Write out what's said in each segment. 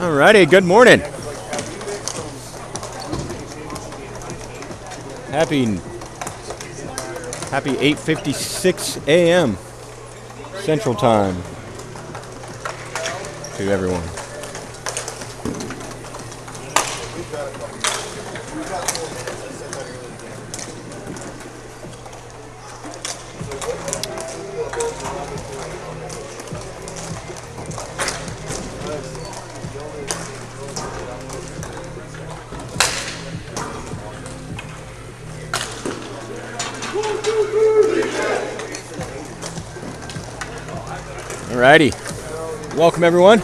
Alrighty, good morning. Happy 8:56 a.m. Central Time to everyone. Alrighty, welcome everyone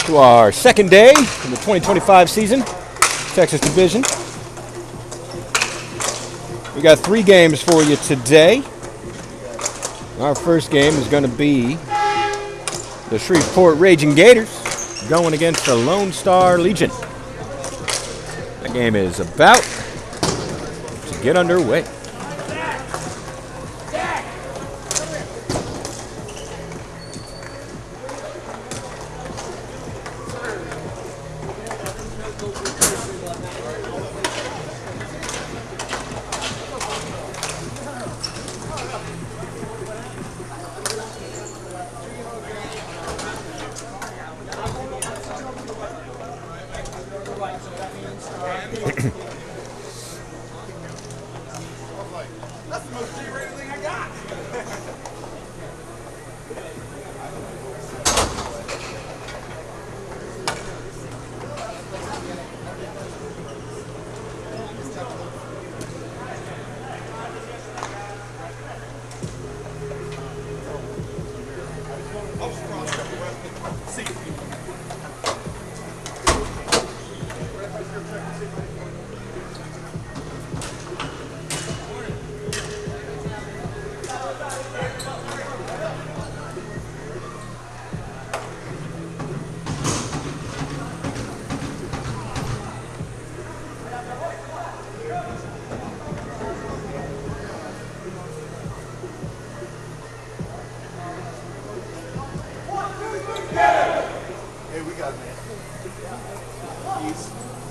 to our second day in the 2025 season, Texas Division. We got 3 games for you today. Our first game is going to be the Shreveport Raging Gators going against the Lone Star Legion. That game is about to get underway.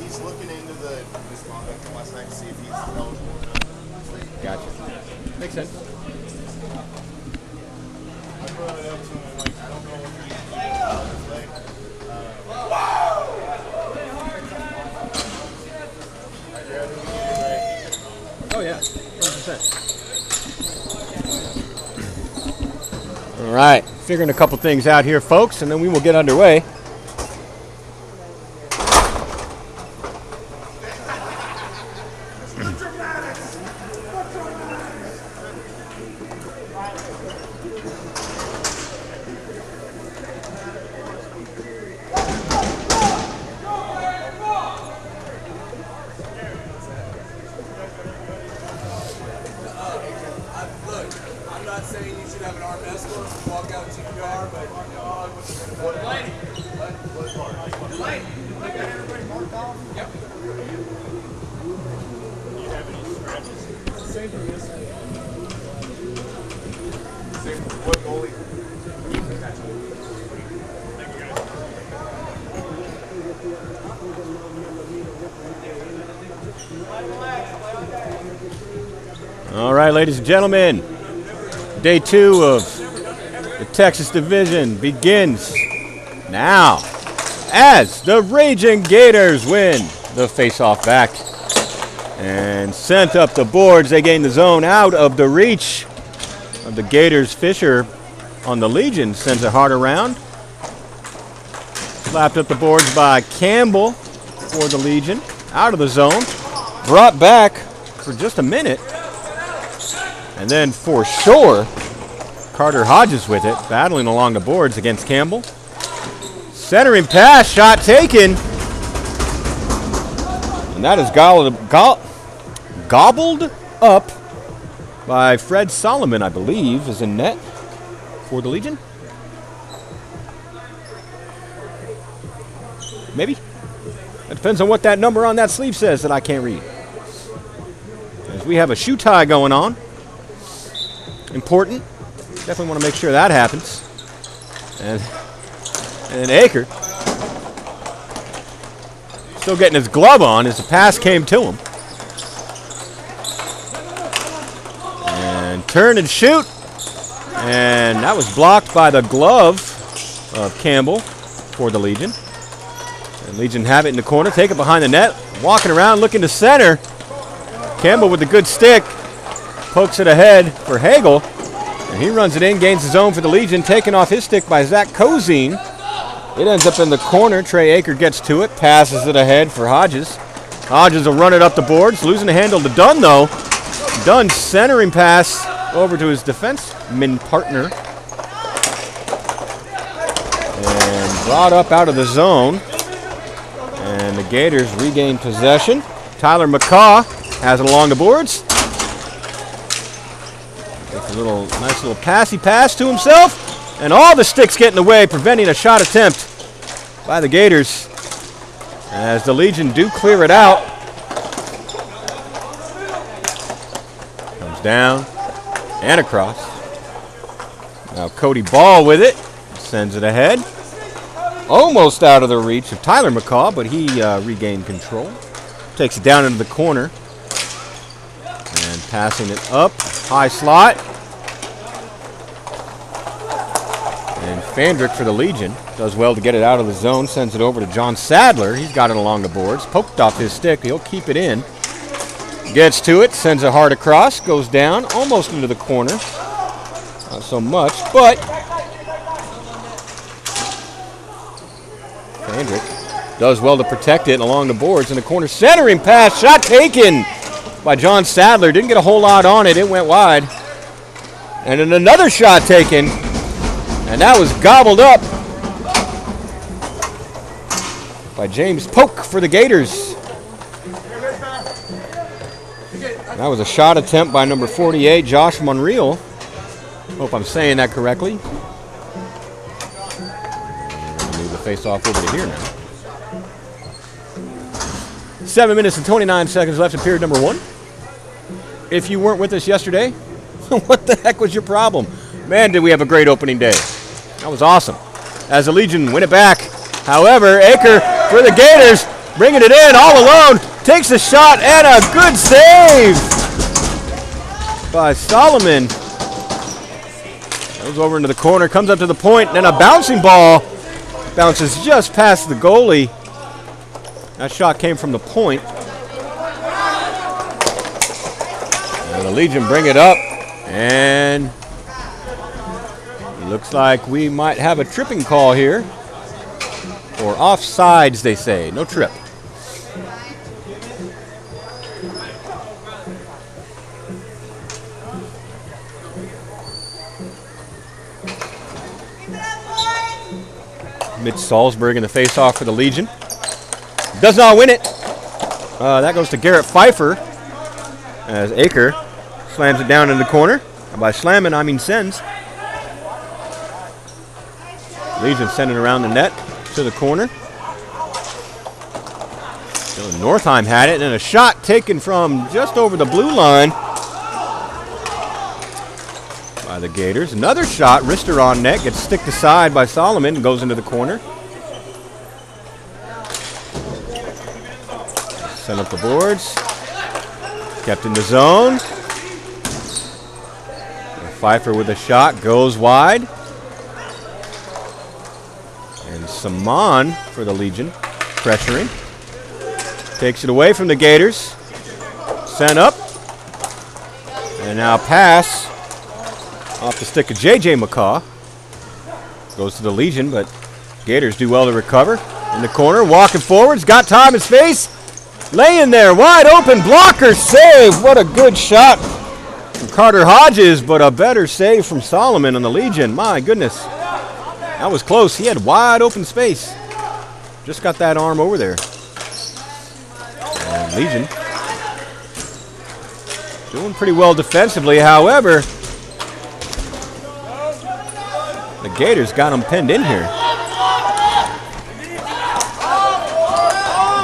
He's looking into this conduct from last night to see if he's eligible or not. Gotcha. Makes sense. I brought it up to him, like, I don't know if he's his leg. I'd rather we get it right. Oh yeah, 100%. All right, figuring a couple things out here, folks, and then we will get underway. All right, ladies and gentlemen, day 2 of the Texas Division begins now as the Raging Gators win the face-off back and sent up the boards. They gain the zone out of the reach of the Gators. Fisher on the Legion sends it hard around. Slapped up the boards by Campbell for the Legion. Out of the zone. Brought back for just a minute. And then for sure, Carter Hodges with it, battling along the boards against Campbell. Centering pass, shot taken. And that is gobbled up by Fred Solomon, I believe, is in net for the Legion. Maybe. It depends on what that number on that sleeve says that I can't read. As we have a shoe tie going on. Important. Definitely want to make sure that happens. And Aker Still getting his glove on as the pass came to him. And turn and shoot. And that was blocked by the glove of Campbell for the Legion. And Legion have it in the corner, take it behind the net, walking around looking to center. Campbell with the good stick, pokes it ahead for Hagel. And he runs it in, gains his own for the Legion, taken off his stick by Zach Kozine. It ends up in the corner. Trey Aker gets to it, passes it ahead for Hodges. Hodges will run it up the boards, losing the handle to Dunn though. Dunn centering pass over to his defenseman partner. And brought up out of the zone. And the Gators regain possession. Tyler McCaw has it along the boards. Takes a nice little passy pass to himself. And all the sticks get in the way, preventing a shot attempt by the Gators. As the Legion do clear it out. Comes down and across. Now Cody Ball with it. Sends it ahead. Almost out of the reach of Tyler McCaw, but he regained control. Takes it down into the corner. And passing it up. High slot. And Fandrick for the Legion does well to get it out of the zone. Sends it over to John Sadler. He's got it along the boards. Poked off his stick. He'll keep it in. Gets to it. Sends it hard across. Goes down. Almost into the corner. Not so much, but Fandrick does well to protect it along the boards in the corner. Centering pass. Shot taken by John Sadler. Didn't get a whole lot on it. It went wide. And then another shot taken. And that was gobbled up by James Polk for the Gators. That was a shot attempt by number 48, Josh Monreal. Hope I'm saying that correctly. Move the face-off over to here now. 7 minutes and 29 seconds left in period number 1. If you weren't with us yesterday, what the heck was your problem? Man, did we have a great opening day. That was awesome. As the Legion win it back. However, Aker for the Gators, bringing it in all alone, takes a shot and a good save by Solomon. Goes over into the corner, comes up to the point, and then a bouncing ball bounces just past the goalie. That shot came from the point. And the Legion bring it up, and looks like we might have a tripping call here. Or offsides, they say. No trip. Mitch Salzberg in the face-off for the Legion. Does not win it. That goes to Garrett Pfeiffer as Aker slams it down in the corner. And by slamming, I mean sends. Legion sending around the net to the corner. So Northeim had it, and a shot taken from just over the blue line by the Gators. Another shot, wrister on net, gets sticked aside by Solomon and goes into the corner. Sent up the boards. Kept in the zone. Pfeiffer with a shot, goes wide. And Saman for the Legion, pressuring. Takes it away from the Gators. Sent up. And now pass off the stick of J.J. McCaw. Goes to the Legion, but Gators do well to recover. In the corner, walking forwards, got time in space. Laying there, wide open, blocker save. What a good shot from Carter Hodges, but a better save from Solomon on the Legion. My goodness. That was close. He had wide open space. Just got that arm over there. And Legion doing pretty well defensively. However, the Gators got him pinned in here.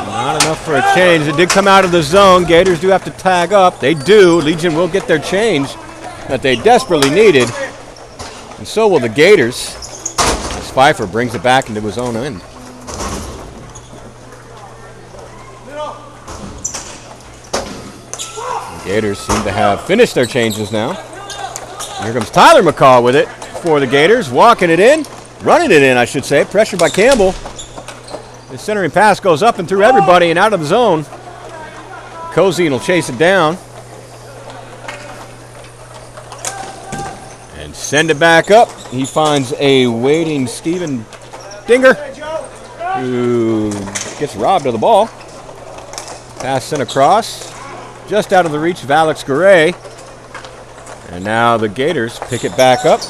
Not enough for a change. It did come out of the zone. Gators do have to tag up. They do. Legion will get their change that they desperately needed. And so will the Gators. As Pfeiffer brings it back into his own end. Gators seem to have finished their changes now. Here comes Tyler McCaw with it for the Gators, walking it in, running it in, I should say. Pressure by Campbell. The centering pass goes up and through everybody and out of the zone. Cozine will chase it down. And send it back up. He finds a waiting Steven Dinger, who gets robbed of the ball. Pass sent across, just out of the reach of Alex Garay. And now the Gators pick it back up.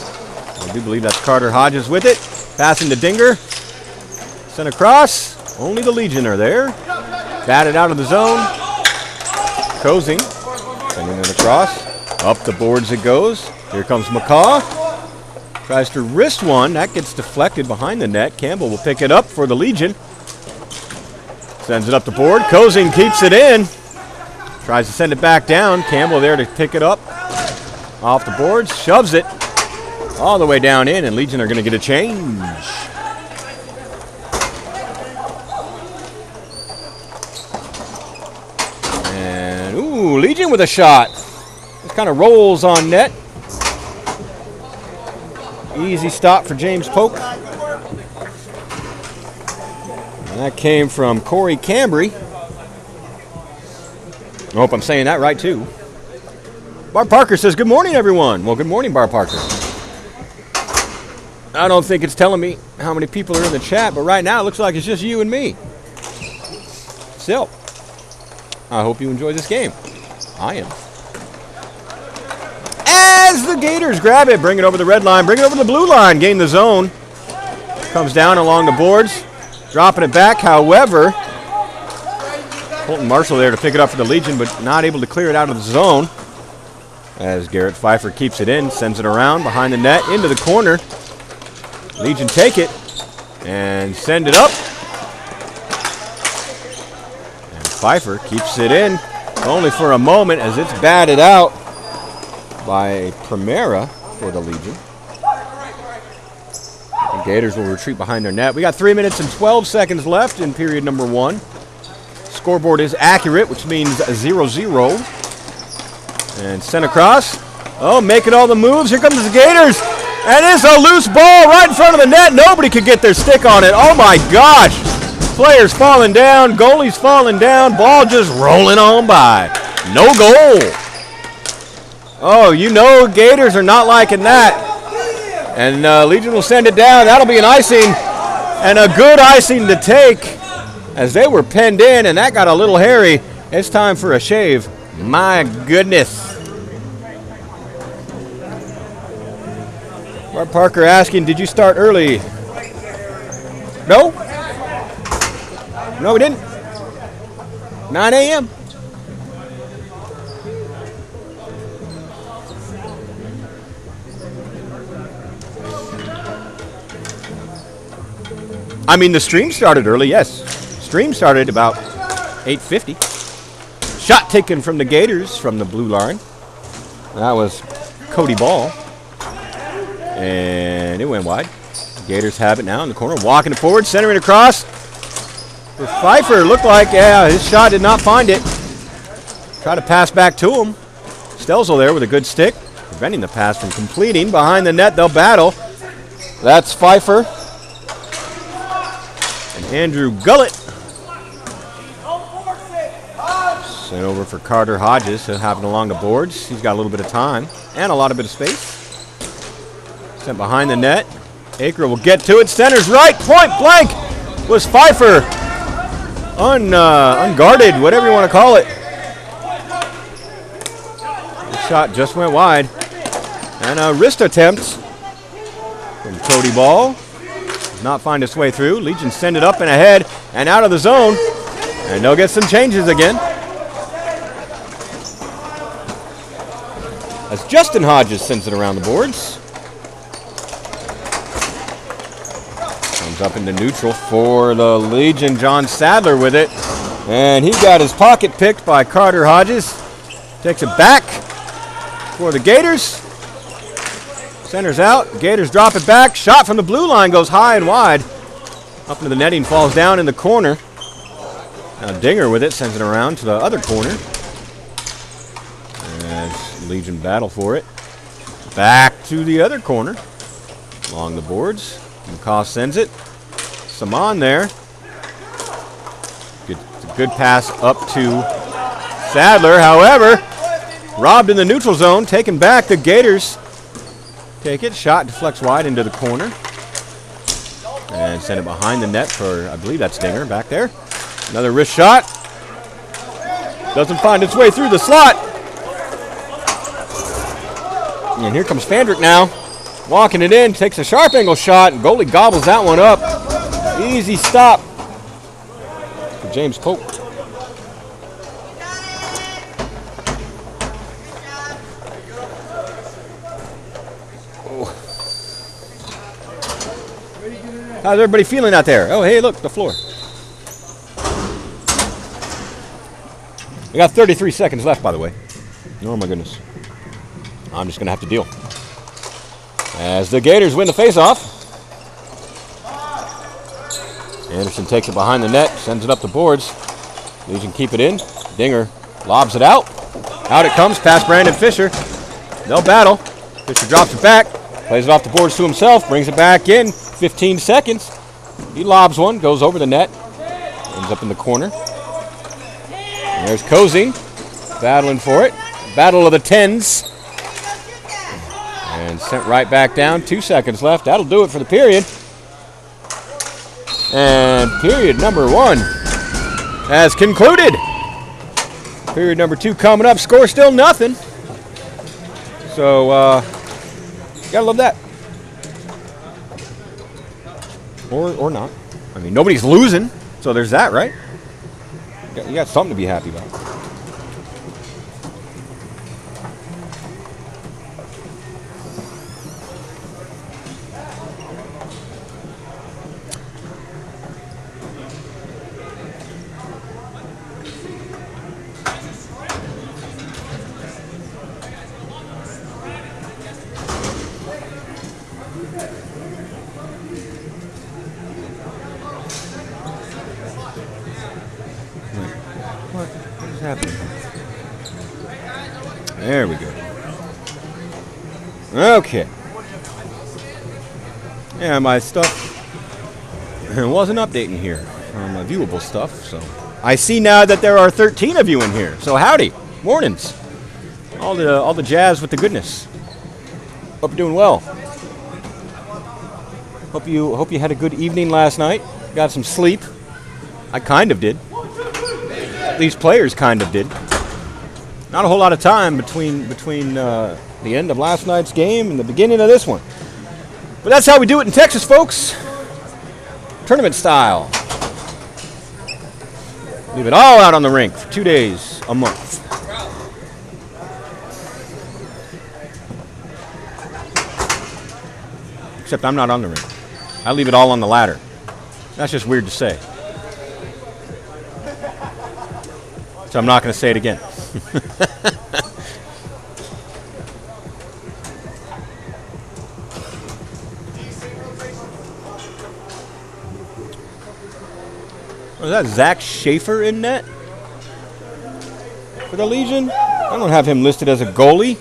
I do believe that's Carter Hodges with it. Passing to Dinger. Sent across. Only the Legion are there. Batted out of the zone. Cozing. Sending it across. Up the boards it goes. Here comes McCaw. Tries to wrist one. That gets deflected behind the net. Campbell will pick it up for the Legion. Sends it up the board. Cozing keeps it in. Tries to send it back down. Campbell there to pick it up. Off the boards. Shoves it all the way down in, and Legion are going to get a change. And, ooh, Legion with a shot. It kind of rolls on net. Easy stop for James Polk. And that came from Corey Cambry. I hope I'm saying that right, too. Bar Parker says, good morning, everyone. Well, good morning, Bar Parker. I don't think it's telling me how many people are in the chat, but right now it looks like it's just you and me. Still, I hope you enjoy this game. I am. As the Gators grab it, bring it over the red line, bring it over the blue line, gain the zone. Comes down along the boards, dropping it back. However, Colton Marshall there to pick it up for the Legion, but not able to clear it out of the zone. As Garrett Pfeiffer keeps it in, sends it around behind the net, into the corner. Legion take it and send it up. And Pfeiffer keeps it in, only for a moment as it's batted out by Primera for the Legion. The Gators will retreat behind their net. We got 3 minutes and 12 seconds left in period number 1. Scoreboard is accurate, which means 0-0. And sent across. Oh, making all the moves. Here comes the Gators. And it's a loose ball right in front of the net. Nobody could get their stick on it. Oh, my gosh. Players falling down. Goalies falling down. Ball just rolling on by. No goal. Oh, you know Gators are not liking that. And Legion will send it down. That'll be an icing. And a good icing to take as they were penned in. And that got a little hairy. It's time for a shave. My goodness. Mark Parker asking, did you start early? No? No, we didn't. 9 a.m. I mean, the stream started early, yes. Stream started about 8:50. Shot taken from the Gators from the blue line. That was Cody Ball. And it went wide. Gators have it now in the corner. Walking it forward, centering it across. For Pfeiffer, looked like, yeah, his shot did not find it. Try to pass back to him. Stelzel there with a good stick. Preventing the pass from completing. Behind the net, they'll battle. That's Pfeiffer. And Andrew Gullett. Sent over for Carter Hodges. He'll have it along the boards. He's got a little bit of time and a lot of bit of space. Sent behind the net. Acre will get to it. Center's right. Point blank was Pfeiffer. Unguarded, whatever you want to call it. The shot just went wide. And a wrist attempt from Cody Ball. Does not find its way through. Legion send it up and ahead and out of the zone. And they'll get some changes again. As Justin Hodges sends it around the boards. Comes up into neutral for the Legion. John Sadler with it. And he got his pocket picked by Carter Hodges. Takes it back for the Gators. Centers out. Gators drop it back. Shot from the blue line goes high and wide. Up into the netting, falls down in the corner. Now Dinger with it, sends it around to the other corner. Legion battle for it. Back to the other corner. Along the boards. McCaw sends it. Saman there. Good pass up to Sadler. However, robbed in the neutral zone. Taken back. The Gators take it. Shot deflects wide into the corner. And send it behind the net for, I believe that's Dinger back there. Another wrist shot. Doesn't find its way through the slot. And here comes Fandrick now. Walking it in. Takes a sharp angle shot. And goalie gobbles that one up. Easy stop for James Pope. How's everybody feeling out there? Oh, hey, look, the floor. We got 33 seconds left, by the way. Oh, my goodness. I'm just going to have to deal. As the Gators win the faceoff. Anderson takes it behind the net, sends it up the boards. Legion keep it in. Dinger lobs it out. Out it comes past Brandon Fisher. They'll battle. Fisher drops it back. Plays it off the boards to himself. Brings it back in. 15 seconds. He lobs one. Goes over the net. Ends up in the corner. And there's Cozy battling for it. Battle of the tens. And sent right back down. 2 seconds left. That'll do it for the period. And period number 1 has concluded. Period number 2 coming up. Score still nothing. So, gotta love that. Or not. I mean, nobody's losing, so there's that, right? You got something to be happy about. What is happening? There we go. Okay. Yeah, my stuff wasn't updating here on my viewable stuff, so I see now that there are 13 of you in here. So howdy, mornings. All the jazz with the goodness. Hope you're doing well. Hope you had a good evening last night. Got some sleep. I kind of did. These players kind of did. Not a whole lot of time between the end of last night's game and the beginning of this one. But that's how we do it in Texas, folks. Tournament style. Leave it all out on the rink for 2 days, a month. Except I'm not on the rink. I leave it all on the ladder. That's just weird to say. So I'm not going to say it again. Was that Zach Schaefer in net for the Legion? I don't have him listed as a goalie,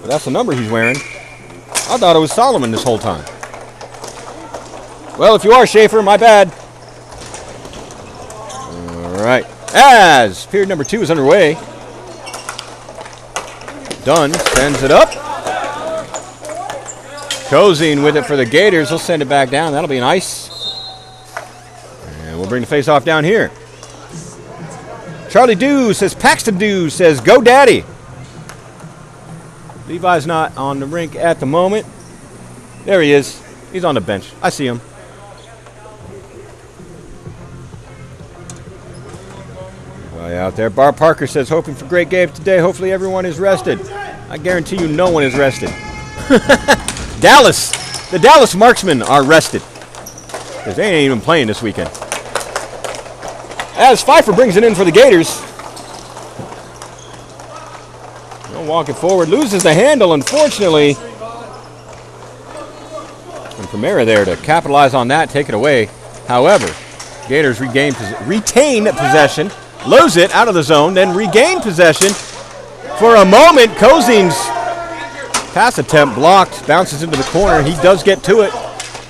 but that's the number he's wearing. I thought it was Solomon this whole time. Well, if you are Schaefer, my bad. All right. As period number 2 is underway. Dunn sends it up. Cozine with it for the Gators. He'll send it back down. That'll be an ice. And we'll bring the face-off down here. Charlie Dew says, Paxton Dew says, go daddy. Levi's not on the rink at the moment. There he is. He's on the bench. I see him. Out there. Bar Parker says, hoping for great games today. Hopefully everyone is rested. I guarantee you no one is rested. Dallas. The Dallas Marksmen are rested. Because they ain't even playing this weekend. As Pfeiffer brings it in for the Gators. Walking forward. Loses the handle, unfortunately. And Primera there to capitalize on that. Take it away. However, Gators retain possession. Lose it out of the zone, then regain possession. For a moment, Cozine's pass attempt blocked, bounces into the corner. He does get to it,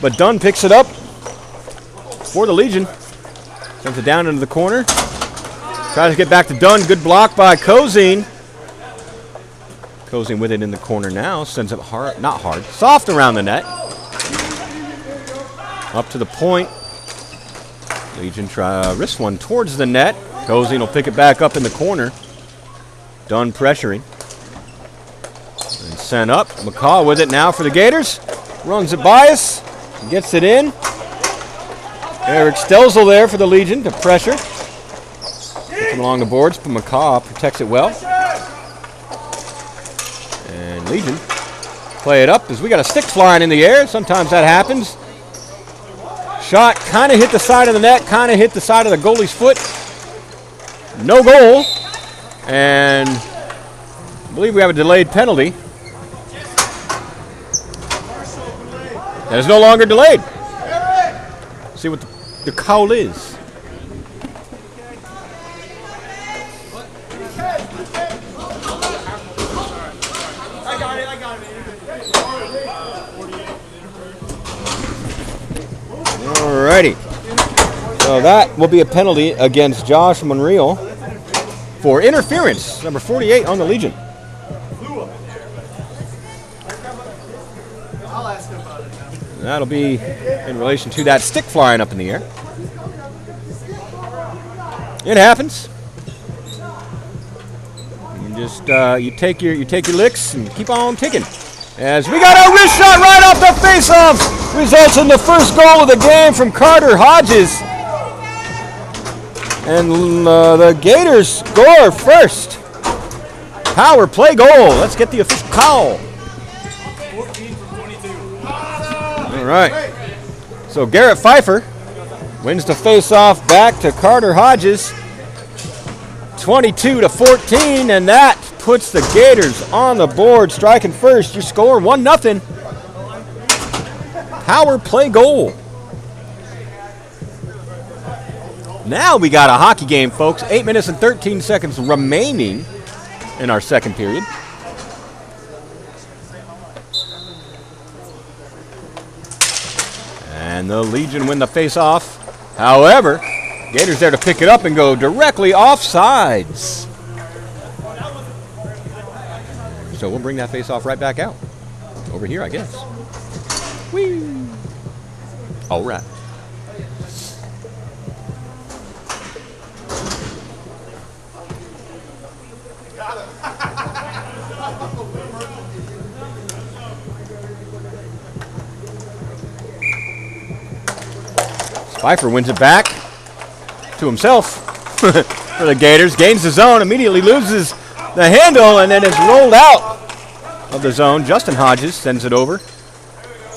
but Dunn picks it up for the Legion. Sends it down into the corner. Tries to get back to Dunn. Good block by Cozine. Cozine with it in the corner now. Sends it hard, not hard, soft around the net. Up to the point. Legion wrists one towards the net. Cozine will pick it back up in the corner. Dunn pressuring. And sent up. McCaw with it now for the Gators. Runs it by us. Gets it in. Eric Stelzel there for the Legion to pressure. Gets him along the boards, but McCaw protects it well. And Legion play it up as we got a stick flying in the air. Sometimes that happens. Shot kind of hit the side of the net, kind of hit the side of the goalie's foot. No goal. And I believe we have a delayed penalty. That is no longer delayed. See what the call is. Alrighty. So that will be a penalty against Josh Monreal for interference, number 48 on the Legion. That'll be in relation to that stick flying up in the air. It happens. You just you take your licks and keep on ticking. As we got a wrist shot right off the face-off, results in the first goal of the game from Carter Hodges. And the Gators score first. Power play goal. Let's get the official call. 14 for 22. All right. So Garrett Pfeiffer wins the face-off back to Carter Hodges. 22-14, and that puts the Gators on the board, striking first. Your score 1-0. Power play goal. Now we got a hockey game, folks. 8 minutes and 13 seconds remaining in our second period. And the Legion win the face-off. However, Gators there to pick it up and go directly offsides. So we'll bring that face-off right back out. Over here, I guess. Whee! All right. Pfeiffer wins it back to himself for the Gators. Gains the zone, immediately loses the handle, and then it's rolled out of the zone. Justin Hodges sends it over.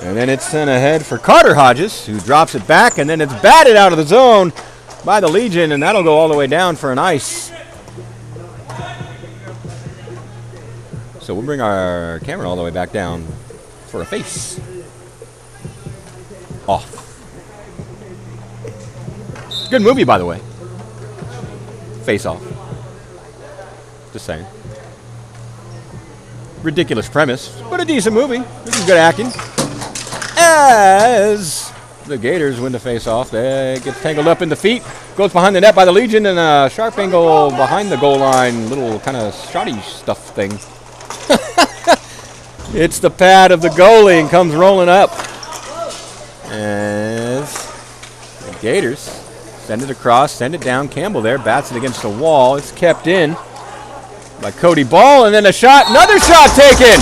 And then it's sent ahead for Carter Hodges, who drops it back, and then it's batted out of the zone by the Legion, and that'll go all the way down for an ice. So we'll bring our camera all the way back down for a face off. Good movie, by the way. Face Off. Just saying. Ridiculous premise, but a decent movie. This is good acting. As the Gators win the face-off, they get tangled up in the feet. Goes behind the net by the Legion, and a sharp angle behind the goal line. Little kind of shotty stuff thing. It's the pad of the goalie and comes rolling up. As the Gators send it across, send it down. Campbell there bats it against the wall. It's kept in by Cody Ball, and then a shot, another shot taken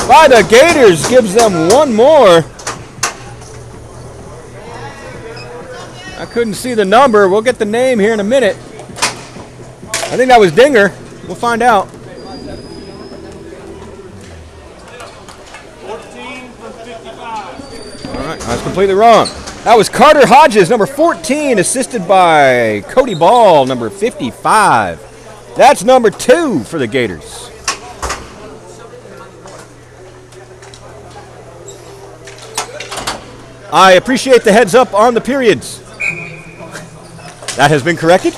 by the Gators, gives them one more. I couldn't see the number. We'll get the name here in a minute. I think that was Dinger. We'll find out. 14 from 55. All right, I was completely wrong. That was Carter Hodges, number 14, assisted by Cody Ball, number 55. That's number 2 for the Gators. I appreciate the heads up on the periods. That has been corrected.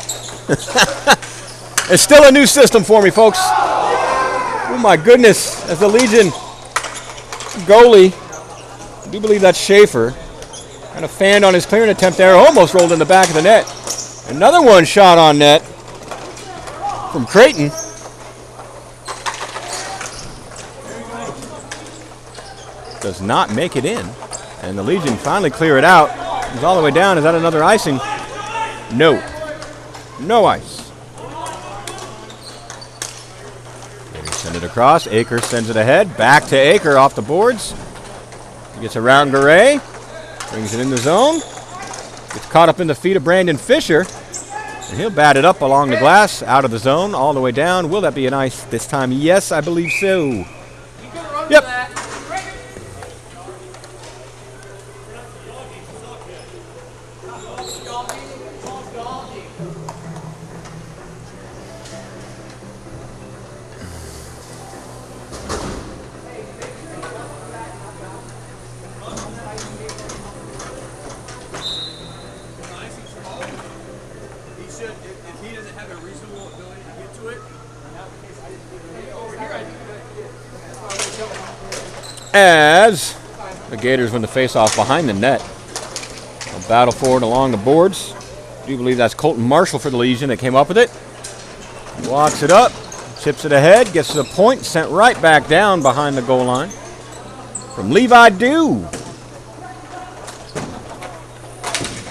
It's still a new system for me, folks. Oh my goodness, as the Legion goalie, I do believe that's Schaefer. Kind of fanned on his clearing attempt there, almost rolled in the back of the net. Another one shot on net from Creighton. Does not make it in. And the Legion finally clear it out. He's all the way down. Is that another icing? No. No ice. Send it across. Aker sends it ahead. Back to Aker off the boards. He gets around Rougarou. Brings it in the zone. Gets caught up in the feet of Brandon Fisher. And he'll bat it up along the glass, out of the zone, all the way down. Will that be an ice this time? Yes, I believe so. Yep. As the Gators win the face-off behind the net. They'll battle forward along the boards. I do believe that's Colton Marshall for the Legion that came up with it. Walks it up, chips it ahead, gets to the point, sent right back down behind the goal line. From Levi Dew.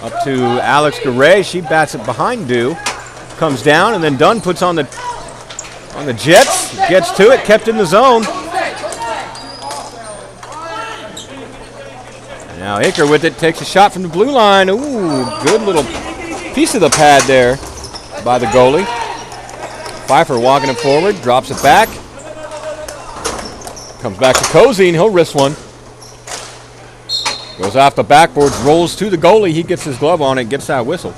Up to Alex Garay. She bats it behind Dew. Comes down, and then Dunn puts on the Jets. Gets to it, kept in the zone. Now Aker with it, takes a shot from the blue line. Ooh, good little piece of the pad there by the goalie. Pfeiffer walking it forward, drops it back. Comes back to Cozy, and he'll wrist one. Goes off the backboards, rolls to the goalie. He gets his glove on it, gets that whistle.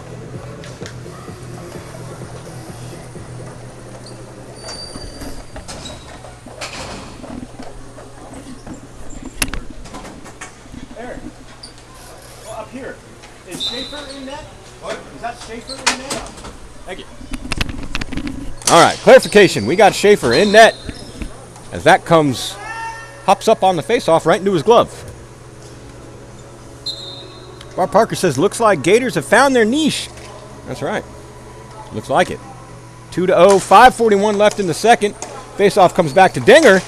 Here. Is Schaefer in net? What? Is that Schaefer in net? Thank you. All right, clarification. We got Schaefer in net as that hops up on the faceoff right into his glove. Bob Parker says, looks like Gators have found their niche. That's right. Looks like it. 2-0, 5:41 left in the second. Faceoff comes back to Dinger.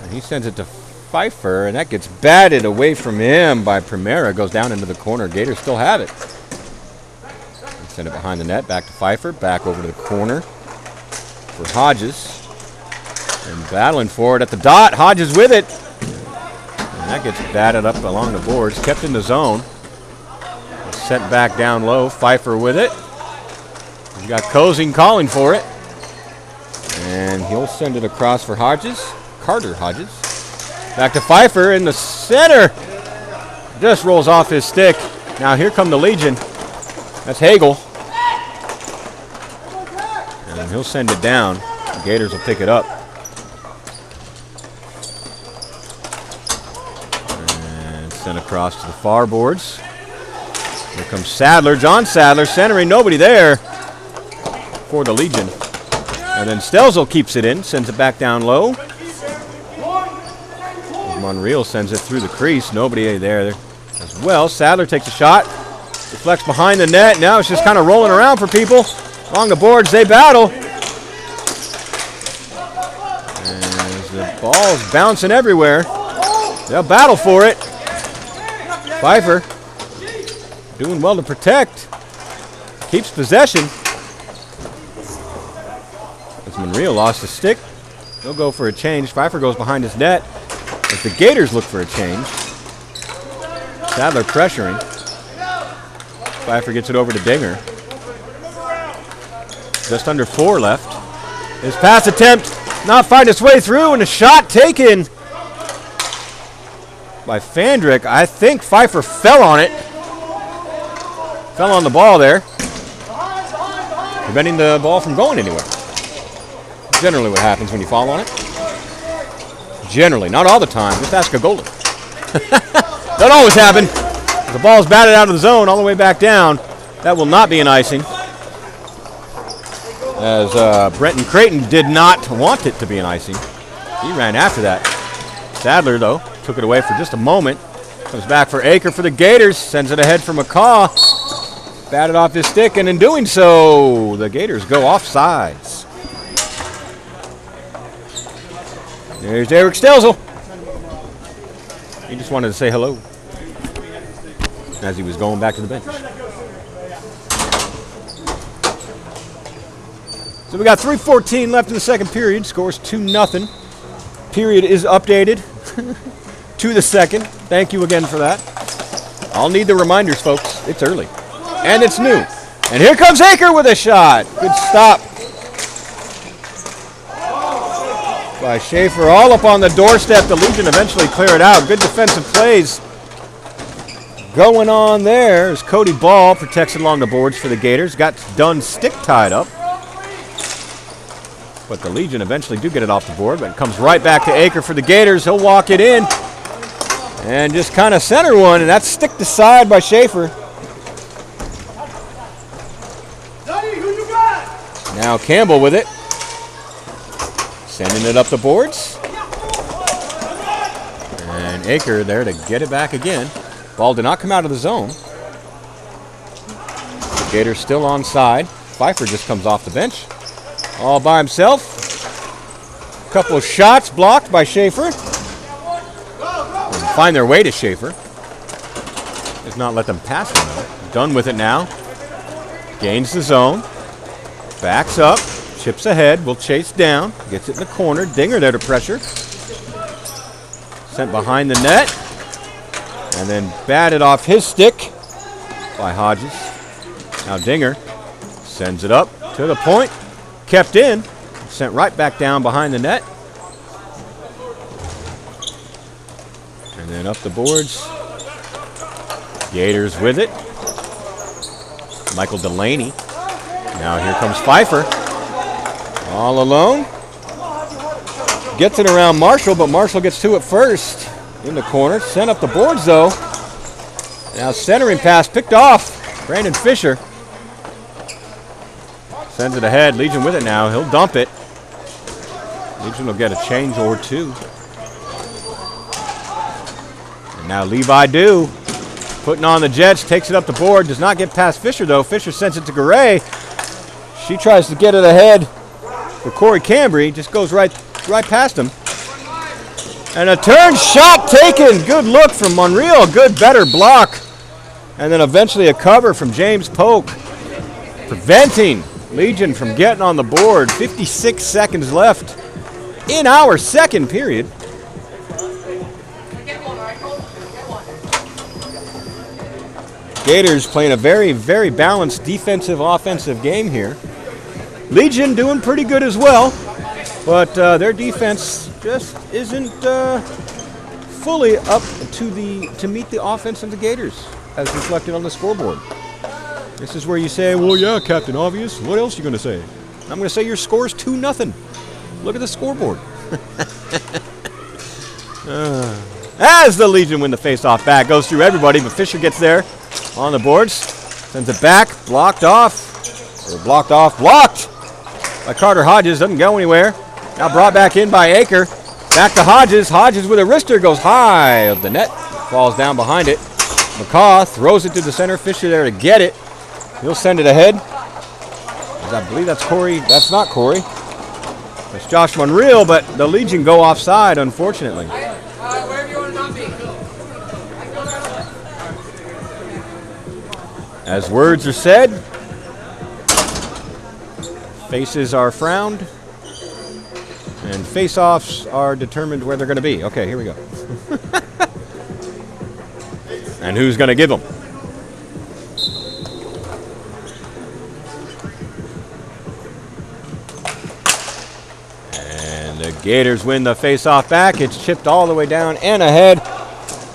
And he sends it to Pfeiffer, and that gets batted away from him by Primera. Goes down into the corner. Gators still have it. Send it behind the net, back to Pfeiffer, back over to the corner for Hodges. And battling for it at the dot. Hodges with it. And that gets batted up along the boards, kept in the zone. Sent back down low. Pfeiffer with it. He's got Cozy calling for it. And he'll send it across for Hodges. Carter Hodges. Back to Pfeiffer in the center. Just rolls off his stick. Now here come the Legion. That's Hagel. And he'll send it down. The Gators will pick it up. And sent across to the far boards. Here comes Sadler. John Sadler centering. Nobody there for the Legion. And then Stelzel keeps it in. Sends it back down low. Monreal sends it through the crease. Nobody there as well. Sadler takes a shot. Deflects behind the net. Now it's just kind of rolling around for people. Along the boards, they battle. As the ball's bouncing everywhere. They'll battle for it. Pfeiffer doing well to protect. Keeps possession. As Monreal lost his stick. He'll go for a change. Pfeiffer goes behind his net. As the Gators look for a change. Sadler pressuring. Pfeiffer gets it over to Dinger. Just under 4 left. His pass attempt not find its way through, and a shot taken by Fandrick. I think Pfeiffer fell on it. Fell on the ball there. Preventing the ball from going anywhere. Generally what happens when you fall on it. Generally, not all the time. Just ask a goalie. Don't always happen. The ball's batted out of the zone all the way back down. That will not be an icing. as Brenton Creighton did not want it to be an icing. He ran after that. Sadler, though, took it away for just a moment. Comes back for Aker for the Gators. Sends it ahead for McCaw. Batted off his stick, and in doing so, the Gators go off sides. There's Eric Stelzel. He just wanted to say hello as he was going back to the bench. So we got 3:14 left in the second period. Scores 2-0. Period is updated to the second. Thank you again for that. I'll need the reminders, folks. It's early. And it's new. And here comes Aker with a shot. Good stop by Schaefer. All up on the doorstep. The Legion eventually clear it out. Good defensive plays going on there as Cody Ball protects it along the boards for the Gators. Got done stick tied up. But the Legion eventually do get it off the board, but it comes right back to Aker for the Gators. He'll walk it in and just kind of center one, and that's stick to side by Schaefer. Now Campbell with it. Sending it up the boards. And Aker there to get it back again. Ball did not come out of the zone. The Gators still onside. Pfeiffer just comes off the bench. All by himself. A couple of shots blocked by Schaefer. Find their way to Schaefer. Does not let them pass him though. Done with it now. Gains the zone. Backs up. Chips ahead. Will chase down. Gets it in the corner. Dinger there to pressure. Sent behind the net. And then batted off his stick by Hodges. Now Dinger sends it up to the point. Kept in, sent right back down behind the net. And then up the boards. Gators with it. Michael Delaney. Now here comes Pfeiffer. All alone. Gets it around Marshall, but Marshall gets to it first. In the corner. Sent up the boards, though. Now centering pass picked off. Brandon Fisher. Sends it ahead. Legion with it now. He'll dump it. Legion will get a change or two. And now Levi Dew putting on the Jets. Takes it up the board. Does not get past Fisher, though. Fisher sends it to Garay. She tries to get it ahead for Corey Cambry. Just goes right past him. And a turn shot taken. Good look from Monreal. Good, better block. And then eventually a cover from James Polk. Preventing Legion from getting on the board. 56 seconds left in our second period. Gators playing a very, very balanced defensive, offensive game here. Legion doing pretty good as well, but their defense just isn't fully up to meet the offense of the Gators, as reflected on the scoreboard. This is where you say, well, yeah, Captain Obvious. What else are you going to say? I'm going to say your score's 2-0. Look at the scoreboard. As the Legion win the face-off back, goes through everybody, but Fisher gets there on the boards. Sends it back, blocked off blocked by Carter Hodges. Doesn't go anywhere. Now brought back in by Aker. Back to Hodges. Hodges with a wrister goes high of the net. Falls down behind it. McCaw throws it to the center. Fisher there to get it. He'll send it ahead. I believe that's Corey. That's not Corey. That's Josh Monreal, but the Legion go offside, unfortunately. As words are said, faces are frowned, and face-offs are determined where they're going to be. Okay, here we go. And who's going to give them? And the Gators win the face-off back. It's chipped all the way down and ahead.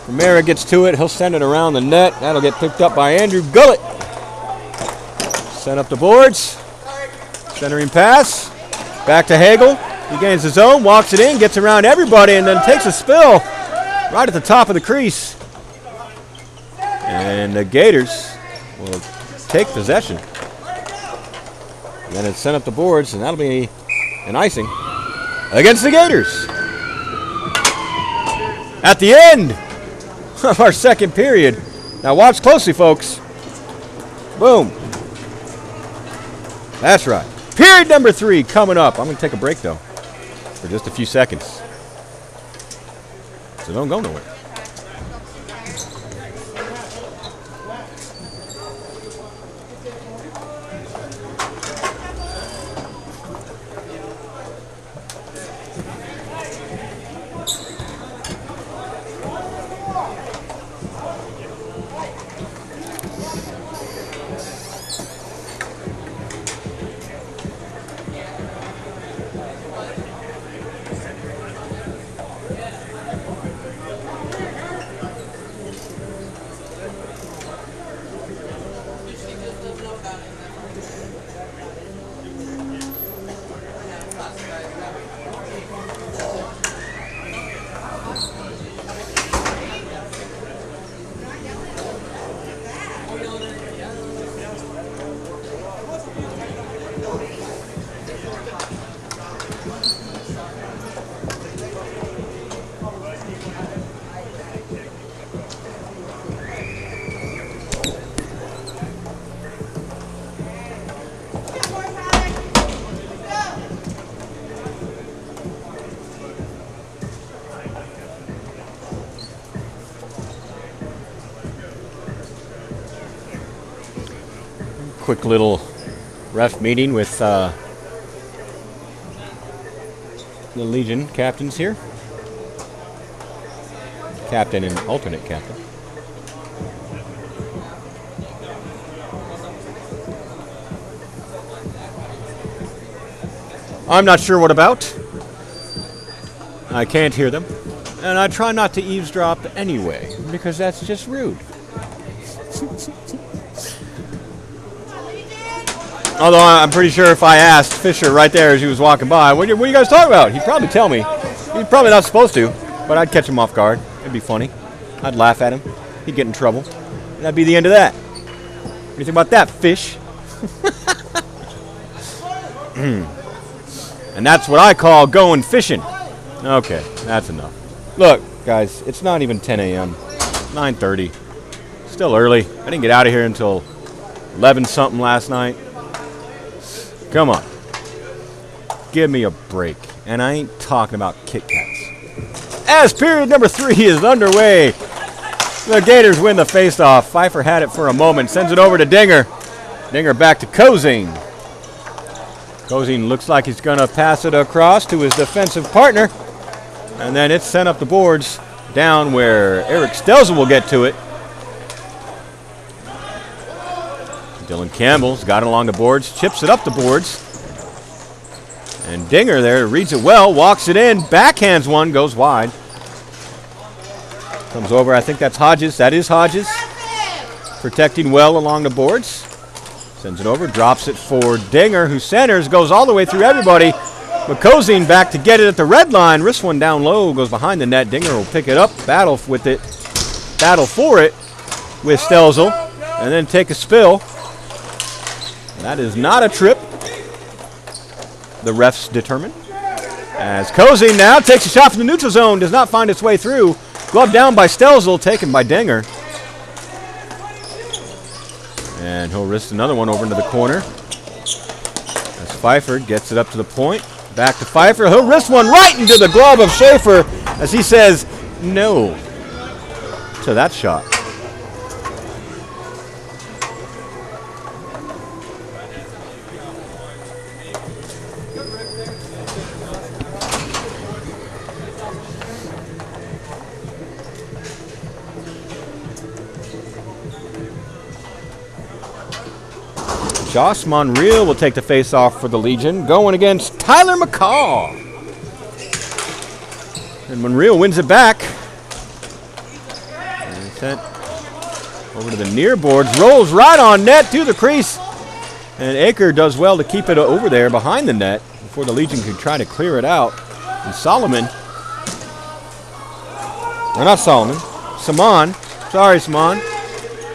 Romero gets to it. He'll send it around the net. That'll get picked up by Andrew Gullett. Sent up the boards. Centering pass. Back to Hagel. He gains the zone, walks it in, gets around everybody, and then takes a spill right at the top of the crease. And the Gators will take possession. And then it's sent up the boards, and that'll be an icing against the Gators. At the end of our second period. Now watch closely, folks. Boom. That's right. Period number 3 coming up. I'm going to take a break, though, for just a few seconds. So don't go nowhere. Quick little ref meeting with the Legion captains here. Captain and alternate captain. I'm not sure what about. I can't hear them. And I try not to eavesdrop anyway, because that's just rude. Although I'm pretty sure if I asked Fisher right there as he was walking by, what are you guys talking about? He'd probably tell me. He's probably not supposed to, but I'd catch him off guard. It'd be funny. I'd laugh at him. He'd get in trouble. And that'd be the end of that. What do you think about that, Fish? And that's what I call going fishing. Okay, that's enough. Look, guys, it's not even 10 a.m. 9:30. Still early. I didn't get out of here until 11-something last night. Come on. Give me a break. And I ain't talking about Kit Kats. As period number 3 is underway, the Gators win the faceoff. Pfeiffer had it for a moment. Sends it over to Dinger. Dinger back to Kozing. Kozing looks like he's going to pass it across to his defensive partner. And then it's sent up the boards down where Eric Stelzel will get to it. Dylan Campbell's got it along the boards, chips it up the boards. And Dinger there reads it well, walks it in, backhands one, goes wide. Comes over, I think that's Hodges. That is Hodges. Protecting well along the boards. Sends it over, drops it for Dinger, who centers, goes all the way through everybody. McCosine back to get it at the red line. Wrists one down low, goes behind the net. Dinger will pick it up, battle with it, battle for it with Stelzel, and then take a spill. That is not a trip, the refs determine. As Kozing now takes a shot from the neutral zone, does not find its way through. Glove down by Stelzel, taken by Dinger. And he'll wrist another one over into the corner. As Pfeiffer gets it up to the point. Back to Pfeiffer. He'll wrist one right into the glove of Schaefer as he says no to that shot. Josh Monreal will take the face-off for the Legion, going against Tyler McCaw. And Monreal wins it back. And sent over to the near boards, rolls right on net to the crease. And Aker does well to keep it over there behind the net before the Legion could try to clear it out. And Solomon, or not Solomon, Saman, sorry Saman,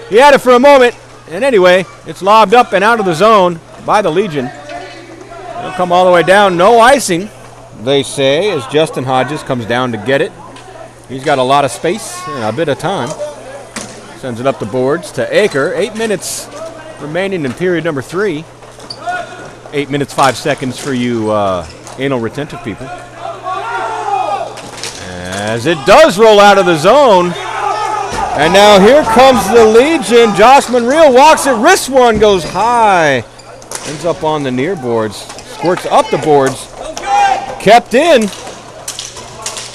he had it for a moment. And anyway, it's lobbed up and out of the zone by the Legion. come all the way down. No icing, they say, as Justin Hodges comes down to get it. He's got a lot of space and a bit of time. Sends it up the boards to Aker. 8 minutes remaining in period number 3. 8 minutes, 5 seconds for you anal retentive people. As it does roll out of the zone. And now here comes the Legion. Josh Monreal walks it. Wrist one goes high. Ends up on the near boards. Squirts up the boards. Kept in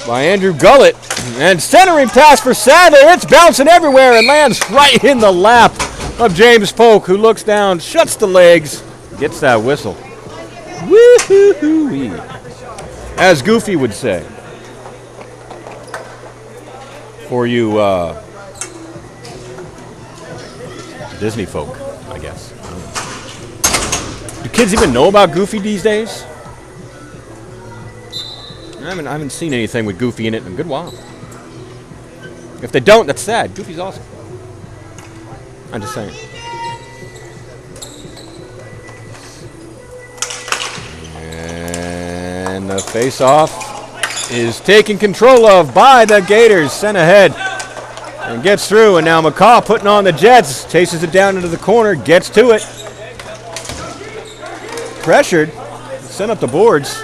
by Andrew Gullett. And centering pass for Sadler. It's bouncing everywhere and lands right in the lap of James Polk, who looks down, shuts the legs, gets that whistle. Woo-hoo-hoo-wee. As Goofy would say. For you Disney folk, I guess. Do kids even know about Goofy these days? I haven't seen anything with Goofy in it in a good while. If they don't, that's sad. Goofy's awesome. I'm just saying. And the face-off is taken control of by the Gators. Sent ahead and gets through. And now McCaw putting on the Jets. Chases it down into the corner. Gets to it. Pressured. Sent up the boards.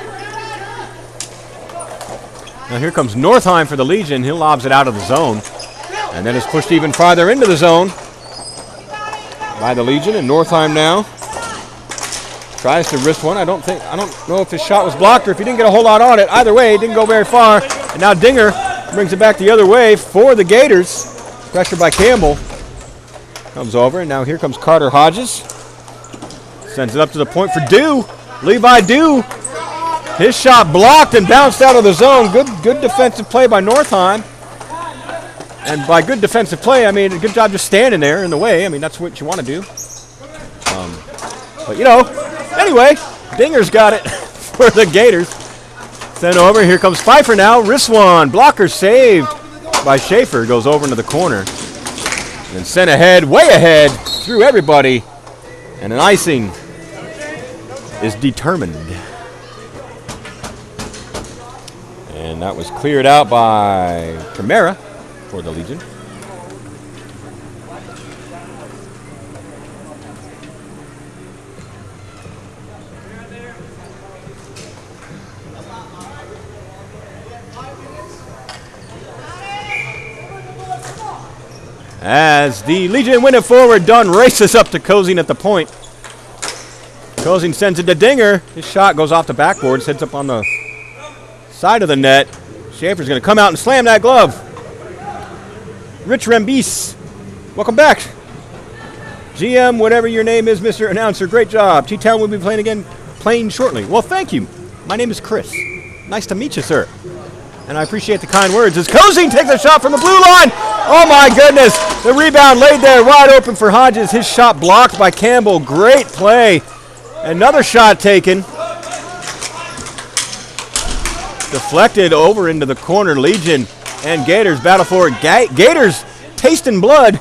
Now here comes Northeim for the Legion. He lobs it out of the zone. And then is pushed even farther into the zone by the Legion. And Northeim now tries to wrist one. I don't know if his shot was blocked or if he didn't get a whole lot on it. Either way, he didn't go very far. And now Dinger brings it back the other way for the Gators. Pressure by Campbell. Comes over, and now here comes Carter Hodges. Sends it up to the point for Dew. Levi Dew. His shot blocked and bounced out of the zone. Good defensive play by Northeim. And by good defensive play, I mean, a good job just standing there in the way. I mean, that's what you want to do. But, you know, anyway, Dinger's got it for the Gators. Sent over. Here comes Pfeiffer now. Wrist one. Blocker saved by Schaefer. Goes over into the corner. And sent ahead, way ahead, through everybody. And an icing is determined. And that was cleared out by Primera for the Legion. As the Legion win it forward, Dunn races up to Cozing at the point. Cozing sends it to Dinger. His shot goes off the backboard, sits up on the side of the net. Schaefer's going to come out and slam that glove. Rich Rembis, welcome back. GM, whatever your name is, Mr. Announcer, great job. T-Town will be playing shortly. Well, thank you. My name is Chris. Nice to meet you, sir. And I appreciate the kind words. As Cozing takes a shot from the blue line. Oh, my goodness. The rebound laid there wide open for Hodges. His shot blocked by Campbell. Great play. Another shot taken. Deflected over into the corner. Legion and Gators battle for it. Gators tasting blood.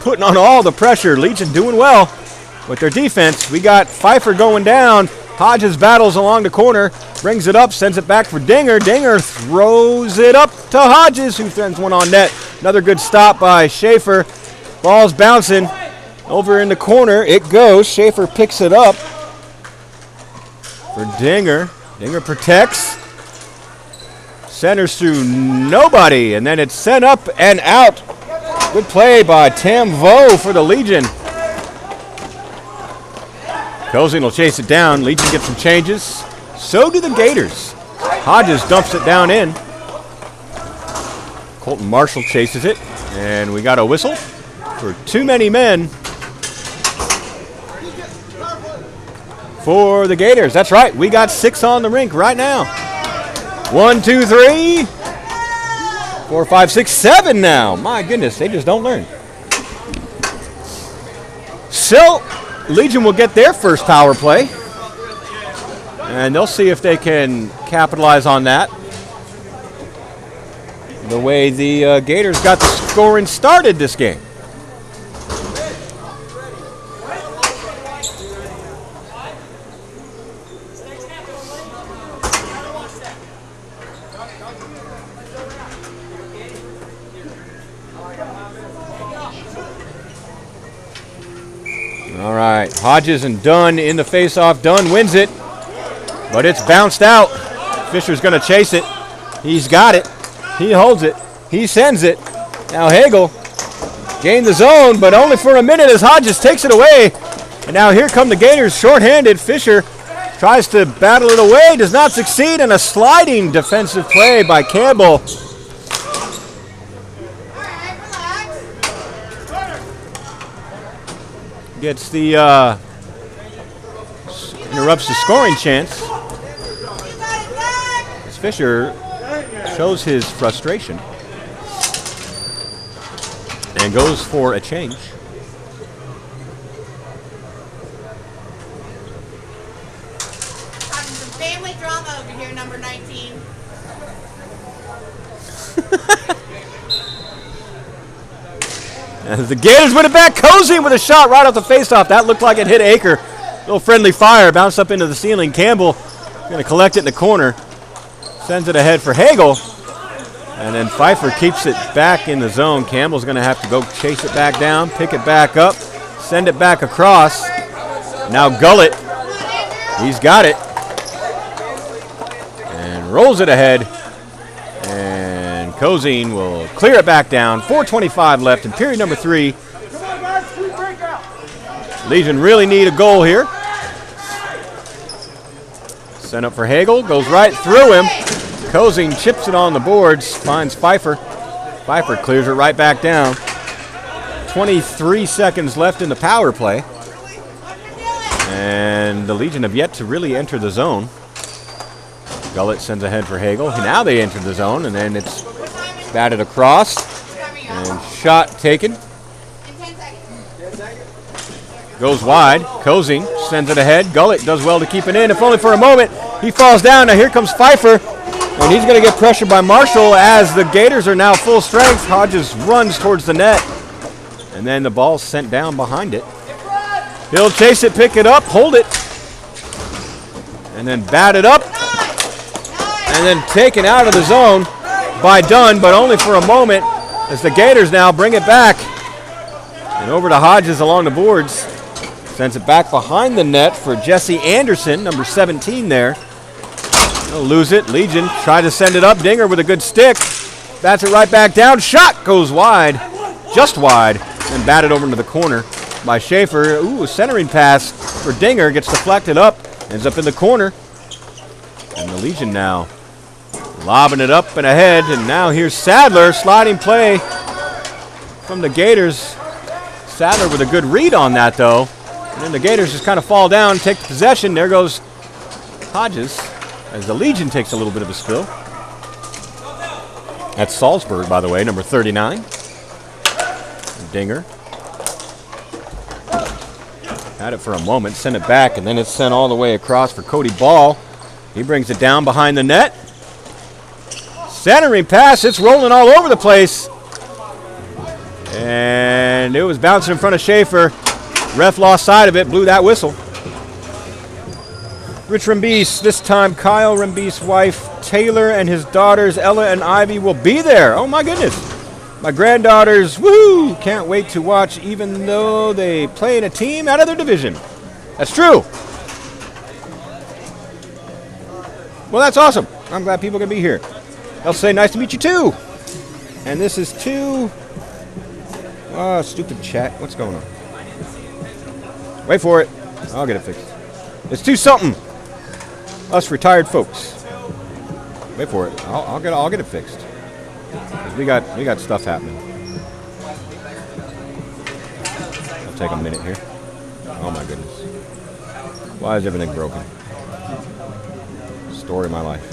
Putting on all the pressure. Legion doing well with their defense. We got Pfeiffer going down. Hodges battles along the corner. Brings it up. Sends it back for Dinger. Dinger throws it up to Hodges, who sends one on net. Another good stop by Schaefer. Ball's bouncing over in the corner. It goes. Schaefer picks it up for Dinger. Dinger protects. Centers through nobody. And then it's sent up and out. Good play by Tam Vo for the Legion. Cozing will chase it down. Legion gets some changes. So do the Gators. Hodges dumps it down in. Colton Marshall chases it. And we got a whistle for too many men for the Gators. That's right. We got 6 on the rink right now. 1, 2, 3, 4, 5, 6, 7 now. My goodness, they just don't learn. So, Legion will get their first power play. And they'll see if they can capitalize on that. The way the Gators got the scoring started this game. All right, Hodges and Dunn in the face-off. Dunn wins it, but it's bounced out. Fisher's going to chase it. He's got it. He holds it. He sends it. Now Hagel gained the zone, but only for a minute as Hodges takes it away. And now here come the Gators shorthanded. Fisher tries to battle it away, does not succeed, and a sliding defensive play by Campbell. Gets the, interrupts the scoring chance. As Fisher shows his frustration and goes for a change. Having some family drama over here, number 19. As the Gators win it back, Cozy with a shot right off the faceoff. That looked like it hit Aker. Little friendly fire, bounced up into the ceiling. Campbell going to collect it in the corner. Sends it ahead for Hagel. And then Pfeiffer keeps it back in the zone. Campbell's going to have to go chase it back down, pick it back up, send it back across. Now Gullett, he's got it. And rolls it ahead. And Cozine will clear it back down. 4:25 left in period number 3. Legion really need a goal here. Sent up for Hagel, goes right through him. Cozine chips it on the boards, finds Pfeiffer. Pfeiffer clears it right back down. 23 seconds left in the power play. And the Legion have yet to really enter the zone. Gullett sends ahead for Hagel. Now they enter the zone, and then it's batted across. And shot taken. Goes wide. Cozine sends it ahead. Gullett does well to keep it in, if only for a moment. He falls down. Now here comes Pfeiffer. And he's going to get pressured by Marshall as the Gators are now full strength. Hodges runs towards the net. And then the ball's sent down behind it. He'll chase it, pick it up, hold it. And then bat it up. And then taken out of the zone by Dunn, but only for a moment as the Gators now bring it back. And over to Hodges along the boards. Sends it back behind the net for Jesse Anderson, number 17 there. They'll lose it. Legion try to send it up. Dinger with a good stick. Bats it right back down. Shot goes wide. Just wide. And batted over into the corner by Schaefer. Ooh, a centering pass for Dinger. Gets deflected up. Ends up in the corner. And the Legion now lobbing it up and ahead. And now here's Sadler. Sliding play from the Gators. Sadler with a good read on that, though. And then the Gators just kind of fall down, take the possession. There goes Hodges. As the Legion takes a little bit of a spill. That's Salzburg, by the way, number 39. Dinger. Had it for a moment, sent it back, and then it's sent all the way across for Cody Ball. He brings it down behind the net. Centering pass, it's rolling all over the place. And it was bouncing in front of Schaefer. Ref lost sight of it, blew that whistle. Rich Rembis, this time Kyle Rembis' wife Taylor and his daughters Ella and Ivy will be there. Oh my goodness. My granddaughters, woo, can't wait to watch even though they play in a team out of their division. That's true. Well, that's awesome. I'm glad people can be here. They'll say nice to meet you too. And this is stupid chat. What's going on? Wait for it. I'll get it fixed. It's 2 something. Us retired folks. Wait for it. I'll get it fixed. 'Cause we got stuff happening. I'll take a minute here. Oh my goodness. Why is everything broken? Story of my life.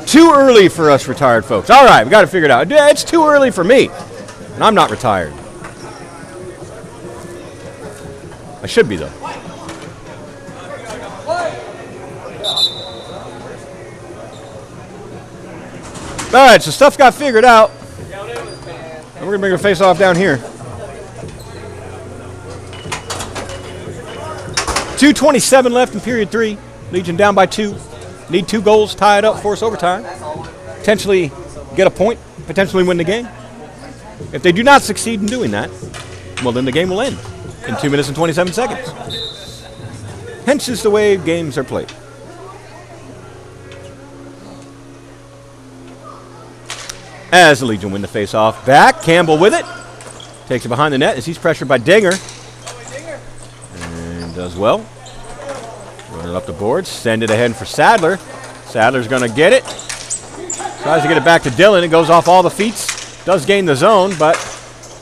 Too early for us retired folks. All right, we got to figure it out. It's too early for me, and I'm not retired. I should be, though. All right, so stuff got figured out. And we're going to bring our face off down here. 2:27 left in period 3. Legion down by 2. Need 2 goals, tie it up, force overtime. Potentially get a point, potentially win the game. If they do not succeed in doing that, well, then the game will end in 2 minutes and 27 seconds. Hence is the way games are played. As the Legion win the face-off back, Campbell with it. Takes it behind the net as he's pressured by Dinger. And does well. Run it up the boards, send it ahead for Sadler. Sadler's going to get it. Tries to get it back to Dillon. It goes off all the feet. Does gain the zone, but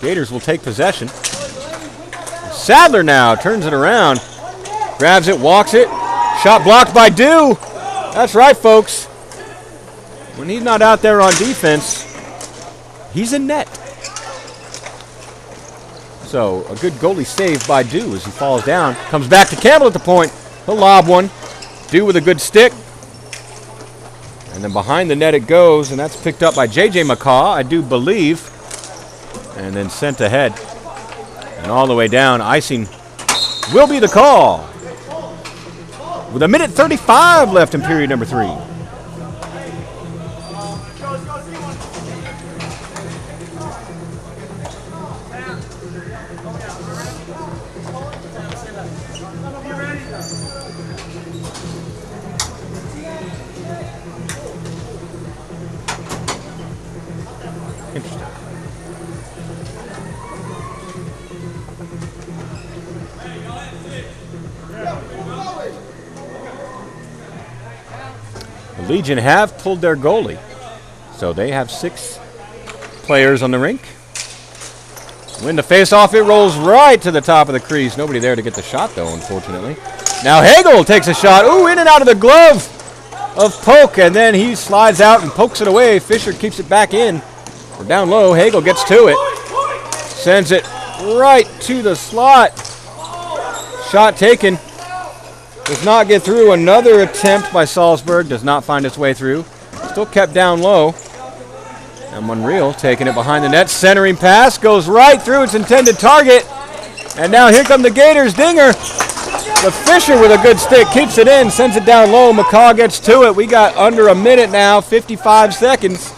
Gators will take possession. Sadler now turns it around. Grabs it, walks it. Shot blocked by Dew. That's right, folks. When he's not out there on defense, he's in net. So a good goalie save by Dew as he falls down. Comes back to Campbell at the point. He'll lob one. Dew with a good stick. And then behind the net it goes, and that's picked up by J.J. McCaw, I do believe. And then sent ahead. And all the way down, icing will be the call. With 1:35 left in period number 3. Legion have pulled their goalie, so they have 6 players on the rink. Win the face-off, it rolls right to the top of the crease. Nobody there to get the shot, though, unfortunately. Now Hagel takes a shot. Ooh, in and out of the glove of Polk, and then he slides out and pokes it away. Fisher keeps it back in. We're down low. Hagel gets to it. Sends it right to the slot. Shot taken. Does not get through. Another attempt by Salzburg. Does not find its way through. Still kept down low. And Monreal taking it behind the net. Centering pass. Goes right through its intended target. And now here come the Gators. Dinger. But Fisher with a good stick. Keeps it in. Sends it down low. McCaw gets to it. We got under a minute now. 55 seconds.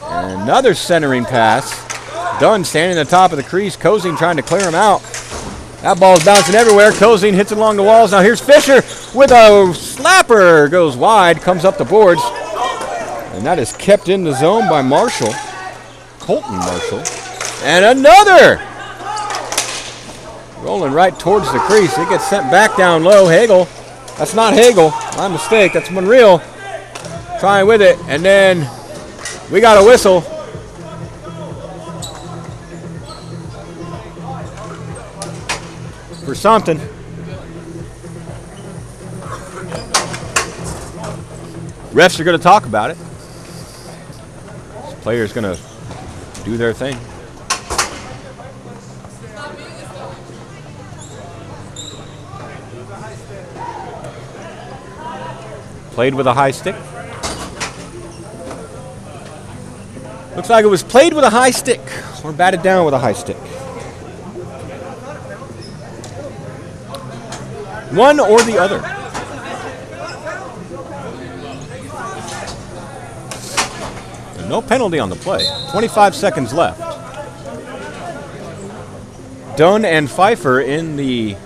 And another centering pass. Dunn standing at the top of the crease. Cozing trying to clear him out. That ball's bouncing everywhere. Cozing hits it along the walls. Now here's Fisher with a slapper. Goes wide, comes up the boards. And that is kept in the zone by Marshall. Colton Marshall. And another! Rolling right towards the crease. It gets sent back down low. Hagel. That's not Hagel. My mistake. That's Monreal. Trying with it. And then we got a whistle. For something. Refs are going to talk about it. This player's going to do their thing. Played with a high stick. Looks like it was played with a high stick or batted down with a high stick. One or the other. And no penalty on the play. 25 seconds left. Dunn and Pfeiffer in the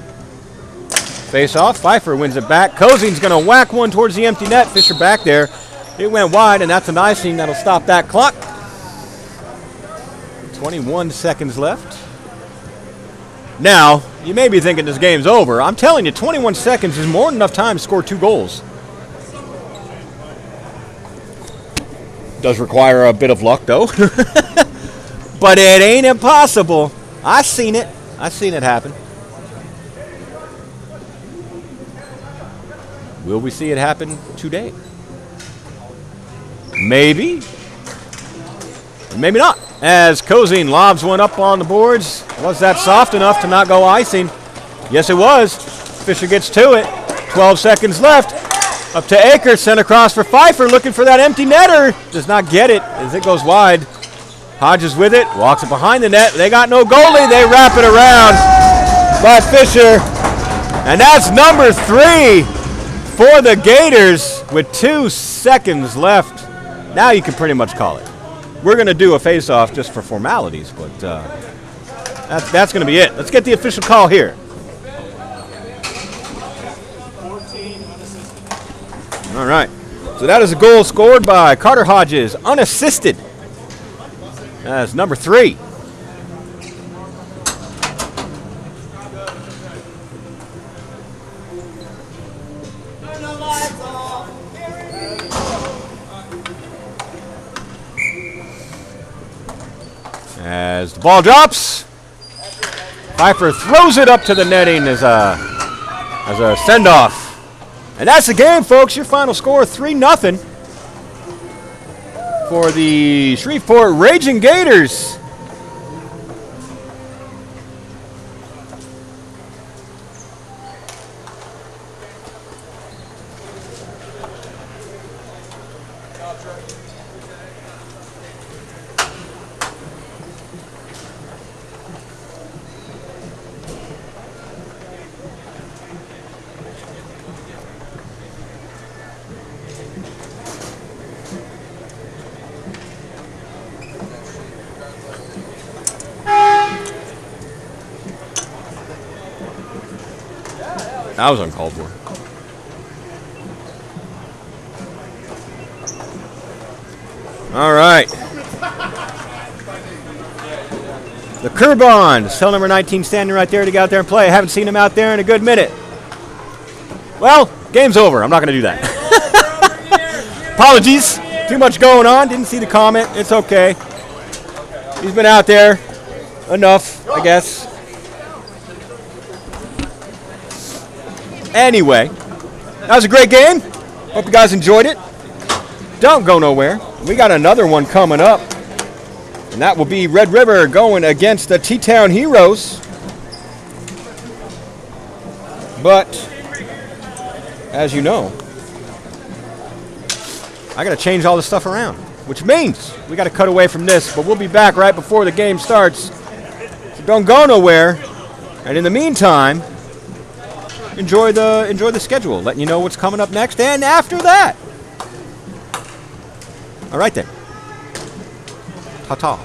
face-off. Pfeiffer wins it back. Cozing's going to whack one towards the empty net. Fisher back there. It went wide, and that's an icing that'll stop that clock. 21 seconds left. Now, you may be thinking this game's over. I'm telling you, 21 seconds is more than enough time to score 2 goals. Does require a bit of luck, though. But it ain't impossible. I seen it. I seen it happen. Will we see it happen today? Maybe. Maybe not. As Cozing lobs one up on the boards. Was that soft enough to not go icing? Yes, it was. Fisher gets to it. 12 seconds left. Up to Akers, sent across for Pfeiffer, looking for that empty netter. Does not get it as it goes wide. Hodges with it, walks it behind the net. They got no goalie. They wrap it around by Fisher. And that's number 3 for the Gators with 2 seconds left. Now you can pretty much call it. We're going to do a face-off just for formalities, but that's going to be it. Let's get the official call here. All right. So that is a goal scored by Carter Hodges, unassisted. That's number 3. As the ball drops, Pfeiffer throws it up to the netting as a send-off. And that's the game, folks. Your final score, 3-0 for the Shreveport Raging Gators. That was uncalled for. All right. The Kurbon, cell number 19 standing right there to get out there and play. I haven't seen him out there in a good minute. Well, game's over. I'm not going to do that. Apologies. Too much going on. Didn't see the comment. It's okay. He's been out there enough, I guess. Anyway, that was a great game. Hope you guys enjoyed it. Don't go nowhere. We got another one coming up. And that will be Red River going against the T-Town Heroes. But, as you know, I got to change all this stuff around, which means we got to cut away from this. But we'll be back right before the game starts. So don't go nowhere. And in the meantime, enjoy the schedule, letting you know what's coming up next and after that. All right then. Ta-ta.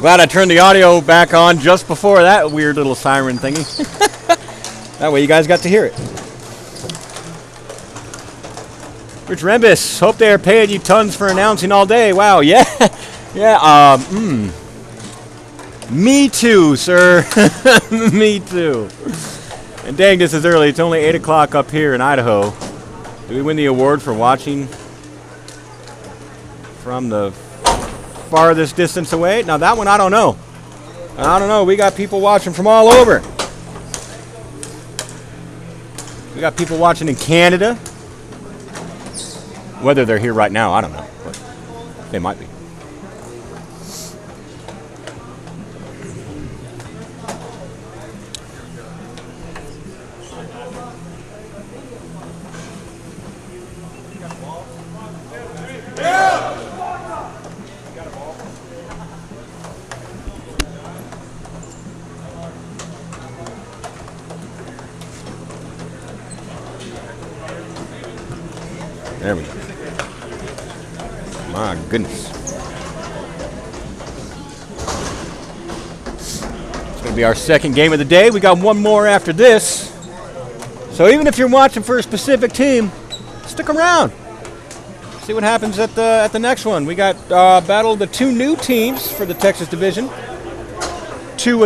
Glad I turned the audio back on just before that weird little siren thingy. That way you guys got to hear it. Rich Rembus, hope they are paying you tons for announcing all day. Wow, yeah. Yeah, me too, sir. Me too. And dang, this is early. It's only 8 o'clock up here in Idaho. Do we win the award for watching from the farthest distance away? Now that one, I don't know. I don't know. We got people watching from all over. We got people watching in Canada. Whether they're here right now, I don't know. But they might be. There we go. My goodness. It's going to be our second game of the day. We got one more after this. So even if you're watching for a specific team, stick around. See what happens at the next one. We got battle of the two new teams for the Texas Division. Two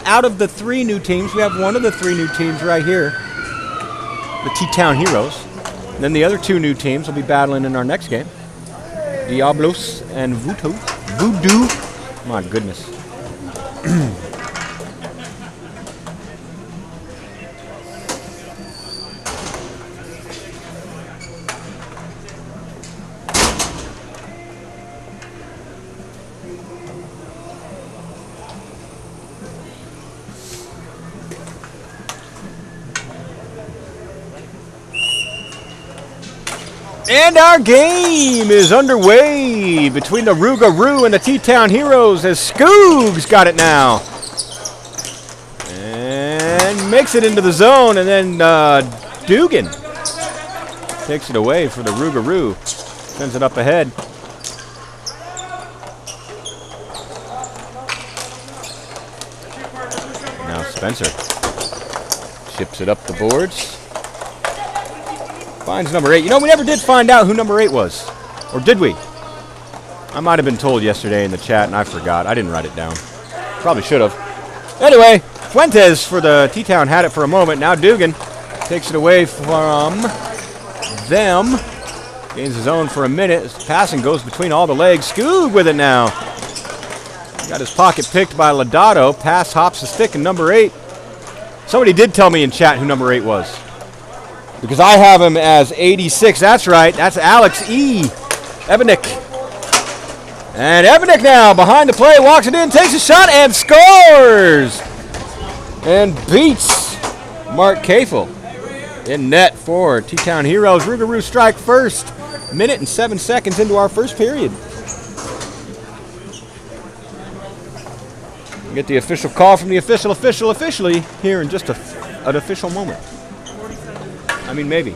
out of the three new teams. We have one of the three new teams right here. The T-Town Heroes. And then the other two new teams will be battling in our next game. Diablos and Voodoo. My goodness. And our game is underway between the Rougarou and the T-Town Heroes as Scoogs got it now. And makes it into the zone, and then Dugan takes it away for the Rougarou. Sends it up ahead. Now Spencer chips it up the boards. Finds number 8. You know, we never did find out who number 8 was. Or did we? I might have been told yesterday in the chat, and I forgot. I didn't write it down. Probably should have. Anyway, Fuentes for the T-Town had it for a moment. Now Dugan takes it away from them. Gains his own for a minute. His passing goes between all the legs. Scoog with it now. Got his pocket picked by Lodato. Pass hops the stick, and number 8. Somebody did tell me in chat who number 8 was. Because I have him as 86. That's right. That's Alex E. Evanek. And Evanek now behind the play. Walks it in. Takes a shot and scores. And beats Mark Kafel. In net for T-Town Heroes. Rougarou strike first. Minute and 7 seconds into our first period. We'll get the official call from the officially here in just an official moment. I mean, maybe.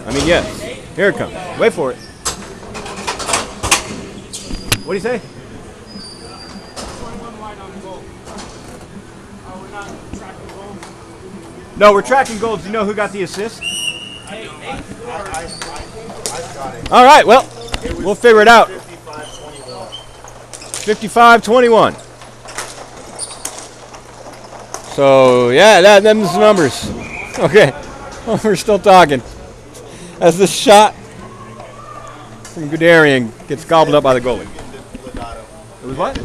I mean, yes. Here it comes. Wait for it. What do you say? No, we're tracking goals. Do you know who got the assist? All right, well, we'll figure it out. 55-21. So, yeah, them's the numbers. Okay, we're still talking. As this shot from Guderian gets gobbled up by the goalie. It was what?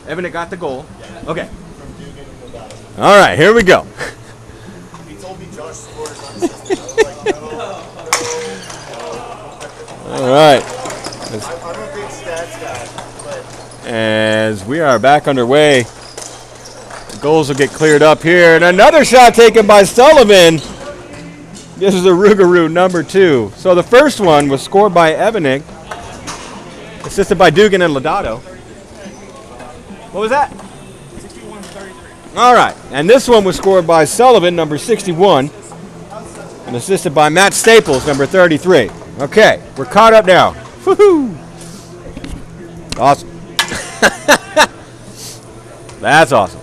Evanek got the goal. Okay. All right, here we go. He told me Josh scored on the system. I was like, no. All right. I'm a big stats guy, but as we are back underway, the goals will get cleared up here. And another shot taken by Sullivan. This is a Rougarou number 2. So the first one was scored by Evanek, assisted by Dugan and Lodato. What was that? 61-33. All right. And this one was scored by Sullivan, number 61, and assisted by Matt Staples, number 33. Okay, we're caught up now. Woohoo! Awesome. That's awesome.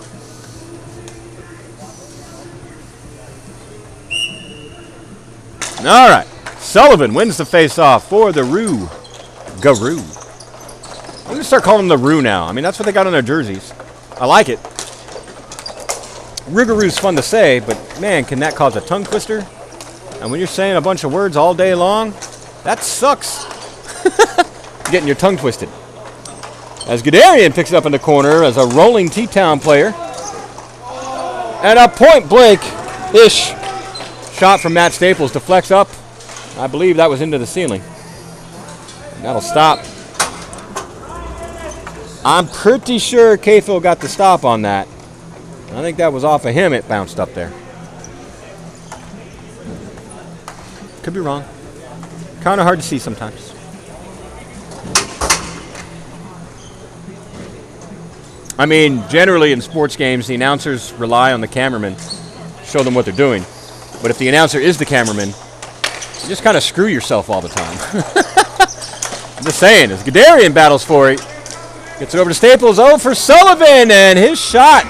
All right. Sullivan wins the face-off for the Rougarou. I'm going to start calling them the Roo now. I mean, that's what they got on their jerseys. I like it. Rougarou's fun to say, but man, can that cause a tongue twister? And when you're saying a bunch of words all day long, that sucks. Getting your tongue twisted. As Gators picks it up in the corner as a rolling T-Town player. And a point-blank-ish shot from Matt Staples deflects up. I believe that was into the ceiling. And that'll stop. I'm pretty sure K-Phil got the stop on that. I think that was off of him. It bounced up there. Could be wrong. Kind of hard to see sometimes. I mean, generally in sports games, the announcers rely on the cameraman to show them what they're doing. But if the announcer is the cameraman, you just kind of screw yourself all the time. I'm just saying, as Gators battles for it, gets it over to Staples. Oh, for Sullivan, and his shot.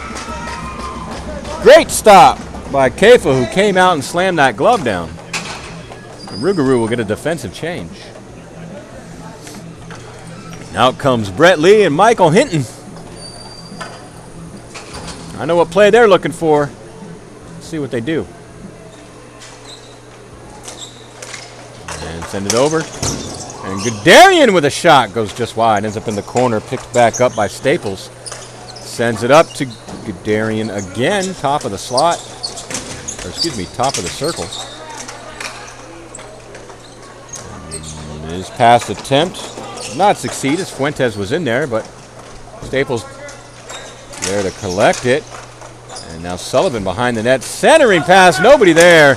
Great stop by K-Phil, who came out and slammed that glove down. And Rougarou will get a defensive change. Out comes Brett Lee and Michael Hinton. I know what play they're looking for. Let's see what they do. And send it over. And Gators with a shot goes just wide. Ends up in the corner, picked back up by Staples. Sends it up to Gators again, top of the slot. Or excuse me, top of the circle. And his pass attempt did not succeed as Fuentes was in there, but Staples there to collect it. And now Sullivan behind the net. Centering pass, nobody there.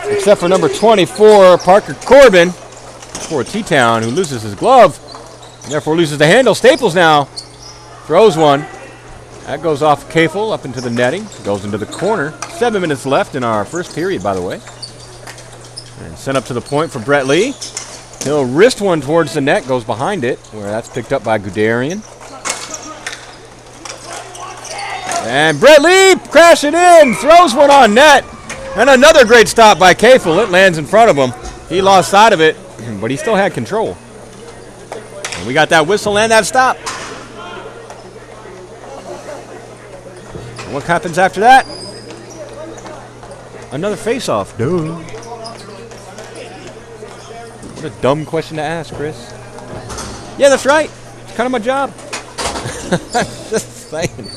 Except for number 24, Parker Corbin. For T-Town, who loses his glove. And therefore loses the handle. Staples now throws one. That goes off K-Phil up into the netting. Goes into the corner. 7 minutes left in our first period, by the way. And sent up to the point for Brett Lee. He'll wrist one towards the net. Goes behind it, where that's picked up by Gators. And Brett Lee crashing in. Throws one on net. And another great stop by K-Phil. It lands in front of him. He lost sight of it, but he still had control. And we got that whistle and that stop. And what happens after that? Another face-off. Duh. What a dumb question to ask, Chris. Yeah, that's right. It's kind of my job. Just saying.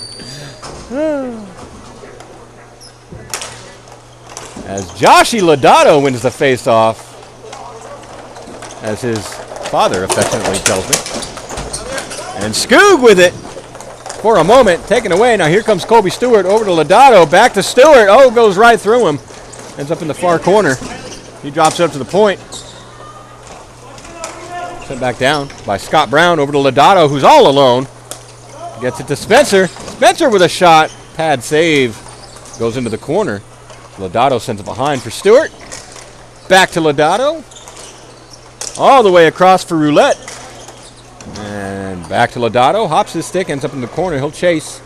As Joshy Lodato wins the face-off, as his father affectionately tells me. And Skoog with it for a moment, taken away. Now here comes Colby Stewart over to Lodato, back to Stewart. Oh, goes right through him. Ends up in the far corner. He drops it up to the point. Sent back down by Scott Brown over to Lodato, who's all alone. Gets it to Spencer. Spencer with a shot. Pad save. Goes into the corner. Lodato sends it behind for Stewart. Back to Lodato. All the way across for Roulette. And back to Lodato. Hops his stick, ends up in the corner. He'll chase.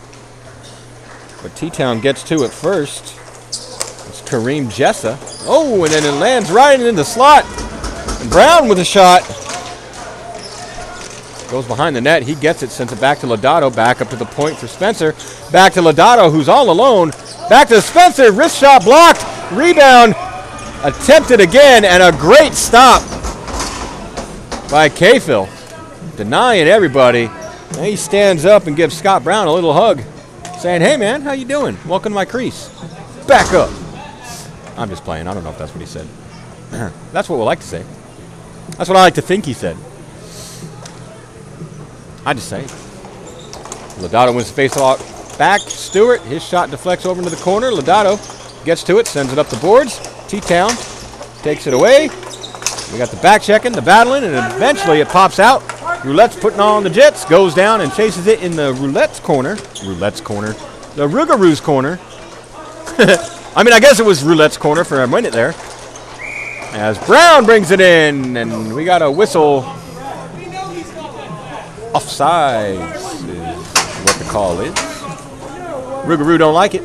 But T-Town gets to it first. It's Kareem Jessa. Oh, and then it lands right in the slot. And Brown with a shot. Goes behind the net. He gets it, sends it back to Lodato. Back up to the point for Spencer. Back to Lodato, who's all alone. Back to Spencer. Wrist shot blocked. Rebound. Attempted again, and a great stop by K-Phil. Denying everybody. And he stands up and gives Scott Brown a little hug. Saying, hey, man, how you doing? Welcome to my crease. Back up. I'm just playing. I don't know if that's what he said. That's what we like to say. That's what I like to think he said. I just say. Lodato wins the face-off back. Stewart, his shot deflects over into the corner. Lodato gets to it, sends it up the boards. T-Town takes it away. We got the back checking, the battling, and eventually it pops out. Roulette's putting on the jets, goes down and chases it in the Roulette's corner. Roulette's corner. The Rougarou's corner. I mean, I guess it was Roulette's corner for a minute there. as Brown brings it in, and we got a whistle. Offsides is what the call is. Rougarou don't like it.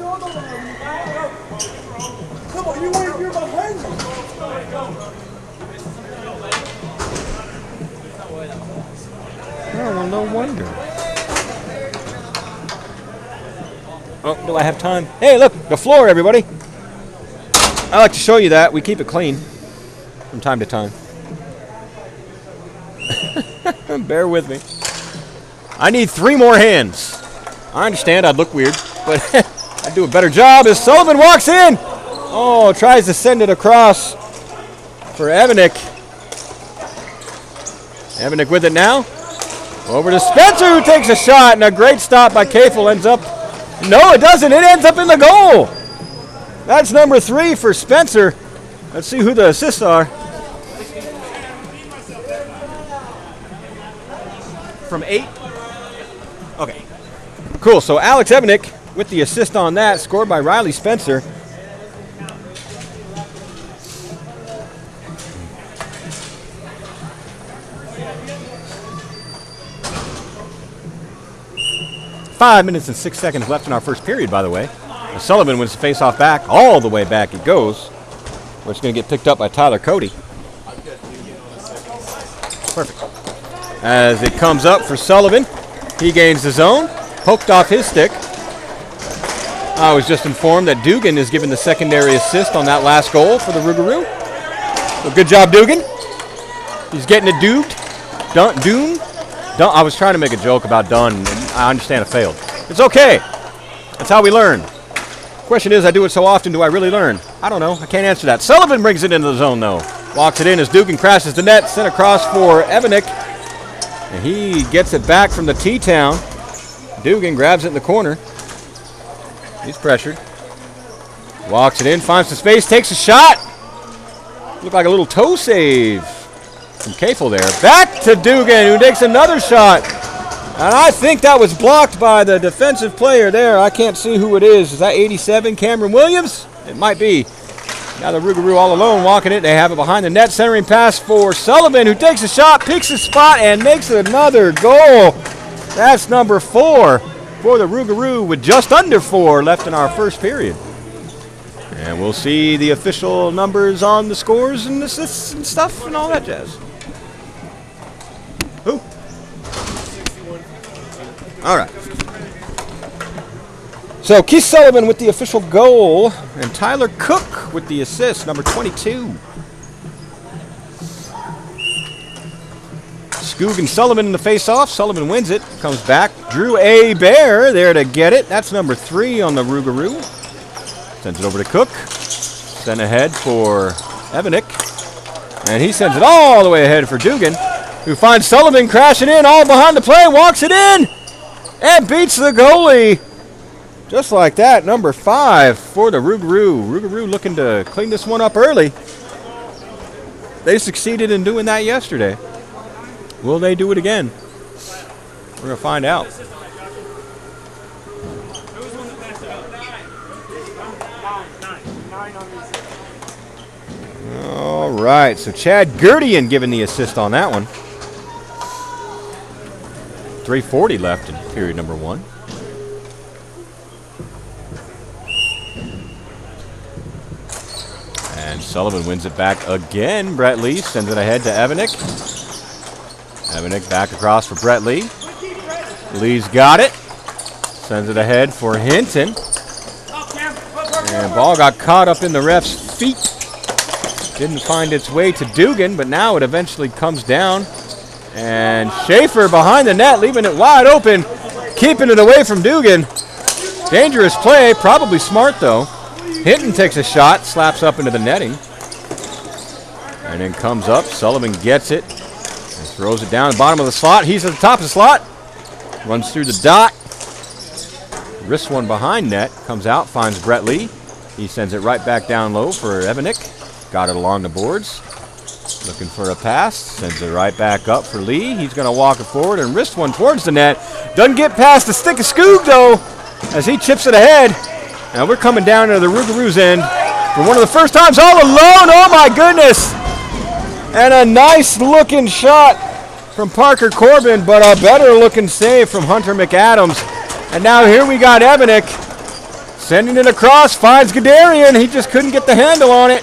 Oh, well, no wonder. Oh, do I have time? Hey, look, the floor, everybody. I like to show you that. We keep it clean from time to time. Bear with me. I need 3 more hands. I understand I'd look weird, but I'd do a better job as Sullivan walks in. Oh, tries to send it across for Evanek. Evanek with it now. Over to Spencer, who takes a shot, and a great stop by Kafel ends up. No, it doesn't. It ends up in the goal. That's number 3 for Spencer. Let's see who the assists are. From 8? Okay. Cool. So Alex Evanek with the assist on that, scored by Riley Spencer. Five minutes and 6 seconds left in our first period, by the way. Sullivan wins the face-off back. All the way back it goes. Where it's going to get picked up by Tyler Cody. Perfect. As it comes up for Sullivan, he gains the zone. Poked off his stick. I was just informed that Dugan is given the secondary assist on that last goal for the Rougarou. So good job, Dugan. He's getting it duped. Dune. I was trying to make a joke about done, and I understand it failed. It's okay. That's how we learn. Question is, I do it so often, do I really learn? I don't know. I can't answer that. Sullivan brings it into the zone, though. Walks it in as Dugan crashes the net. Sent across for Evanek. And he gets it back from the T-Town. Dugan grabs it in the corner. He's pressured. Walks it in, finds some space, takes a shot. Looked like a little toe save from Kafel there. Back to Dugan, who takes another shot. And I think that was blocked by the defensive player there. I can't see who it is. Is that 87, Cameron Williams? It might be. Now the Rougarou all alone walking it. They have it behind the net. Centering pass for Sullivan, who takes a shot, picks a spot, and makes another goal. That's number 4 for the Rougarou with just under 4 left in our first period. And we'll see the official numbers on the scores and assists and stuff and all that jazz. Who? All right. So Keith Sullivan with the official goal and Tyler Cook with the assist, number 22. Skoog and Sullivan in the face-off. Sullivan wins it, comes back. Drew A. Bear there to get it. That's number 3 on the Rougarou. Sends it over to Cook. Sent ahead for Evanek. And he sends it all the way ahead for Dugan, who finds Sullivan crashing in all behind the play, walks it in, and beats the goalie. Just like that, number 5 for the Rougarou. Rougarou looking to clean this one up early. They succeeded in doing that yesterday. Will they do it again? We're going to find out. All right, so Chad Gurdian giving the assist on that one. 3:40 left in period number 1. And Sullivan wins it back again. Brett Lee sends it ahead to Evanek. Evanek back across for Brett Lee. Lee's got it. Sends it ahead for Hinton. And ball got caught up in the ref's feet. Didn't find its way to Dugan, but now it eventually comes down. And Schaefer behind the net, leaving it wide open, keeping it away from Dugan. Dangerous play, probably smart though. Hinton takes a shot, slaps up into the netting. And then comes up, Sullivan gets it, and throws it down the bottom of the slot. He's at the top of the slot, runs through the dot. Wrists one behind net, comes out, finds Brett Lee. He sends it right back down low for Evanek. Got it along the boards. Looking for a pass, sends it right back up for Lee. He's going to walk it forward and wrist one towards the net. Doesn't get past the stick of Skoog, though, as he chips it ahead. Now we're coming down to the Rougarou's end for one of the first times all alone. Oh, my goodness. And a nice looking shot from Parker Corbin, but a better looking save from Hunter McAdams. And now here we got Evanek sending it across, finds Gadarian. He just couldn't get the handle on it.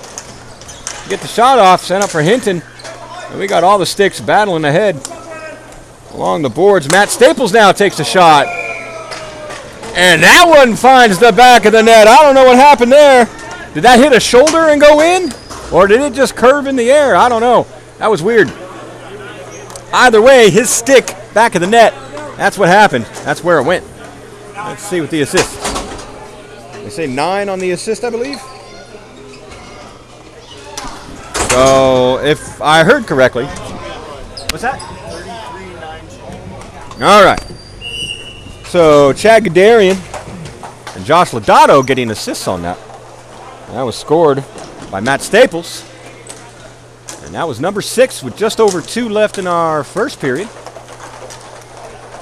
Get the shot off, sent up for Hinton. And we got all the sticks battling ahead along the boards. Matt Staples now takes a shot. And that one finds the back of the net. I don't know what happened there. Did that hit a shoulder and go in? Or did it just curve in the air? I don't know. That was weird. Either way, his stick, back of the net, that's what happened. That's where it went. Let's see what the assist. They say 9 on the assist, I believe. So, if I heard correctly. What's that? 33-9. All right. So, Chad Gadarian and Josh Lodato getting assists on that. And that was scored by Matt Staples. And that was number 6 with just over 2 left in our first period.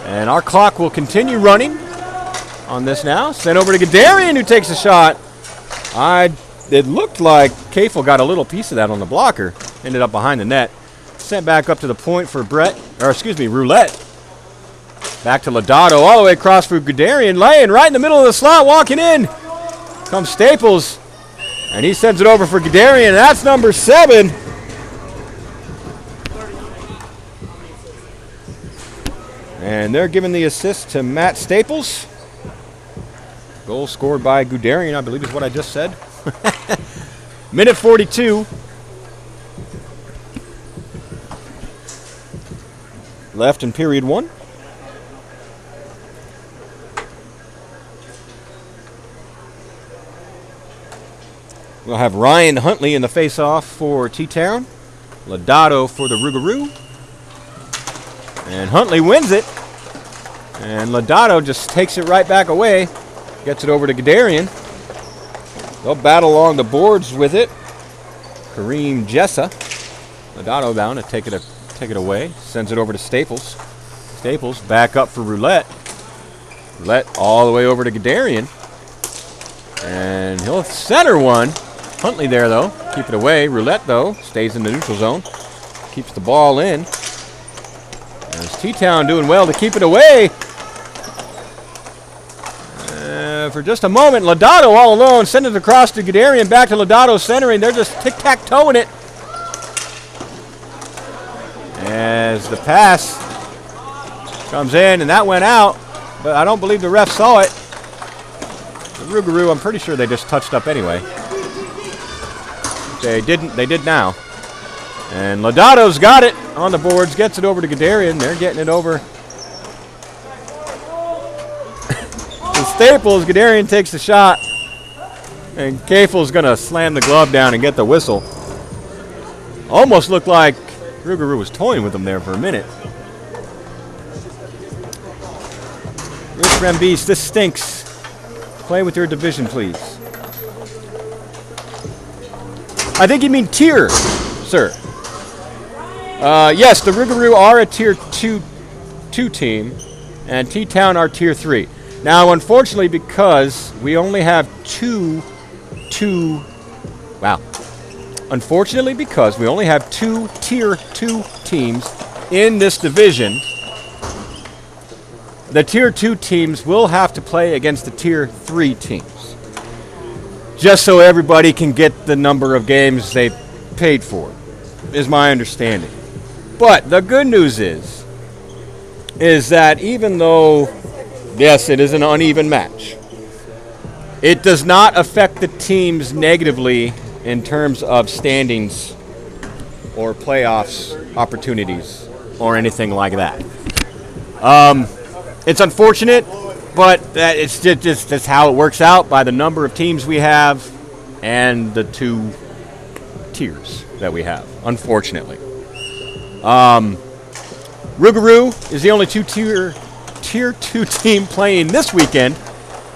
And our clock will continue running on this now. Sent over to Gadarian, who takes a shot. It looked like Kafel got a little piece of that on the blocker. Ended up behind the net. Sent back up to the point for Roulette. Back to Lodato, all the way across for Gadarian, laying right in the middle of the slot, walking in. Comes Staples, and he sends it over for Gadarian. That's number 7. And they're giving the assist to Matt Staples. Goal scored by Gadarian, I believe is what I just said. Minute 42. Left in period 1. We'll have Ryan Huntley in the face-off for T-Town. Lodato for the Rougarou. And Huntley wins it. And Lodato just takes it right back away. Gets it over to Gadarian. They'll battle along the boards with it. Kareem Jessa. Lodato down to take it away. Sends it over to Staples. Staples back up for Roulette. Roulette all the way over to Gadarian. And he'll center one. Huntley there, though. Keep it away. Roulette, though, stays in the neutral zone. Keeps the ball in. There's T-Town doing well to keep it away. For just a moment, Lodato all alone. Send it across to Gadarian. Back to Lodato centering. They're just tic-tac-toeing it. As the pass comes in, and that went out. But I don't believe the ref saw it. The Rougarou, I'm pretty sure they just touched up anyway. They didn't. They did now. And Lodato's got it on the boards. Gets it over to Gadarian. They're getting it over to Staples. Gadarian takes the shot. And Kafel's going to slam the glove down and get the whistle. Almost looked like Rougarou was toying with him there for a minute. Rich Rambis, this stinks. Play with your division, please. I think you mean tier, sir. Yes, the Rougarou are a tier 2 team, and T-Town are tier 3. Now, unfortunately, because we only have two tier 2 teams in this division, the tier 2 teams will have to play against the tier 3 teams, just so everybody can get the number of games they paid for, is my understanding. But the good news is that even though, yes, it is an uneven match, it does not affect the teams negatively in terms of standings or playoffs opportunities or anything like that. It's unfortunate, but it's just that's how it works out by the number of teams we have and the 2 tiers that we have, unfortunately. Rougarou is the only tier 2 team playing this weekend,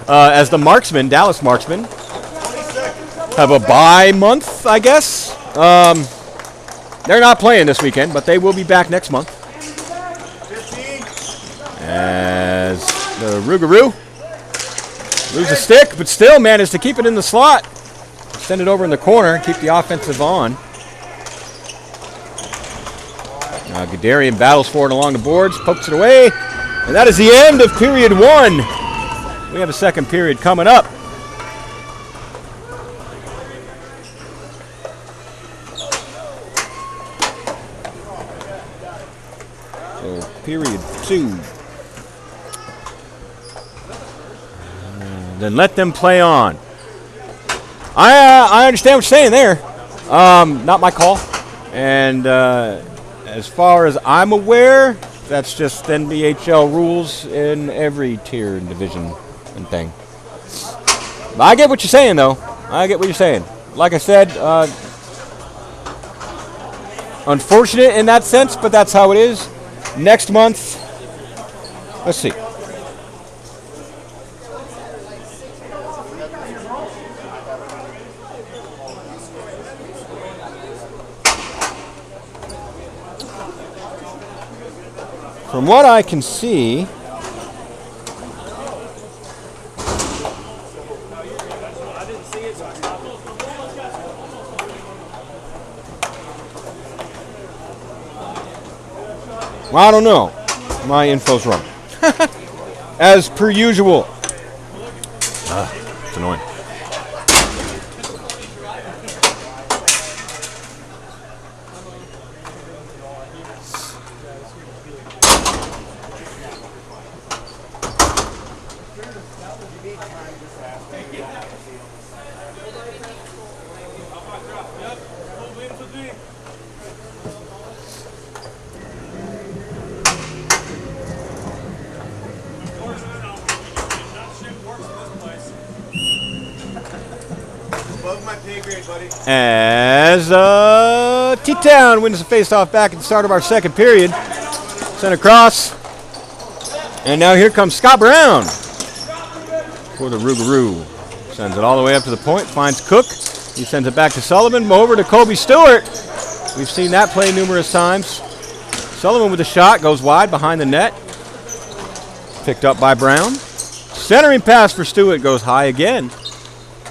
as the Marksmen, Dallas Marksmen, have a bye month, I guess. They're not playing this weekend, but they will be back next month. As the Rougarou lose a stick, but still managed to keep it in the slot. Send it over in the corner, keep the offensive on. Gadarian battles for it along the boards, pokes it away, and that is the end of period 1. We have a second period coming up. So period 2. Then let them play on. I understand what you're saying there. Not my call. And as far as I'm aware, that's just NBHL rules in every tier and division and thing. But I get what you're saying, though. I get what you're saying. Like I said, unfortunate in that sense, but that's how it is. Next month, let's see. From what I can see, well, I don't know. My info's wrong. As per usual. It's annoying. Above my pay grade, buddy. As T-Town wins the face-off back at the start of our second period. Sent across. And now here comes Scott Brown for the Rougarou. Sends it all the way up to the point, finds Cook. He sends it back to Sullivan, over to Kobe Stewart. We've seen that play numerous times. Sullivan with a shot, goes wide behind the net. Picked up by Brown. Centering pass for Stewart goes high again.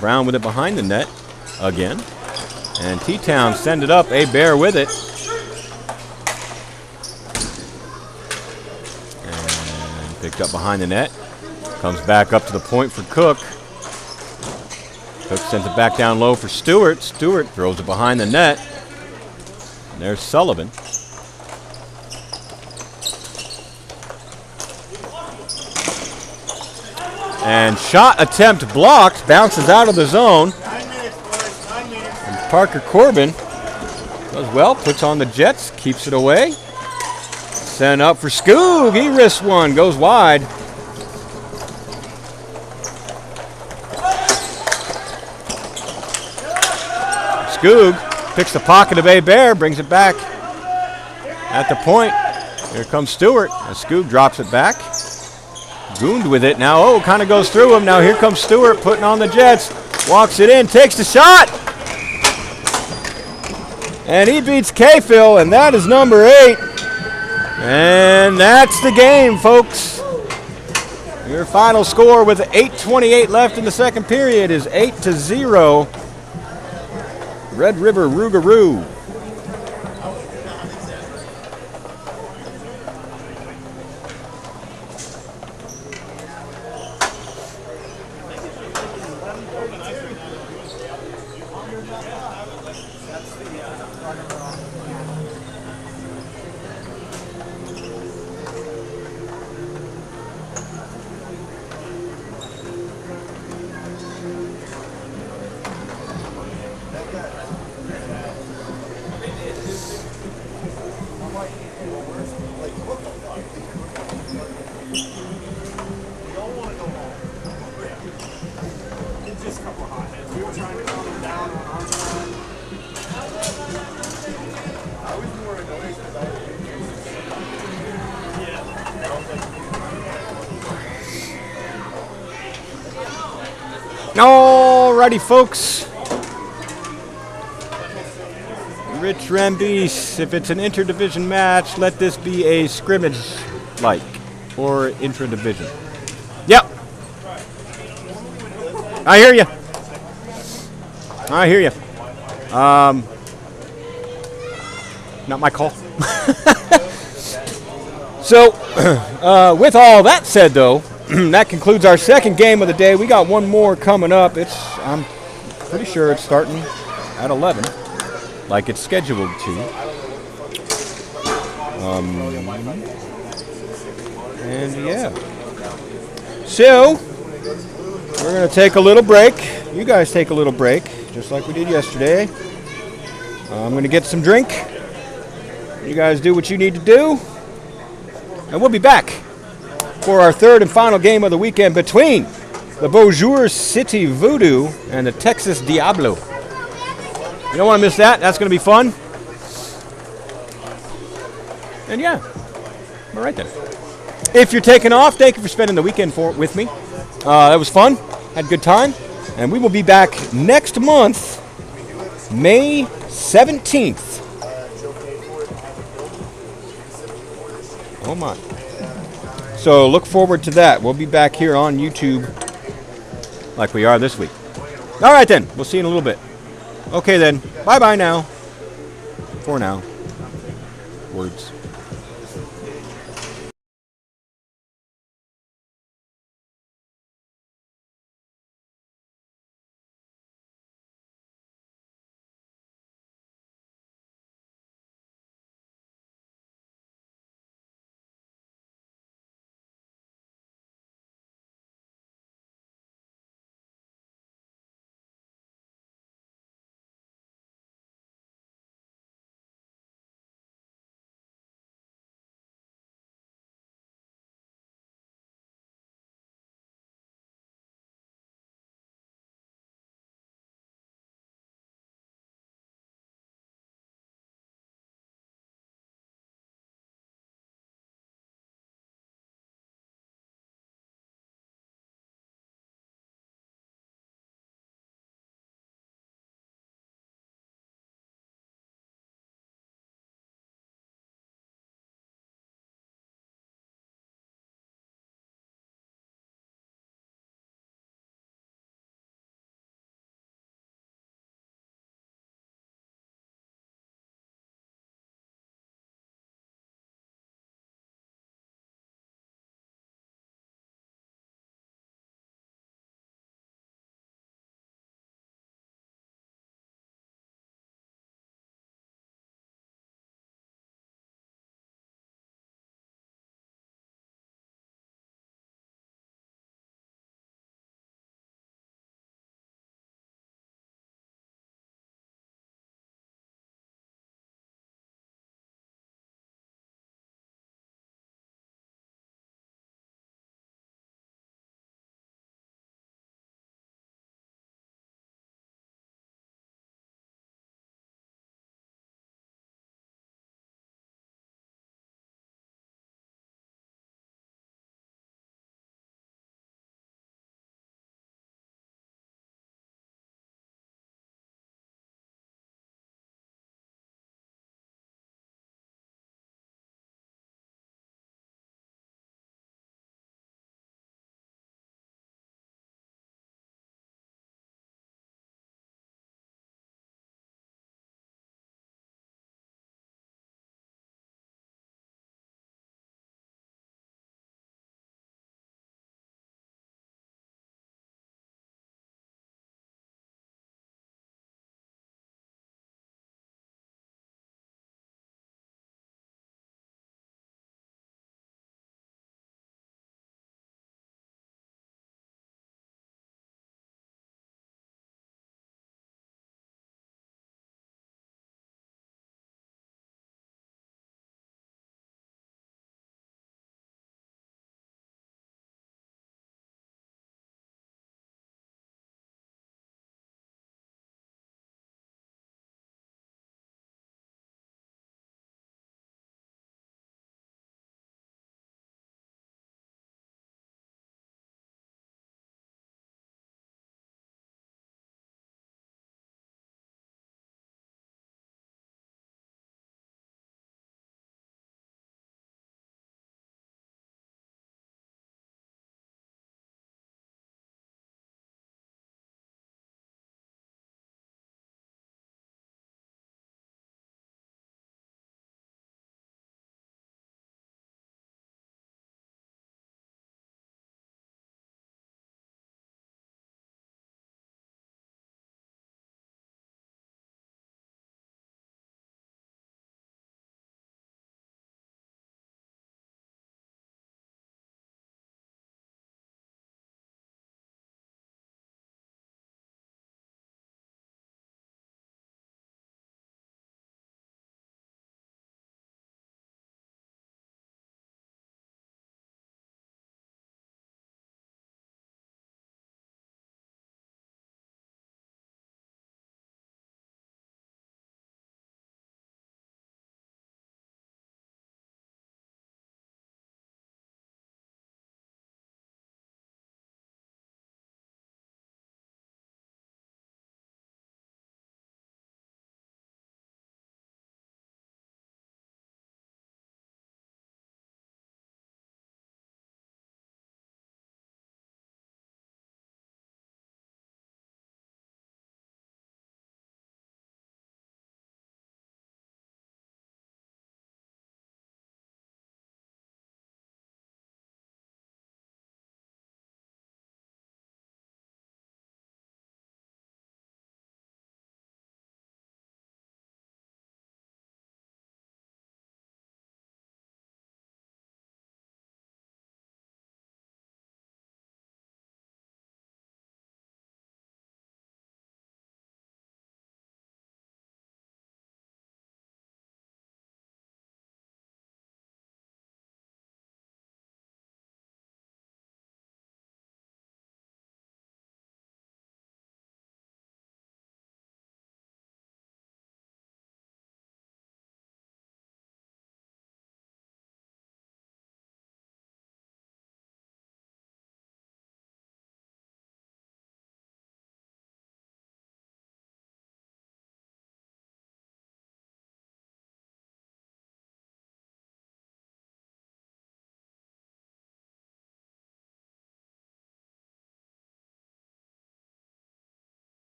Brown with it behind the net again. And T-Town send it up, Bear with it. And picked up behind the net. Comes back up to the point for Cook. Cook sends it back down low for Stewart. Stewart throws it behind the net. And there's Sullivan. And shot attempt blocked, bounces out of the zone. 9 minutes, boys. 9 minutes. And Parker Corbin does well, puts on the Jets, keeps it away. Sent up for Skoog. He risks one, goes wide. Skoog picks the pocket of Bear, brings it back at the point. Here comes Stewart. And Skoog drops it back. Goond with it now. Kind of goes through him. Now here comes Stewart putting on the Jets. Walks it in, takes the shot. And he beats K-Phil, and that is number 8. And that's the game, folks. Your final score with 8:28 left in the second period is 8-0. Red River Rougarou. Alrighty, folks. Rich Rambis, if it's an interdivision match, let this be a scrimmage-like or intra-division. Yep. I hear you. I hear you. Not my call. So, with all that said, though, that concludes our second game of the day. We got one more coming up. I'm pretty sure it's starting at 11, like it's scheduled to. And yeah. So, we're going to take a little break. You guys take a little break, just like we did yesterday. I'm going to get some drink. You guys do what you need to do. And we'll be back for our third and final game of the weekend between the Bonjour City Voodoo and the Texas Diablo. You don't want to miss that. That's going to be fun. And yeah, all right then. If you're taking off, thank you for spending the weekend with me. That was fun. Had a good time. And we will be back next month, May 17th. Oh my. So look forward to that. We'll be back here on YouTube like we are this week. All right then. We'll see you in a little bit. Okay then. Bye-bye now. For now. Words.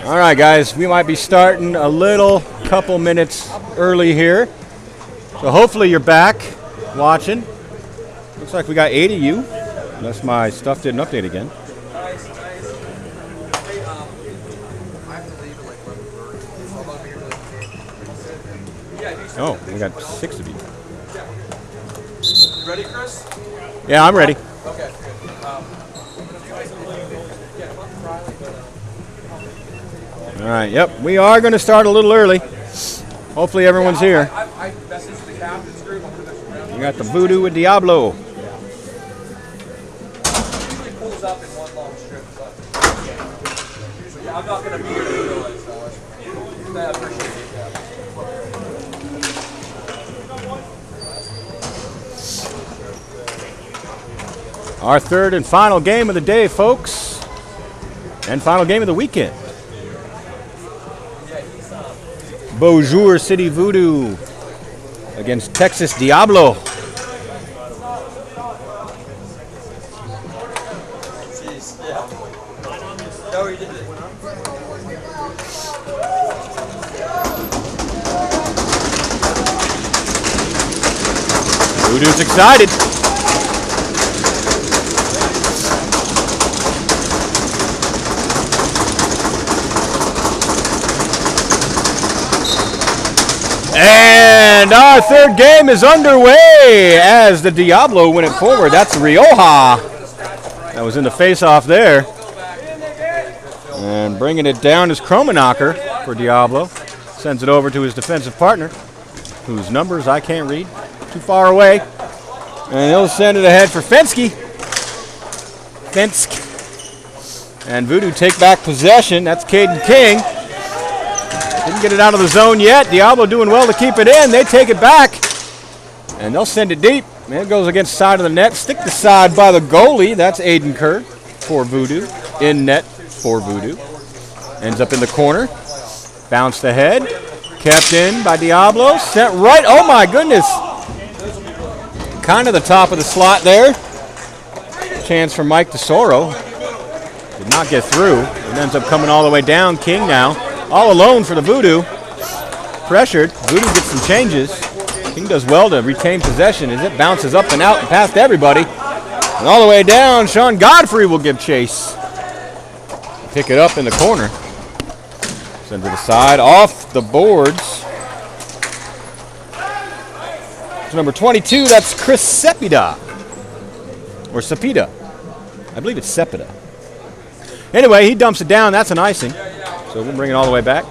All right, guys, we might be starting a couple minutes early here. So hopefully you're back watching. Looks like we got 8 of you, unless my stuff didn't update again. Oh, we got 6 of you. You ready, Chris? Yeah, I'm ready. Okay. All right, yep, we are going to start a little early. Hopefully everyone's here. I messaged the captain's group. We got the Voodoo with Diablo. Usually pulls up in one long strip, but usually I'm not going to be here to do it, so I appreciate it. Our third and final game of the day, folks, and final game of the weekend. Bonjour City Voodoo against Texas Diablo. Jeez, yeah. No, he didn't. Voodoo's excited. And our third game is underway as the Diablo win it forward. That's Rioja. That was in the face-off there. And bringing it down is Kromanacher for Diablo. Sends it over to his defensive partner, whose numbers I can't read. Too far away. And he'll send it ahead for Fenske. And Voodoo take back possession. That's Caden King. Didn't get it out of the zone yet. Diablo doing well to keep it in. They take it back. And they'll send it deep. And it goes against the side of the net. Stick the side by the goalie. That's Aiden Kerr for Voodoo. In net for Voodoo. Ends up in the corner. Bounced ahead. Kept in by Diablo. Sent right. Oh my goodness. Kind of the top of the slot there. Chance for Mike DeSoro. Did not get through. It ends up coming all the way down. King now. All alone for the Voodoo. Pressured. Voodoo gets some changes. King does well to retain possession as it bounces up and out and past everybody. And all the way down, Sean Godfrey will give chase. Pick it up in the corner. Send to the side. Off the boards. So number 22, that's Chris Sepida. Or Sepida. I believe it's Sepida. Anyway, he dumps it down. That's an icing. So we'll bring it all the way back.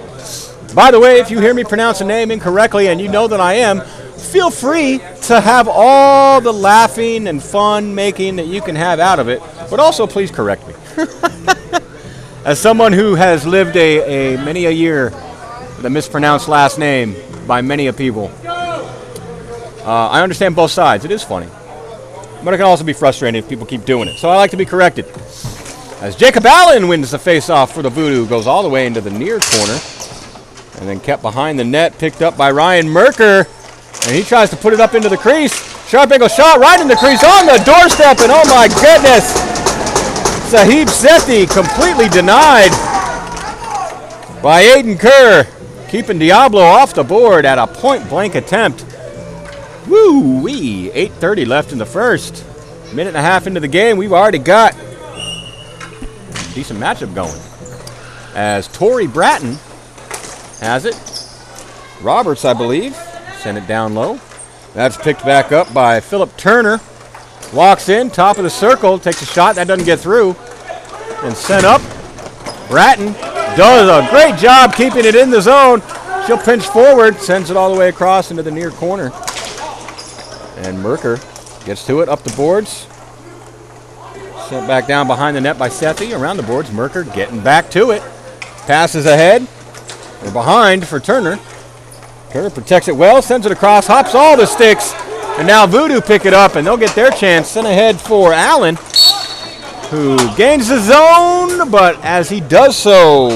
By the way, if you hear me pronounce a name incorrectly and you know that I am, feel free to have all the laughing and fun making that you can have out of it, but also please correct me. As someone who has lived many a year with a mispronounced last name by many a people, I understand both sides. It is funny. But it can also be frustrating if people keep doing it. So I like to be corrected. As Jacob Allen wins the face-off for the Voodoo, goes all the way into the near corner, and then kept behind the net, picked up by Ryan Merker, and he tries to put it up into the crease. Sharp angle shot right in the crease on the doorstep, and oh my goodness, Sahib Sethi completely denied by Aiden Kerr, keeping Diablo off the board at a point-blank attempt. Woo-wee, 8:30 left in the first. Minute and a half into the game, we've already got decent matchup going. As Torrey Bratton has it. Roberts, I believe, sent it down low. That's picked back up by Philip Turner. Walks in, top of the circle, takes a shot. That doesn't get through. And sent up. Bratton does a great job keeping it in the zone. She'll pinch forward, sends it all the way across into the near corner. And Merker gets to it, up the boards. Sent back down behind the net by Sethi. Around the boards, Merker getting back to it. Passes ahead. They're behind for Turner. Turner protects it well, sends it across, hops all the sticks. And now Voodoo pick it up, and they'll get their chance. Sent ahead for Allen, who gains the zone, but as he does so,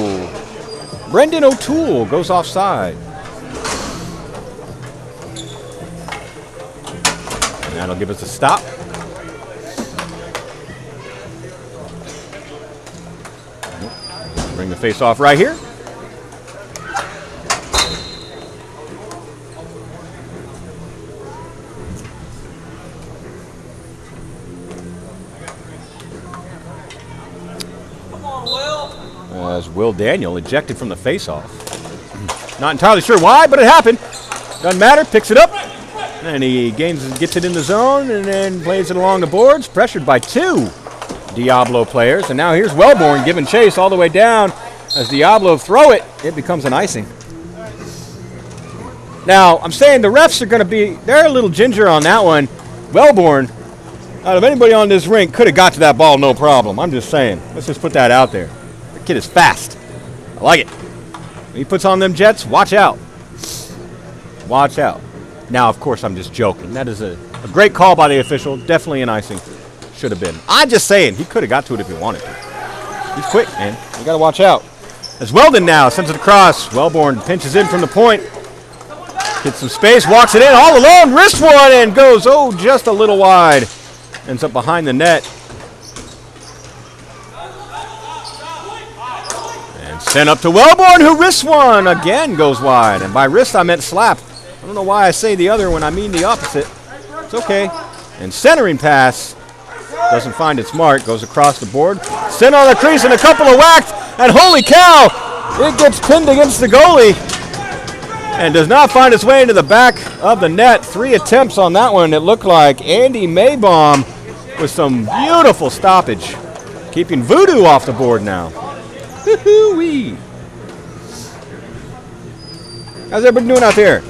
Brendan O'Toole goes offside. And that'll give us a stop. Bring the face off right here. As Will Daniel ejected from the faceoff. Not entirely sure why, but it happened. Doesn't matter, picks it up. And he gets it in the zone and then plays it along the boards. Pressured by 2 Diablo players. And now here's Wellborn giving chase all the way down. As Diablo throw it, it becomes an icing. Now, I'm saying the refs are going to be, they're a little ginger on that one. Wellborn, out of anybody on this rink, could have got to that ball no problem. I'm just saying. Let's just put that out there. The kid is fast. I like it. When he puts on them jets, watch out. Watch out. Now, of course, I'm just joking. That is a great call by the official. Definitely an icing. Should have been. I'm just saying, he could have got to it if he wanted to. He's quick, man. You got to watch out. As Weldon now sends it across. Wellborn pinches in from the point. Gets some space, walks it in all alone, wrist one, and goes, just a little wide. Ends up behind the net. And sent up to Wellborn, who wrists one. Again goes wide. And by wrist, I meant slap. I don't know why I say the other when I mean the opposite. It's okay. And centering pass. Doesn't find its mark. Goes across the board. Sent on the crease and a couple of whacks. And holy cow, it gets pinned against the goalie. And does not find its way into the back of the net. 3 attempts on that one. It looked like Andy Maybaum with some beautiful stoppage. Keeping Voodoo off the board now. Woo-hoo-wee. How's everybody doing out there?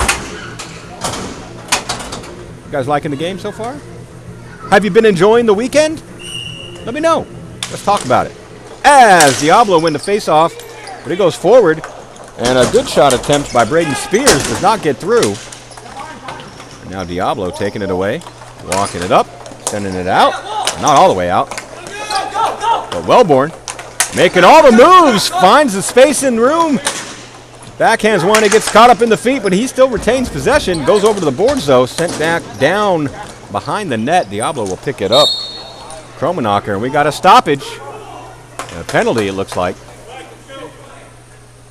You guys liking the game so far? Have you been enjoying the weekend? Let me know. Let's talk about it. As Diablo win the face-off, but it goes forward. And a good shot attempt by Braden Spears does not get through. And now Diablo taking it away, walking it up, sending it out. Not all the way out. But Wellborn making all the moves, finds the space and room. Backhands one, it gets caught up in the feet, but he still retains possession. Goes over to the boards, though, sent back down behind the net. Diablo will pick it up. Kromanacher, and we got a stoppage. And a penalty, it looks like,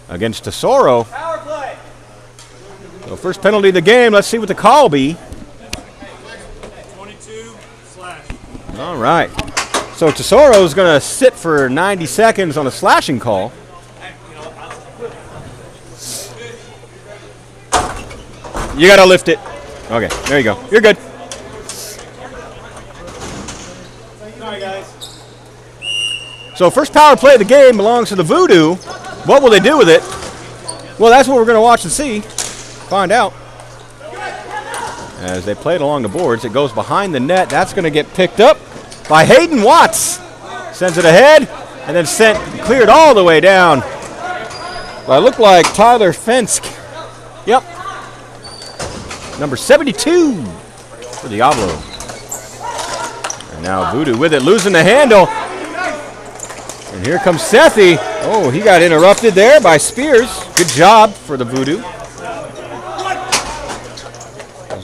against Tesoro. So first penalty of the game. Let's see what the call will be. 22 slash. All right. So Tesoro is going to sit for 90 seconds on a slashing call. You got to lift it. Okay, there you go. You're good. Sorry, guys. So first power play of the game belongs to the Voodoo. What will they do with it? Well, that's what we're going to watch and see. Find out. As they play it along the boards, it goes behind the net. That's going to get picked up by Hayden Watts. Sends it ahead and then cleared all the way down. But it looked like Tyler Fensk. Yep. Number 72 for Diablo. And now Voodoo with it, losing the handle. And here comes Sethi. Oh, he got interrupted there by Spears. Good job for the Voodoo.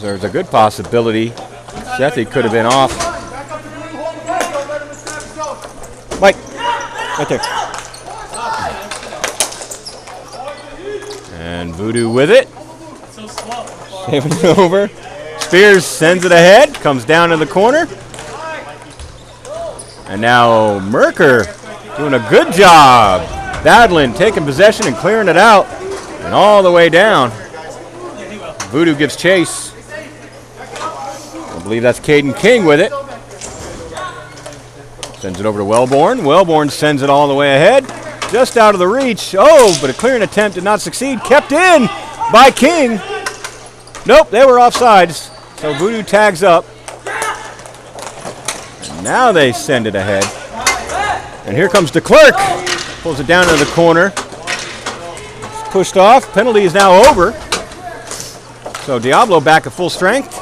There's a good possibility Sethi could have been off. Mike, right there. And Voodoo with it. Saving it over. Spears sends it ahead. Comes down to the corner. And now Merker doing a good job. Badlin taking possession and clearing it out. And all the way down. Voodoo gives chase. I believe that's Caden King with it. Sends it over to Wellborn. Wellborn sends it all the way ahead. Just out of the reach. Oh, but a clearing attempt did not succeed. Kept in by King. Nope, they were offsides. So Voodoo tags up. And now they send it ahead. And here comes DeClerc. Pulls it down into the corner. It's pushed off. Penalty is now over. So Diablo back at full strength.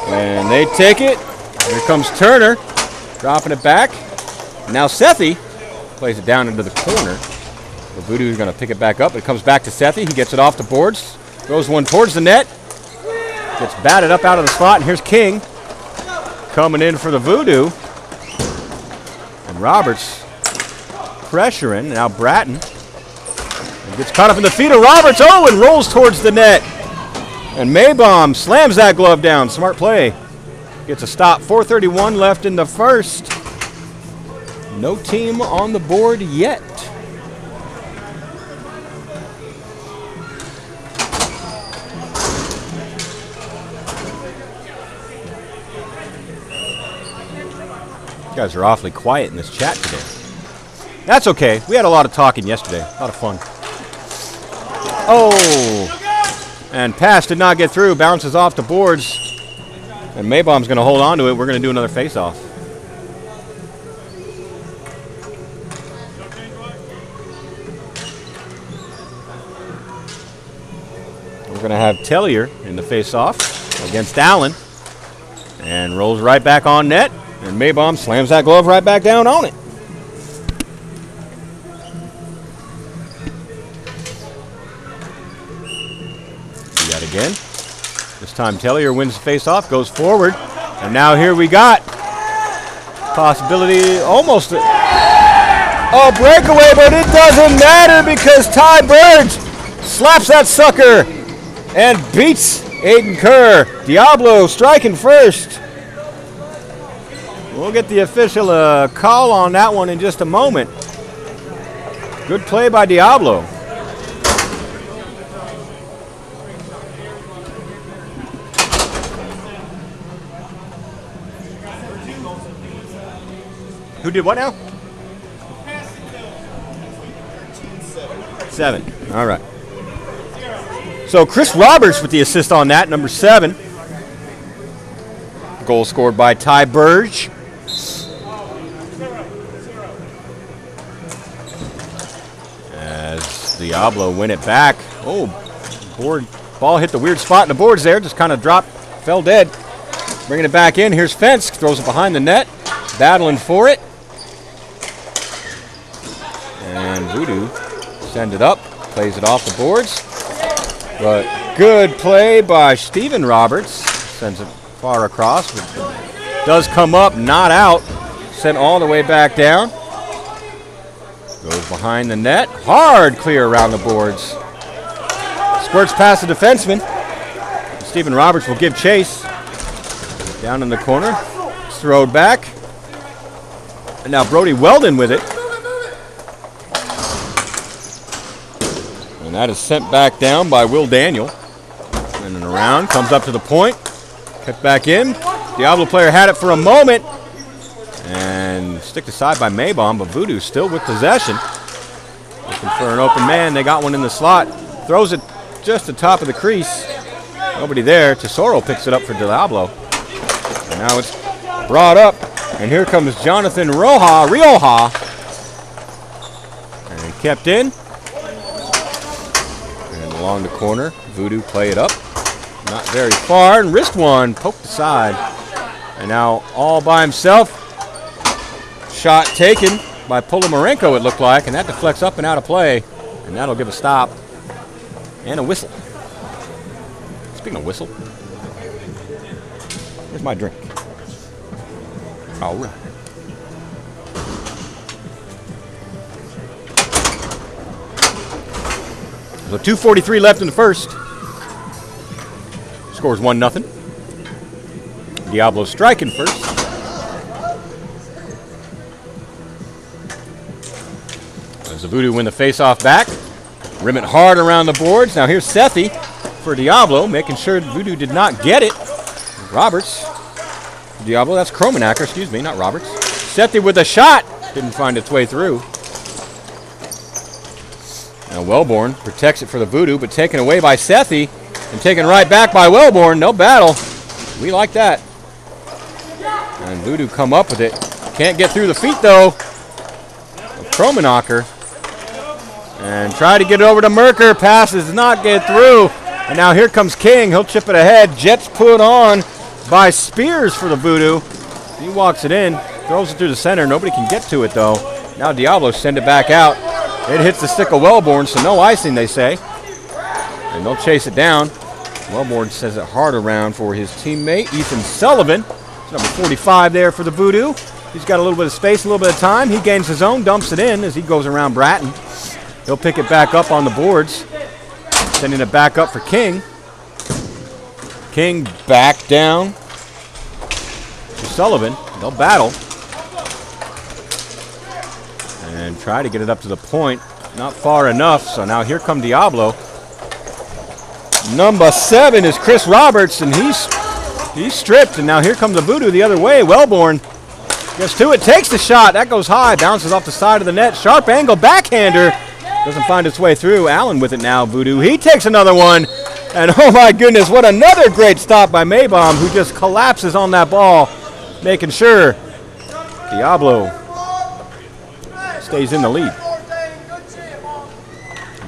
And they take it. Here comes Turner. Dropping it back. Now Sethi plays it down into the corner. The Voodoo is going to pick it back up. It comes back to Sethi. He gets it off the boards. Throws one towards the net. Gets batted up out of the slot. And here's King coming in for the Voodoo. And Roberts pressuring. Now Bratton. He gets caught up in the feet of Roberts. Oh, and rolls towards the net. And Maybaum slams that glove down. Smart play. Gets a stop. 4:31 left in the first. No team on the board yet. You guys are awfully quiet in this chat today. That's okay. We had a lot of talking yesterday. A lot of fun. Oh! And pass did not get through. Bounces off the boards. And Maybaum's going to hold on to it. We're going to do another face-off. We're going to have Tellier in the face-off against Allen. And rolls right back on net. And Maybaum slams that glove right back down on it. See that again. This time Tellier wins the face-off, goes forward. And now here we got possibility almost a breakaway, but it doesn't matter because Ty Burge slaps that sucker and beats Aiden Kerr. Diablo striking first. We'll get the official call on that one in just a moment. Good play by Diablo. Who did what now? 7. All right. So Chris Roberts with the assist on that, number 7. Goal scored by Ty Burge. As Diablo win it back. Oh, ball hit the weird spot in the boards there. Just kind of dropped, fell dead. Bringing it back in. Here's Fence. Throws it behind the net. Battling for it. And Voodoo sends it up. Plays it off the boards. But good play by Steven Roberts. Sends it far across. Does come up, not out. Sent all the way back down. Goes behind the net. Hard clear around the boards. Squirts past the defenseman. Steven Roberts will give chase. Down in the corner. It's throwed back. And now Brody Weldon with it. And that is sent back down by Will Daniel. And then around, comes up to the point. Cut back in. Diablo player had it for a moment. And sticked aside by Maybaum, but Voodoo still with possession. Looking for an open man. They got one in the slot. Throws it just the top of the crease. Nobody there. Tesoro picks it up for Diablo. And now it's brought up. And here comes Jonathan Rioja. And kept in. And along the corner, Voodoo play it up. Not very far. And wrist one. Poked aside. And now all by himself. Shot taken by Polomarenko, it looked like, and that deflects up and out of play, and that'll give a stop and a whistle. Speaking of whistle, here's my drink. All right. So 2:43 left in the first. Scores 1-0. Diablo striking first. As the Voodoo win the face-off back. Rim it hard around the boards. Now here's Sethi for Diablo, making sure Voodoo did not get it. Roberts. Diablo, that's Kromenacker, excuse me, not Roberts. Sethi with a shot. Didn't find its way through. Now Wellborn protects it for the Voodoo, but taken away by Sethi and taken right back by Wellborn. No battle. We like that. And Voodoo come up with it. Can't get through the feet, though, of Kromenacker. And try to get it over to Merker. Pass does not get through. And now here comes King. He'll chip it ahead. Jets put on by Spears for the Voodoo. He walks it in. Throws it through the center. Nobody can get to it, though. Now Diablo send it back out. It hits the stick of Wellborn, so no icing, they say. And they'll chase it down. Wellborn says it hard around for his teammate, Ethan Sullivan. It's number 45 there for the Voodoo. He's got a little bit of space, a little bit of time. He gains his own, dumps it in as he goes around Bratton. He'll pick it back up on the boards. Sending it back up for King. King back down to Sullivan. They'll battle. and try to get it up to the point. Not far enough, so now here come Diablo. Number 7 is Chris Roberts, and he's stripped, and now here comes the Voodoo the other way. Wellborn gets to it, takes the shot. That goes high, bounces off the side of the net. Sharp angle backhander. Doesn't find its way through. Allen with it now, Voodoo. He takes another one, and oh my goodness, what another great stop by Maybaum, who just collapses on that ball, making sure Diablo stays in the lead.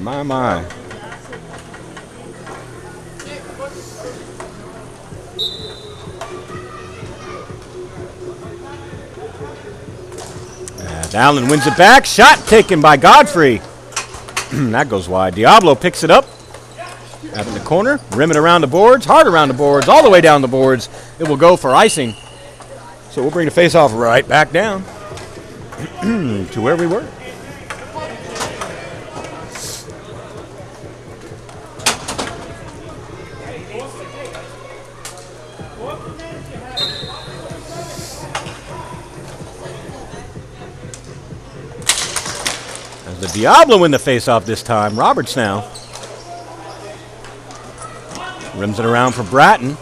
My. As Allen wins it back. Shot taken by Godfrey. That goes wide. Diablo picks it up. Out in the corner. Rim it around the boards. Hard around the boards. All the way down the boards. It will go for icing. So we'll bring the face-off right back down to where we were. As the Diablo win the face-off this time. Roberts now. Rims it around for Bratton.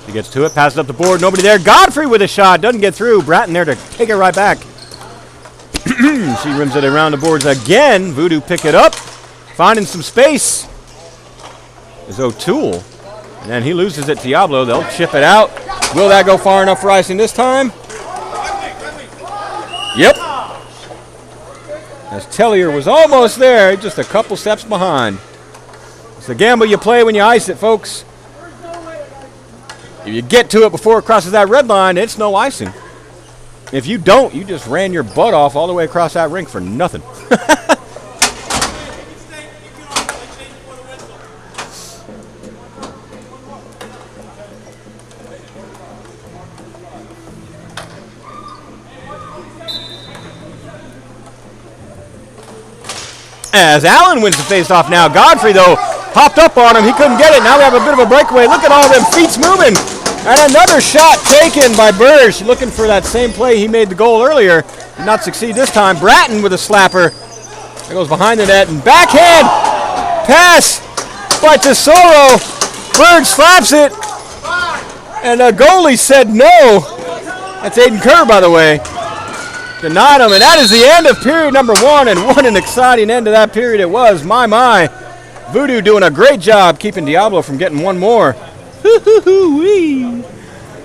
He gets to it, passes up the board, nobody there. Godfrey with a shot, doesn't get through. Bratton there to take it right back. She rims it around the boards again. Voodoo pick it up, finding some space. Is O'Toole, and then he loses it to Diablo. They'll chip it out. Will that go far enough for icing this time? Yep. As Tellier was almost there, just a couple steps behind. It's the gamble you play when you ice it, folks. If you get to it before it crosses that red line, it's no icing. If you don't, you just ran your butt off all the way across that rink for nothing. As Allen wins the face-off now. Godfrey, though, hopped up on him. He couldn't get it. Now we have a bit of a breakaway. Look at all them feet moving. And another shot taken by Burge, looking for that same play he made the goal earlier. Did not succeed this time. Bratton with a slapper. That goes behind the net. And backhand pass by Tesoro. Burge slaps it. And the goalie said no. That's Aiden Kerr, by the way. Denied him. And that is the end of period number 1. And what an exciting end to that period it was. My. Voodoo doing a great job keeping Diablo from getting one more.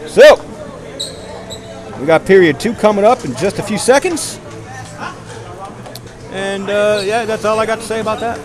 So, we got period 2 coming up in just a few seconds. And, yeah, that's all I got to say about that.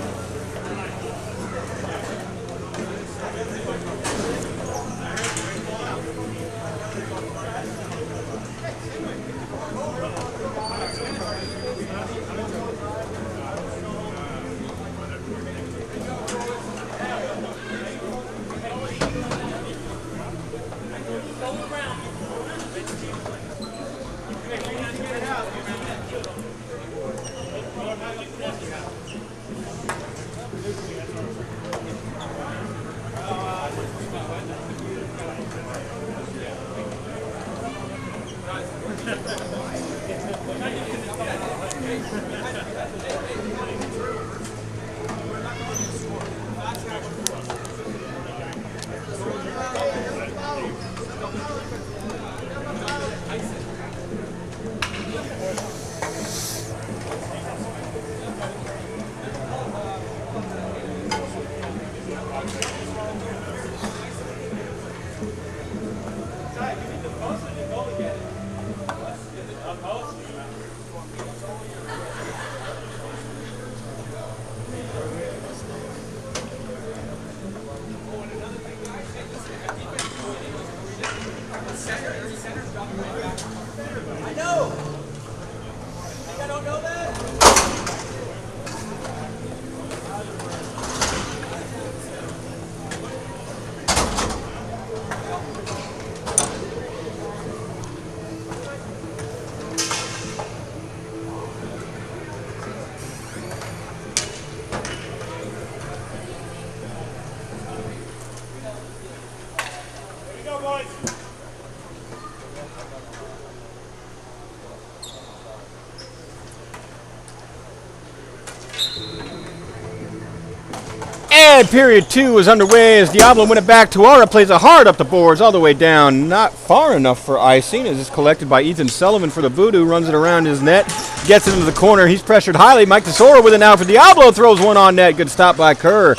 right, period 2 is underway as Diablo win it back. Tuara plays it hard up the boards, all the way down. Not far enough for icing as it's collected by Ethan Sullivan for the Voodoo. Runs it around his net, gets it into the corner. He's pressured highly. Mike Tesoro with it now for Diablo. Throws one on net. Good stop by Kerr.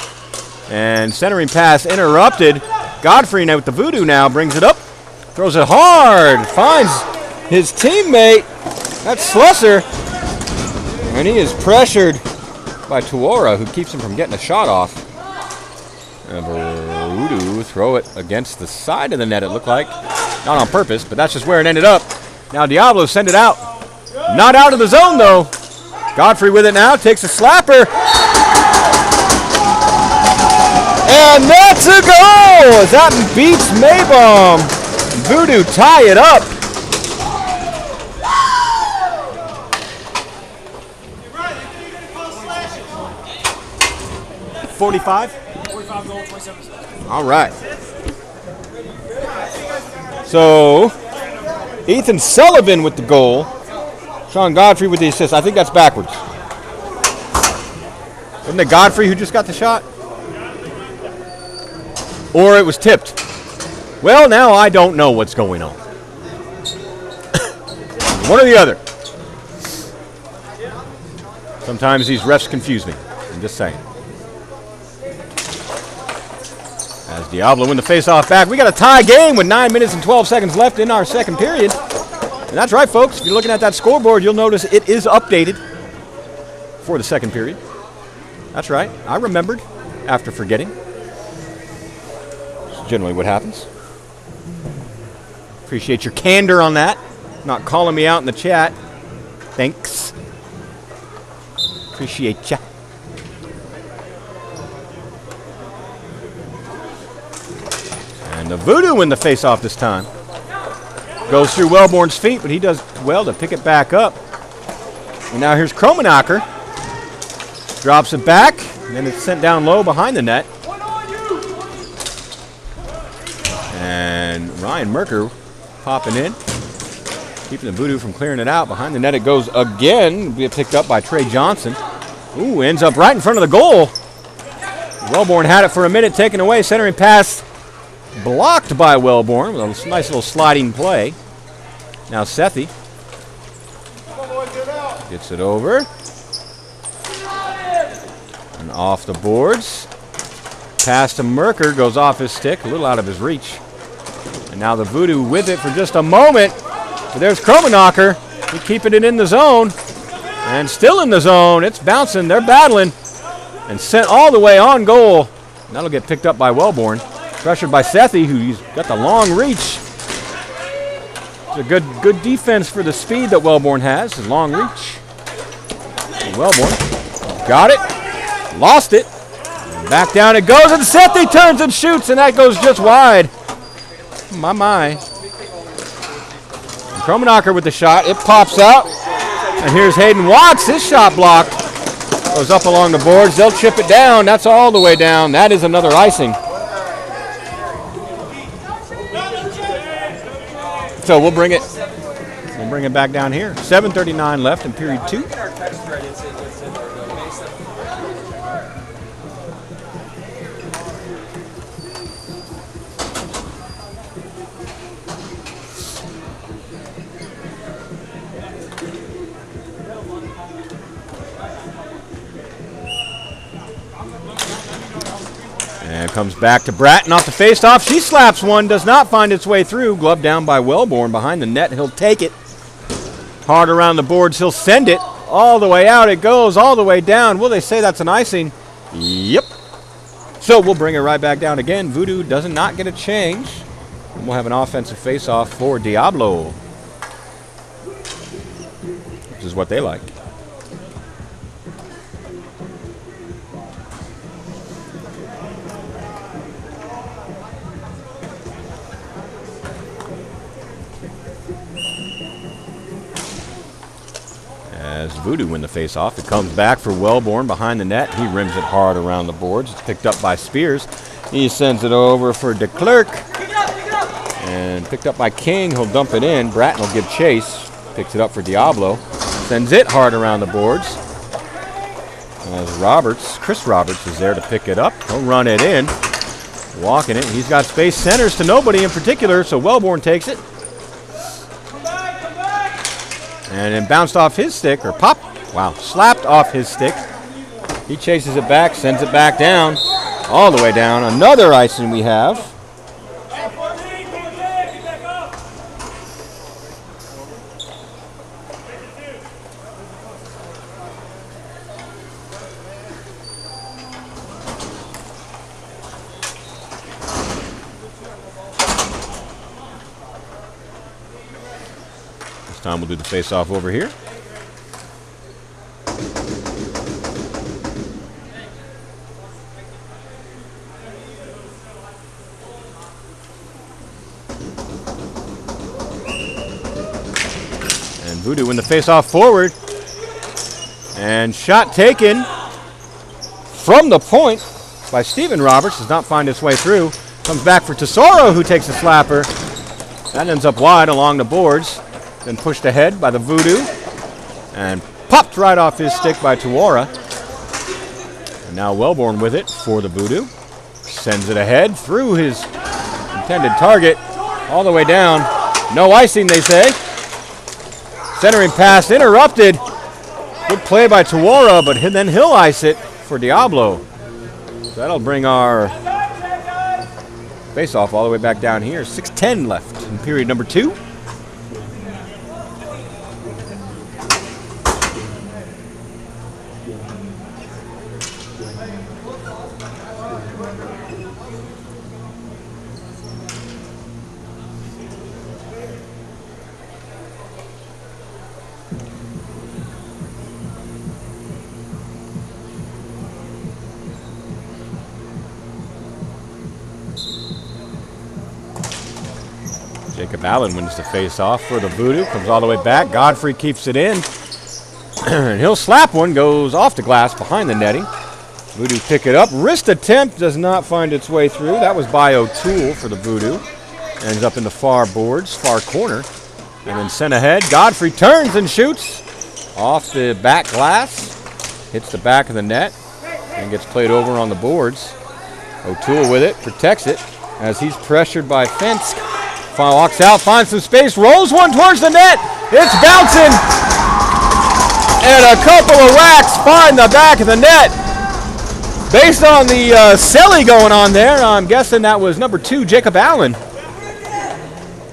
And centering pass interrupted. Godfrey now with the Voodoo now. Brings it up. Throws it hard. Finds his teammate. That's Slusser. And he is pressured by Tuora, who keeps him from getting a shot off. And Voodoo throw it against the side of the net, it looked like. Not on purpose, but that's just where it ended up. Now Diablo send it out. Not out of the zone, though. Godfrey with it now, takes a slapper. And that's a goal! As that beats Maybaum. Voodoo tie it up. 45? 45 goal, 27 assists. All right. So, Ethan Sullivan with the goal. Sean Godfrey with the assist. I think that's backwards. Wasn't it Godfrey who just got the shot? Or it was tipped. Well, now I don't know what's going on. One or the other. Sometimes these refs confuse me. I'm just saying. As Diablo win the face-off back. We got a tie game with 9 minutes and 12 seconds left in our second period. And that's right, folks. If you're looking at that scoreboard, you'll notice it is updated for the second period. That's right. I remembered after forgetting. That's generally what happens. Appreciate your candor on that. Not calling me out in the chat. Thanks. Appreciate ya. And the Voodoo win the face-off this time. Goes through Wellborn's feet, but he does well to pick it back up. And now here's Kromenacher. Drops it back, and then it's sent down low behind the net. And Ryan Merker popping in, keeping the Voodoo from clearing it out. Behind the net it goes again. Be picked up by Trey Johnson. Ooh, ends up right in front of the goal. Wellborn had it for a minute, taken away. Centering pass blocked by Wellborn with a nice little sliding play. Now Sethi gets it over. And off the boards. Pass to Merker, goes off his stick, a little out of his reach. And now the Voodoo with it for just a moment. But there's Kromenacher. He's keeping it in the zone. And still in the zone. It's bouncing. They're battling. And sent all the way on goal. And that'll get picked up by Wellborn. Pressured by Sethi, who's got the long reach. It's a good defense for the speed that Wellborn has. His long reach. And Wellborn got it. Lost it. And back down it goes. And Sethi turns and shoots. And that goes just wide. My. And Kromenacher with the shot. It pops out. And here's Hayden Watts. His shot blocked. Goes up along the boards. They'll chip it down. That's all the way down. That is another icing. So we'll bring it back down here. 7:39 left in period 2. And it comes back to Bratton off the face-off. She slaps one, does not find its way through. Glove down by Wellborn behind the net. He'll take it. Hard around the boards. He'll send it. All the way out it goes, all the way down. Will they say that's an icing? Yep. So we'll bring it right back down again. Voodoo does not get a change. And we'll have an offensive face-off for Diablo. Which is what they like. As Voodoo win the face-off, it comes back for Wellborn behind the net. He rims it hard around the boards. It's picked up by Spears. He sends it over for DeClerc. And picked up by King. He'll dump it in. Bratton will give chase. Picks it up for Diablo. Sends it hard around the boards. As Chris Roberts is there to pick it up. He'll run it in. Walking it. He's got space, centers to nobody in particular, so Wellborn takes it. And then bounced off his stick, or slapped off his stick. He chases it back, sends it back down, all the way down. Another icing we have. This time we'll do the face-off over here. Voodoo in the face-off forward. And shot taken from the point by Stephen Roberts. Does not find its way through. Comes back for Tesoro, who takes a slapper. That ends up wide along the boards. Then pushed ahead by the Voodoo. And popped right off his stick by Tuora. And now Wellborn with it for the Voodoo. Sends it ahead through his intended target. All the way down. No icing, they say. Centering pass interrupted. Good play by Tuora, but then he'll ice it for Diablo. So that'll bring our face-off all the way back down here. 6:10 left in period number 2. Jacob Allen wins the face-off for the Voodoo. Comes all the way back. Godfrey keeps it in. And he'll slap one. Goes off the glass behind the netting. Voodoo pick it up. Wrist attempt does not find its way through. That was by O'Toole for the Voodoo. Ends up in the far boards, far corner. And then sent ahead. Godfrey turns and shoots off the back glass. Hits the back of the net. And gets played over on the boards. O'Toole with it. Protects it as he's pressured by Fence. Walks out, finds some space, rolls one towards the net. It's bouncing. And a couple of whacks find the back of the net. Based on the celly going on there, I'm guessing that was number 2, Jacob Allen.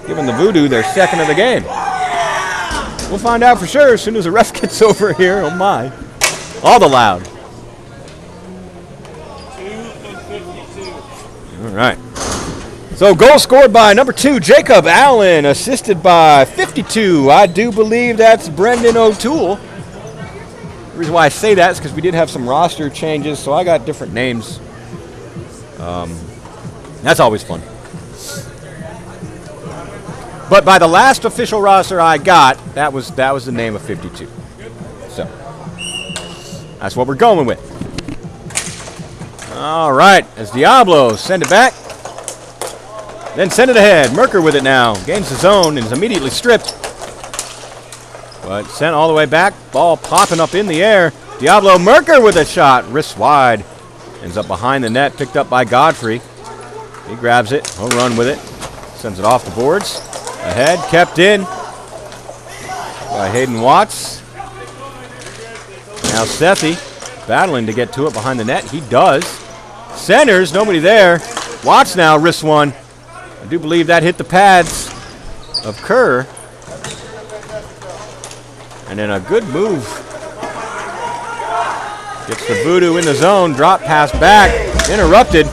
Giving the Voodoo their second of the game. We'll find out for sure as soon as the ref gets over here. Oh my. All the loud. 2:52. All right. So goal scored by number 2, Jacob Allen, assisted by 52. I do believe that's Brendan O'Toole. The reason why I say that is because we did have some roster changes, so I got different names. That's always fun. But by the last official roster I got, that was the name of 52. So that's what we're going with. All right, as Diablo send it back. Then send it ahead. Merker with it now. Gains the zone and is immediately stripped. But sent all the way back. Ball popping up in the air. Diablo Merker with a shot. Wrists wide. Ends up behind the net. Picked up by Godfrey. He grabs it. He'll run with it. Sends it off the boards. Ahead. Kept in by Hayden Watts. Now Sethi battling to get to it behind the net. He does. Centers. Nobody there. Watts now wrists one. I do believe that hit the pads of Kerr. And then a good move. Gets the Voodoo in the zone. Drop pass back. Interrupted.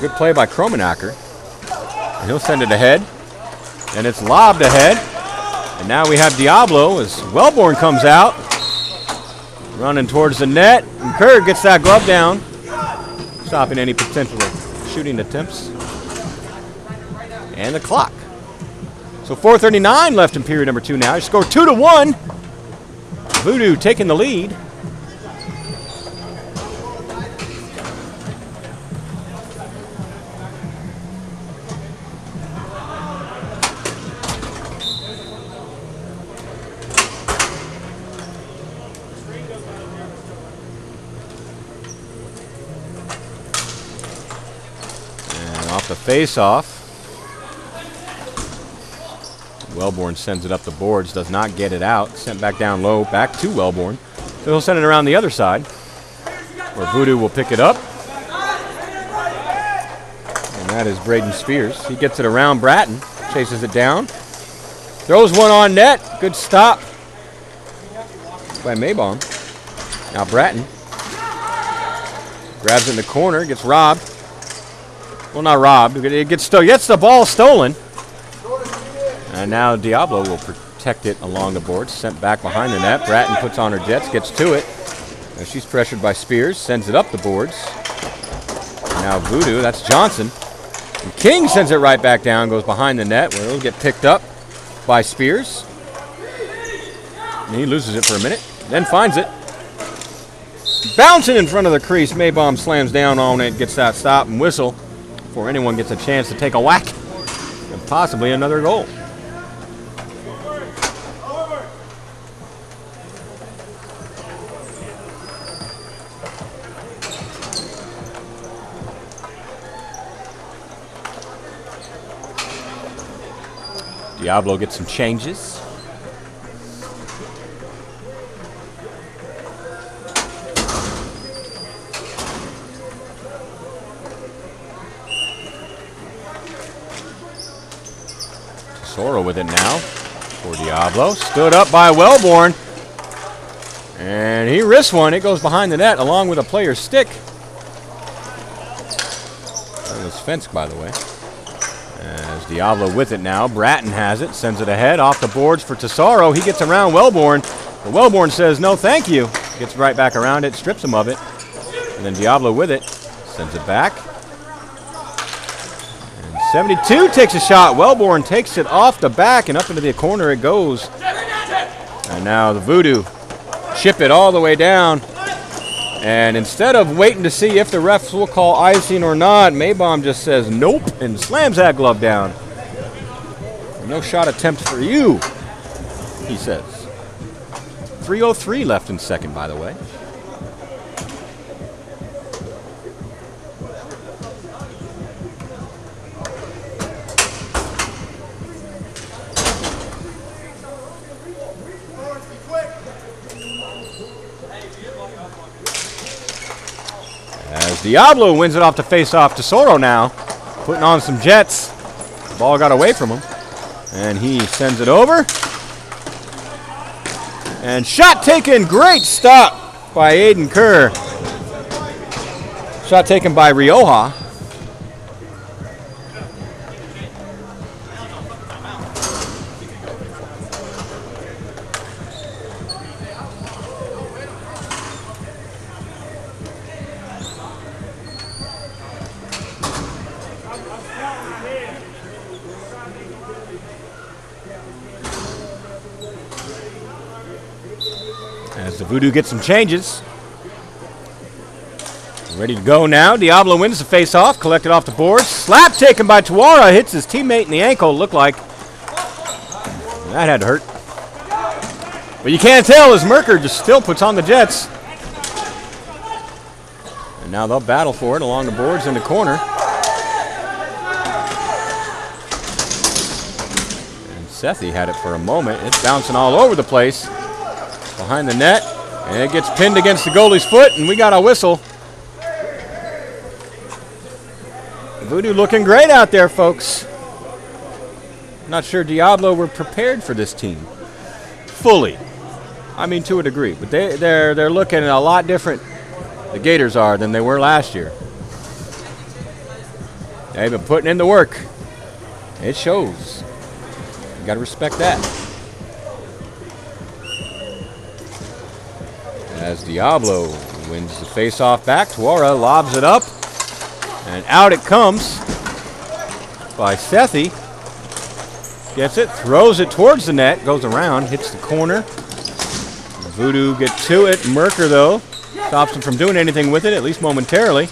Good play by Kromenacker. And he'll send it ahead. And it's lobbed ahead. And now we have Diablo as Wellborn comes out. Running towards the net. And Kerr gets that glove down. Stopping any potential shooting attempts. And the clock. So 4:39 left in period number 2 now. You score 2-1. Voodoo taking the lead. Off the face-off. Wellborn sends it up the boards, does not get it out. Sent back down low, back to Wellborn. So he'll send it around the other side, where Voodoo will pick it up. And that is Braden Spears. He gets it around Bratton, chases it down. Throws one on net. Good stop by Maybaum. Now Bratton grabs it in the corner, gets robbed. Well, not robbed. It gets the ball stolen. And now Diablo will protect it along the board. Sent back behind the net. Bratton puts on her jets, gets to it. And she's pressured by Spears. Sends it up the boards. Now Voodoo, that's Johnson. And King sends it right back down, goes behind the net, where it'll get picked up by Spears. And he loses it for a minute, then finds it. Bouncing in front of the crease, Maybaum slams down on it, gets that stop and whistle before anyone gets a chance to take a whack. And possibly another goal. Diablo gets some changes. Soro with it now for Diablo. Stood up by Wellborn. And he risks one. It goes behind the net along with a player's stick. That was Fensk, by the way. As Diablo with it now. Bratton has it. Sends it ahead. Off the boards for Tesoro. He gets around Wellborn. But Wellborn says, no, thank you. Gets right back around it. Strips him of it. And then Diablo with it. Sends it back. And 72 takes a shot. Wellborn takes it off the back and up into the corner it goes. And now the Voodoo chip it all the way down. And instead of waiting to see if the refs will call icing or not, Maybaum just says nope and slams that glove down. No shot attempt for you, he says. 3:03 left in second, by the way. Diablo wins it off the face-off to Soro now. Putting on some jets. The ball got away from him. And he sends it over. And shot taken. Great stop by Aiden Kerr. Shot taken by Rioja. As the Voodoo gets some changes. Ready to go now. Diablo wins the face-off. Collected off the boards. Slap taken by Tuara. Hits his teammate in the ankle, looked like. That had to hurt. But you can't tell as Merker just still puts on the jets. And now they'll battle for it along the boards in the corner. And Sethi had it for a moment. It's bouncing all over the place. Behind the net, and it gets pinned against the goalie's foot, and we got a whistle. Voodoo looking great out there, folks. Not sure Diablo were prepared for this team. Fully. I mean, to a degree, but they're looking a lot different, the Gators are, than they were last year. They've been putting in the work. It shows. You got to respect that. As Diablo wins the face-off back, Tuara lobs it up, and out it comes by Sethi. Gets it, throws it towards the net, goes around, hits the corner. Voodoo get to it. Merker, though, stops him from doing anything with it, at least momentarily.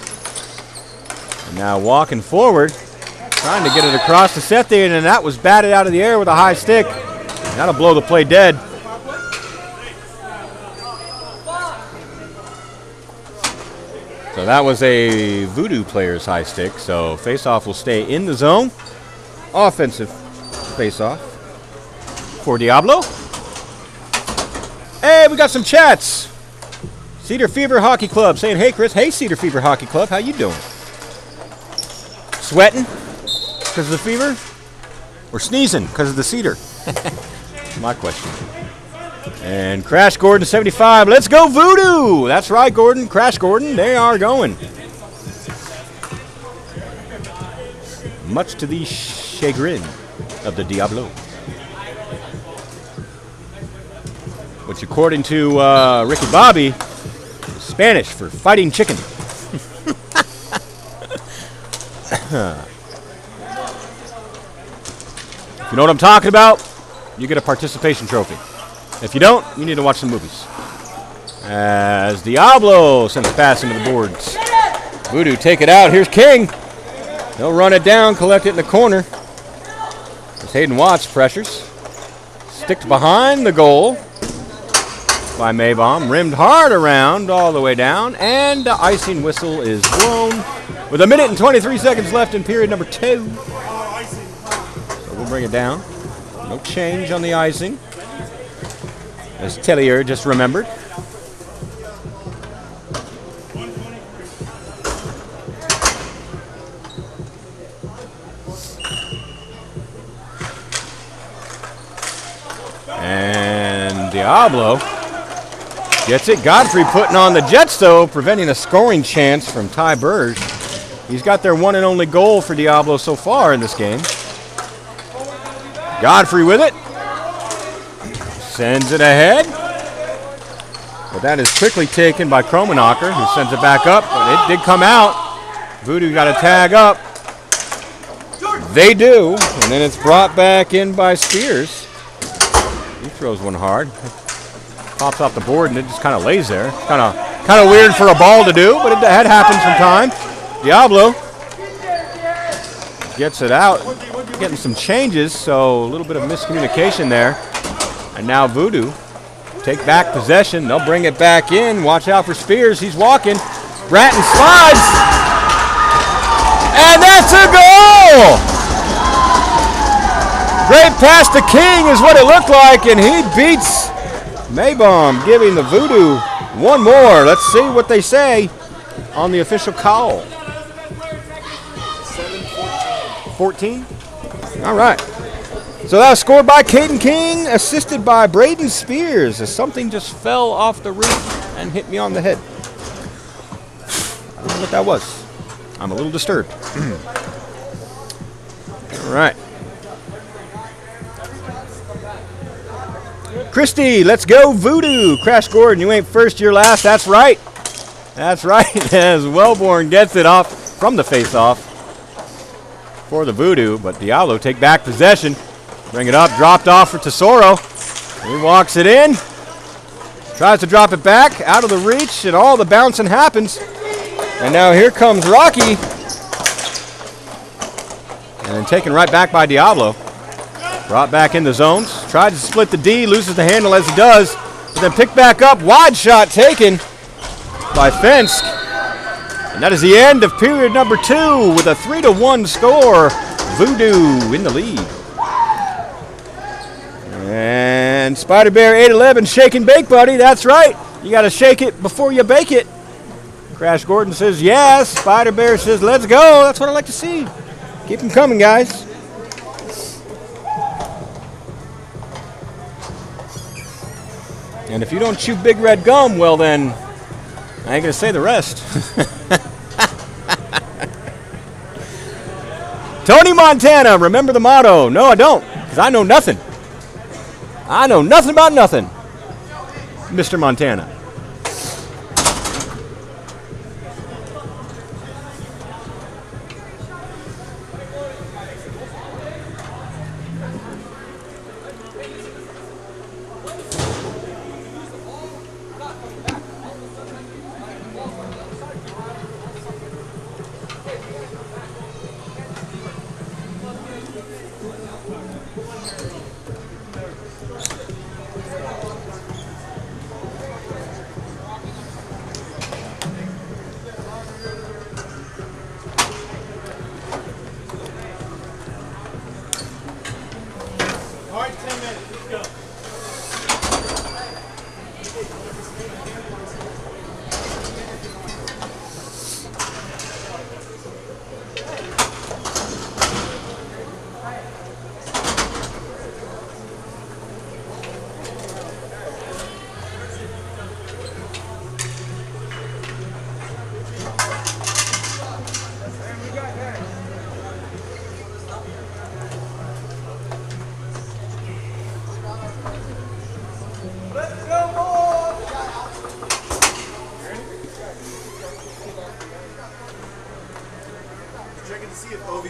And now walking forward, trying to get it across to Sethi, and then that was batted out of the air with a high stick. That'll blow the play dead. So that was a Voodoo player's high stick. So face-off will stay in the zone. Offensive face-off for Diablo. Hey, we got some chats. Cedar Fever Hockey Club saying, hey, Chris. Hey, Cedar Fever Hockey Club. How you doing? Sweating because of the fever? Or sneezing because of the cedar? My question. And Crash Gordon 75. Let's go Voodoo. That's right, Gordon. Crash Gordon. They are going. Much to the chagrin of the Diablo. Which, according to Ricky Bobby, is Spanish for fighting chicken. If you know what I'm talking about, you get a participation trophy. If you don't, you need to watch some movies. As Diablo sends a pass into the boards. Voodoo take it out. Here's King. He'll run it down, collect it in the corner. As Hayden Watts pressures. Sticked behind the goal by Maybaum. Rimmed hard around all the way down. And the icing whistle is blown. With 1 minute and 23 seconds left in period number 2. So we'll bring it down. No change on the icing. As Tellier just remembered. And Diablo gets it. Godfrey putting on the Jets, though, preventing a scoring chance from Ty Burge. He's got their one and only goal for Diablo so far in this game. Godfrey with it. Sends it ahead. But that is quickly taken by Kromanacher, who sends it back up. But it did come out. Voodoo got a tag up. They do. And then it's brought back in by Spears. He throws one hard. Pops off the board and it just kind of lays there. Kind of weird for a ball to do, but that happens from time. Diablo gets it out. Getting some changes, so a little bit of miscommunication there. And now Voodoo take back possession. They'll bring it back in. Watch out for Spears. He's walking. Bratton slides. And that's a goal! Great pass to King is what it looked like, and he beats Maybaum, giving the Voodoo one more. Let's see what they say on the official call. 14? All right. So that was scored by Caden King, assisted by Braden Spears, as something just fell off the roof and hit me on the head. I don't know what that was. I'm a little disturbed. All right. Christy, let's go Voodoo. Crash Gordon, you ain't first, you're last. That's right. That's right. As Wellborn gets it off from the face-off for the Voodoo, but Diablo take back possession. Bring it up, dropped off for Tesoro. He walks it in. Tries to drop it back, out of the reach, and all the bouncing happens. And now here comes Rocky. And then taken right back by Diablo. Brought back in the zones. Tried to split the D, loses the handle as he does. But then picked back up, wide shot taken by Fensk. And that is the end of period number 2 with a 3-1 score. Voodoo in the lead. And Spider Bear 811 shake and bake, buddy. That's right. You got to shake it before you bake it. Crash Gordon says yes. Spider Bear says let's go. That's what I like to see. Keep them coming, guys. And if you don't chew big red gum, well then, I ain't going to say the rest. Tony Montana, remember the motto. No, I don't, because I know nothing. I know nothing about nothing, Mr. Montana.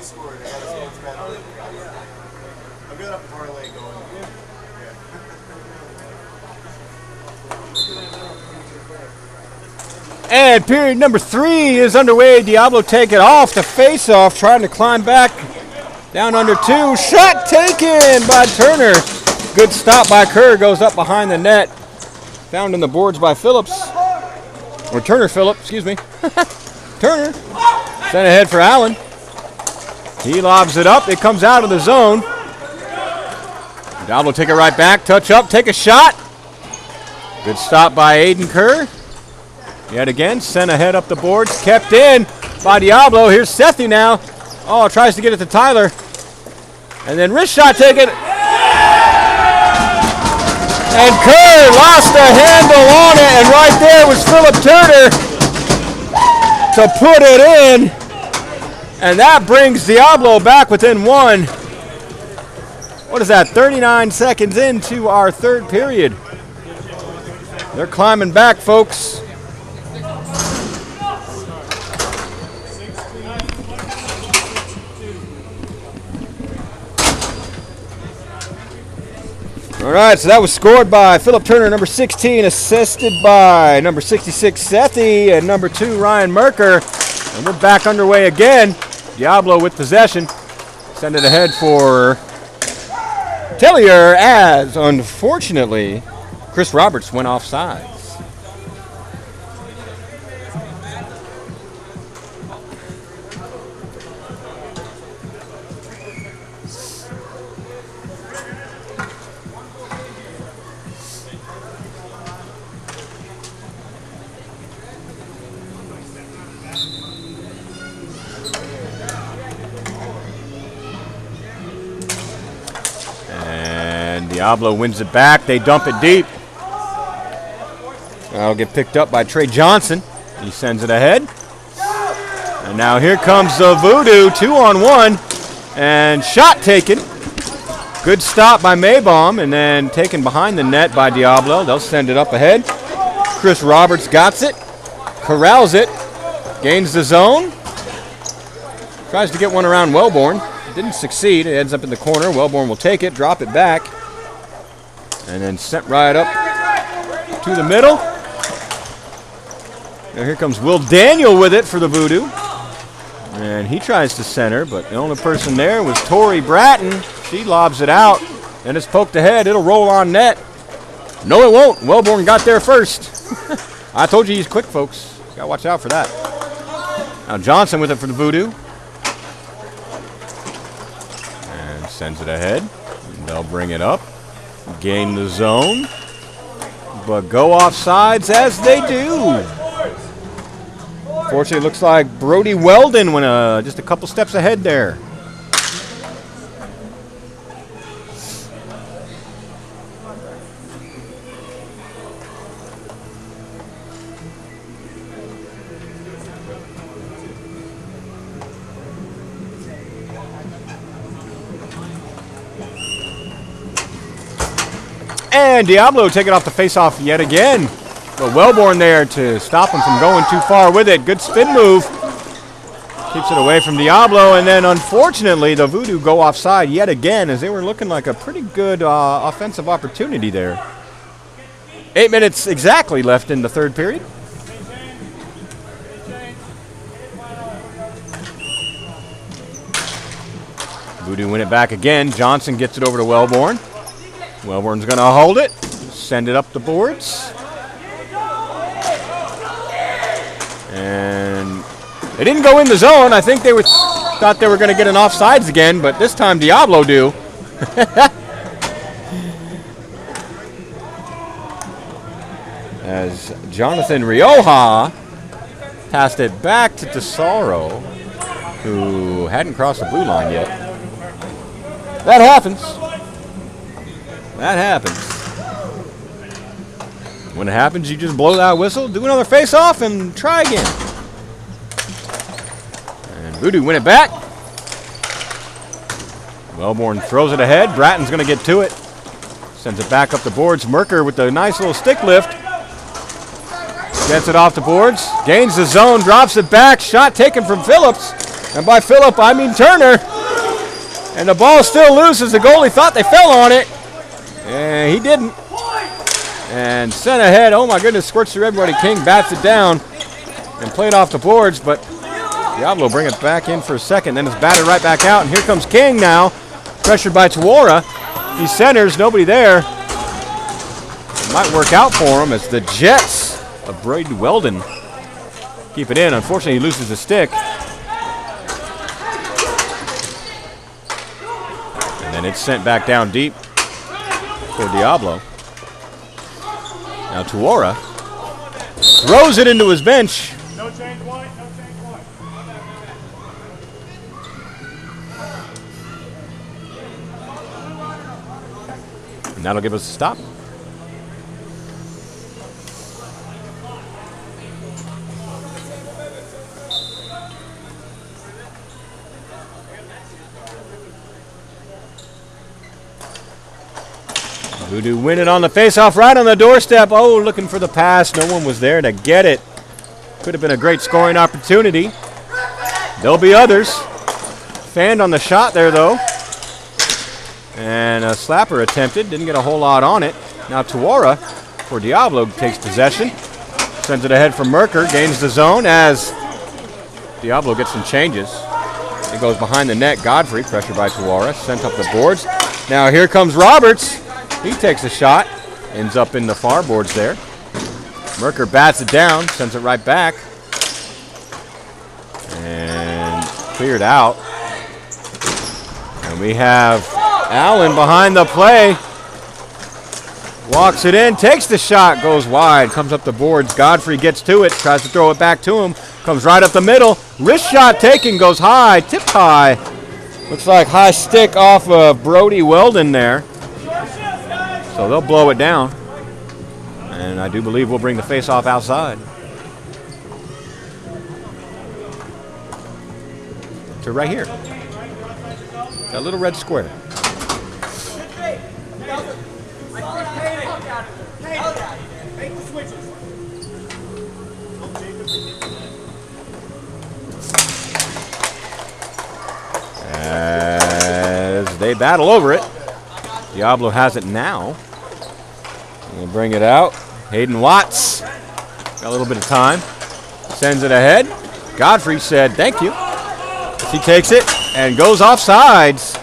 scored. I got a sports bet on it. I've got a parlay going. And period number 3 is underway. Diablo take it off the face-off, trying to climb back down under 2. Shot taken by Turner. Good stop by Kerr. Goes up behind the net. Found in the boards by Phillips. Or Turner Phillip, excuse me. Turner. Sent ahead for Allen. He lobs it up. It comes out of the zone. Diablo take it right back. Touch up. Take a shot. Good stop by Aiden Kerr. Yet again, sent ahead up the boards. Kept in by Diablo. Here's Sethi now. Oh, tries to get it to Tyler. And then wrist shot taken. And Kerr lost a handle on it. And right there was Philip Turner to put it in. And that brings Diablo back within 1. What is that? 39 seconds into our third period. They're climbing back, folks. All right, so that was scored by Philip Turner, number 16, assisted by number 66, Sethi, and number 2, Ryan Merker. And we're back underway again. Diablo with possession. Send it ahead for Tellier, as unfortunately Chris Roberts went offsides. Diablo wins it back. They dump it deep. That'll get picked up by Trey Johnson. He sends it ahead. And now here comes the Voodoo, 2-on-1. And shot taken. Good stop by Maybaum, and then taken behind the net by Diablo. They'll send it up ahead. Chris Roberts got it. Corrals it. Gains the zone. Tries to get one around Wellborn. Didn't succeed. It ends up in the corner. Wellborn will take it, drop it back. And then sent right up to the middle. Now here comes Will Daniel with it for the Voodoo. And he tries to center, but the only person there was Tori Bratton. She lobs it out, and it's poked ahead. It'll roll on net. No, it won't. Wellborn got there first. I told you he's quick, folks. Got to watch out for that. Now Johnson with it for the Voodoo. And sends it ahead. And they'll bring it up. Gain the zone, but go offsides as they do. Fortunately, it looks like Brody Weldon went just a couple steps ahead there. And Diablo taking off the face-off yet again. But Wellborn there to stop him from going too far with it. Good spin move. Keeps it away from Diablo. And then, unfortunately, the Voodoo go offside yet again, as they were looking like a pretty good offensive opportunity there. 8 minutes exactly left in the third period. Voodoo win it back again. Johnson gets it over to Wellborn. Wellborn's going to hold it, send it up the boards. And they didn't go in the zone. I think they thought they were going to get an offsides again, but this time Diablo do. As Jonathan Rioja passed it back to Tesoro, who hadn't crossed the blue line yet. That happens. That happens. When it happens, you just blow that whistle, do another face-off, and try again. And Voodoo win it back. Wellborn throws it ahead. Bratton's going to get to it. Sends it back up the boards. Merker with a nice little stick lift. Gets it off the boards. Gains the zone, drops it back. Shot taken from Phillips. And by Phillip, I mean Turner. And the ball still loose as the goalie thought they fell on it. And he didn't. And sent ahead. Oh my goodness, squirts through everybody. King bats it down and played off the boards, but Diablo bring it back in for a second. Then it's batted right back out. And here comes King now. Pressured by Tuora. He centers, nobody there. It might work out for him as the Jets of Braden Weldon keep it in. Unfortunately, he loses the stick. And then it's sent back down deep for Diablo. Now Tuora throws it into his bench. No change white, no change white. And that'll give us a stop. Voodoo win it on the faceoff right on the doorstep. Oh, looking for the pass. No one was there to get it. Could have been a great scoring opportunity. There'll be others. Fanned on the shot there, though. And a slapper attempted. Didn't get a whole lot on it. Now Tuora for Diablo takes possession. Sends it ahead for Merker. Gains the zone as Diablo gets some changes. It goes behind the net. Godfrey, pressured by Tuora. Sent up the boards. Now here comes Roberts. He takes a shot. Ends up in the far boards there. Merker bats it down. Sends it right back. And cleared out. And we have Allen behind the play. Walks it in. Takes the shot. Goes wide. Comes up the boards. Godfrey gets to it. Tries to throw it back to him. Comes right up the middle. Wrist shot taken. Goes high. Tipped high. Looks like high stick off of Brody Weldon there. So they'll blow it down. And I do believe we'll bring the face-off outside. To right here. That little red square. As they battle over it. Diablo has it now. We'll bring it out. Hayden Watts. Got a little bit of time. Sends it ahead. Godfrey said thank you. He takes it and goes off sides.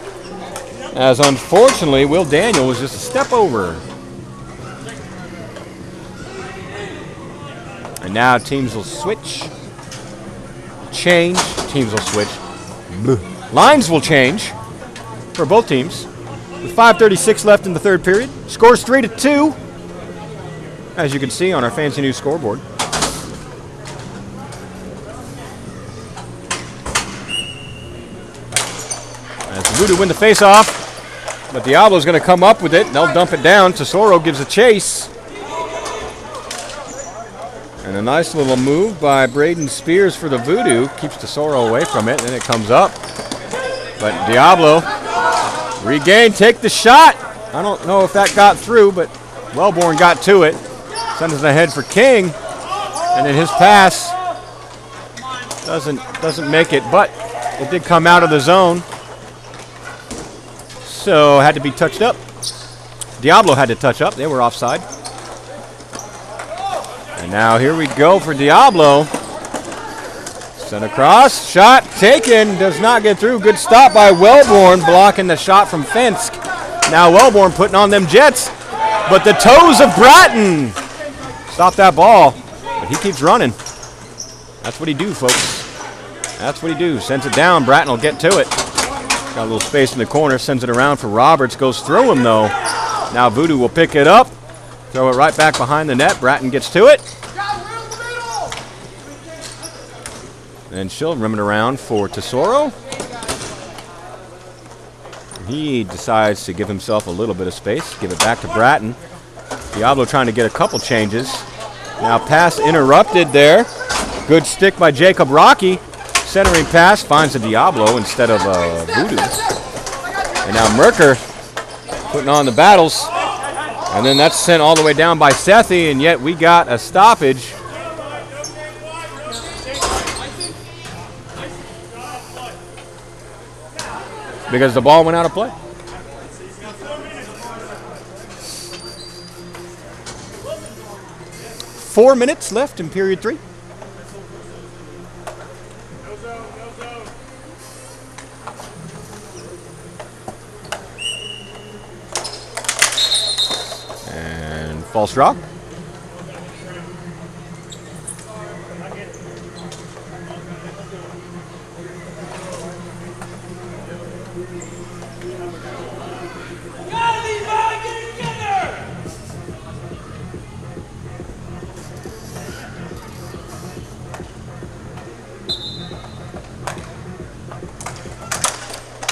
As unfortunately, Will Daniel was just a step over. And now teams will switch. Change. Teams will switch. Lines will change for both teams. With 5:36 left in the third period. Scores 3-2. As you can see on our fancy new scoreboard. As Voodoo win the face-off. But Diablo's going to come up with it. They'll dump it down. Tesoro gives a chase. And a nice little move by Braden Spears for the Voodoo. Keeps Tesoro away from it. Then it comes up. But Diablo regain, take the shot. I don't know if that got through, but Wellborn got to it. Sends it ahead for King. And then his pass doesn't make it, but it did come out of the zone. So had to be touched up. Diablo had to touch up. They were offside. And now here we go for Diablo. Sent across, shot taken, does not get through. Good stop by Wellborn, blocking the shot from Finsk. Now Wellborn putting on them Jets, but the toes of Bratton stop that ball, but he keeps running. That's what he do, folks. That's what he do. Sends it down, Bratton will get to it. Got a little space in the corner, sends it around for Roberts, goes through him though. Now Voodoo will pick it up, throw it right back behind the net. Bratton gets to it. And she'll rim it around for Tesoro. He decides to give himself a little bit of space. Give it back to Bratton. Diablo trying to get a couple changes. Now pass interrupted there. Good stick by Jacob Rocky. Centering pass finds a Diablo instead of Voodoo. And now Merker putting on the battles. And then that's sent all the way down by Sethi, and yet we got a stoppage. because the ball went out of play. Four minutes left in period 3. And false drop.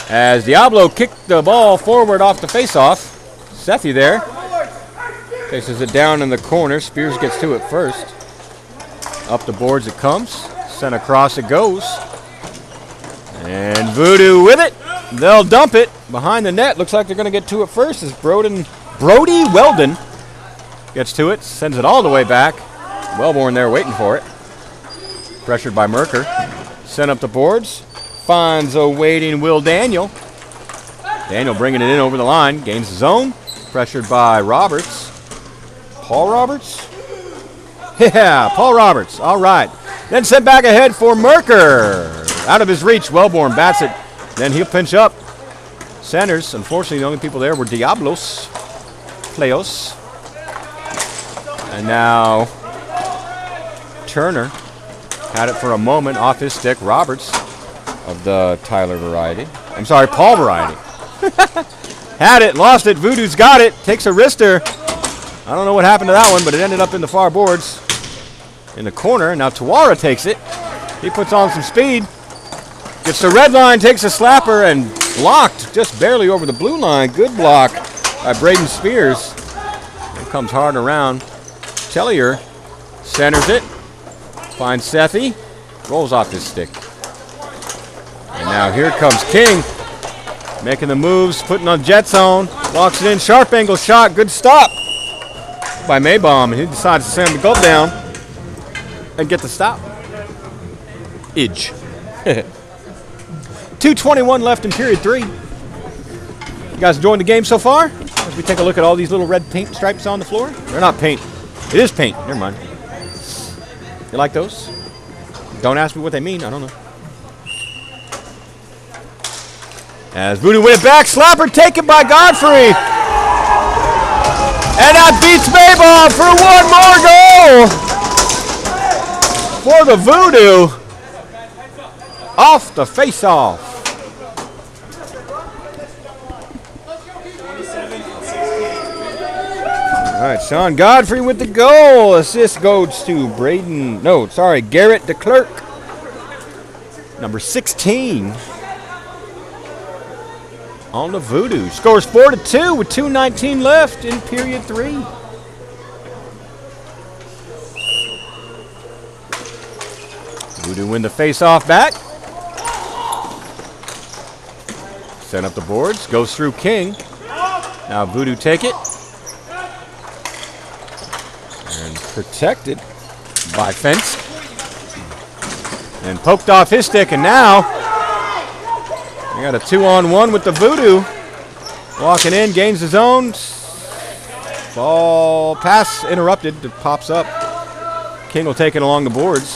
As Diablo kicked the ball forward off the faceoff, Sethi there faces it down in the corner. Spears gets to it first. Up the boards it comes. Sent across it goes. And Voodoo with it. They'll dump it behind the net. Looks like they're going to get to it first as Brody Weldon gets to it. Sends it all the way back. Wellborn there waiting for it. Pressured by Merker. Sent up the boards. Finds a waiting Will Daniel. Daniel bringing it in over the line. Gains his own. Pressured by Roberts. Paul Roberts? Yeah, Paul Roberts. All right. Then sent back ahead for Merker. Out of his reach. Wellborn bats it. Then he'll pinch up. Centers. Unfortunately, the only people there were Diablos. Playos. And now Turner had it for a moment off his stick. Roberts of the Tyler variety. I'm sorry, Paul variety. Had it, lost it. Voodoo's got it. Takes a wrister. I don't know what happened to that one, but it ended up in the far boards in the corner. Now Tawara takes it. He puts on some speed. Gets the red line, takes a slapper, and blocked just barely over the blue line. Good block by Braden Spears. It comes hard around. Tellier centers it. Finds Sethi. Rolls off his stick. And now here comes King. Making the moves, putting on jet zone. Walks it in, sharp angle shot. Good stop by Maybaum. He decides to slam the glove down and get the stop. Idge. 2:21 left in period 3. You guys enjoying the game so far? As we take a look at all these little red paint stripes on the floor. They're not paint. It is paint. Never mind. You like those? Don't ask me what they mean. I don't know. As Voodoo win it back. Slapper taken by Godfrey. And that beats Maybaum for one more goal for the Voodoo. Off the face-off. All right, Sean Godfrey with the goal. Assist goes to Garrett DeClerc. Number 16. On the Voodoo. Scores 4-2 with 2:19 left in period 3. Voodoo win the face-off back. Set up the boards. Goes through King. Now Voodoo take it. And protected by Fence. And poked off his stick. And now we got a 2-on-1 with the Voodoo. Walking in, gains his own. Ball pass interrupted. It pops up. King will take it along the boards.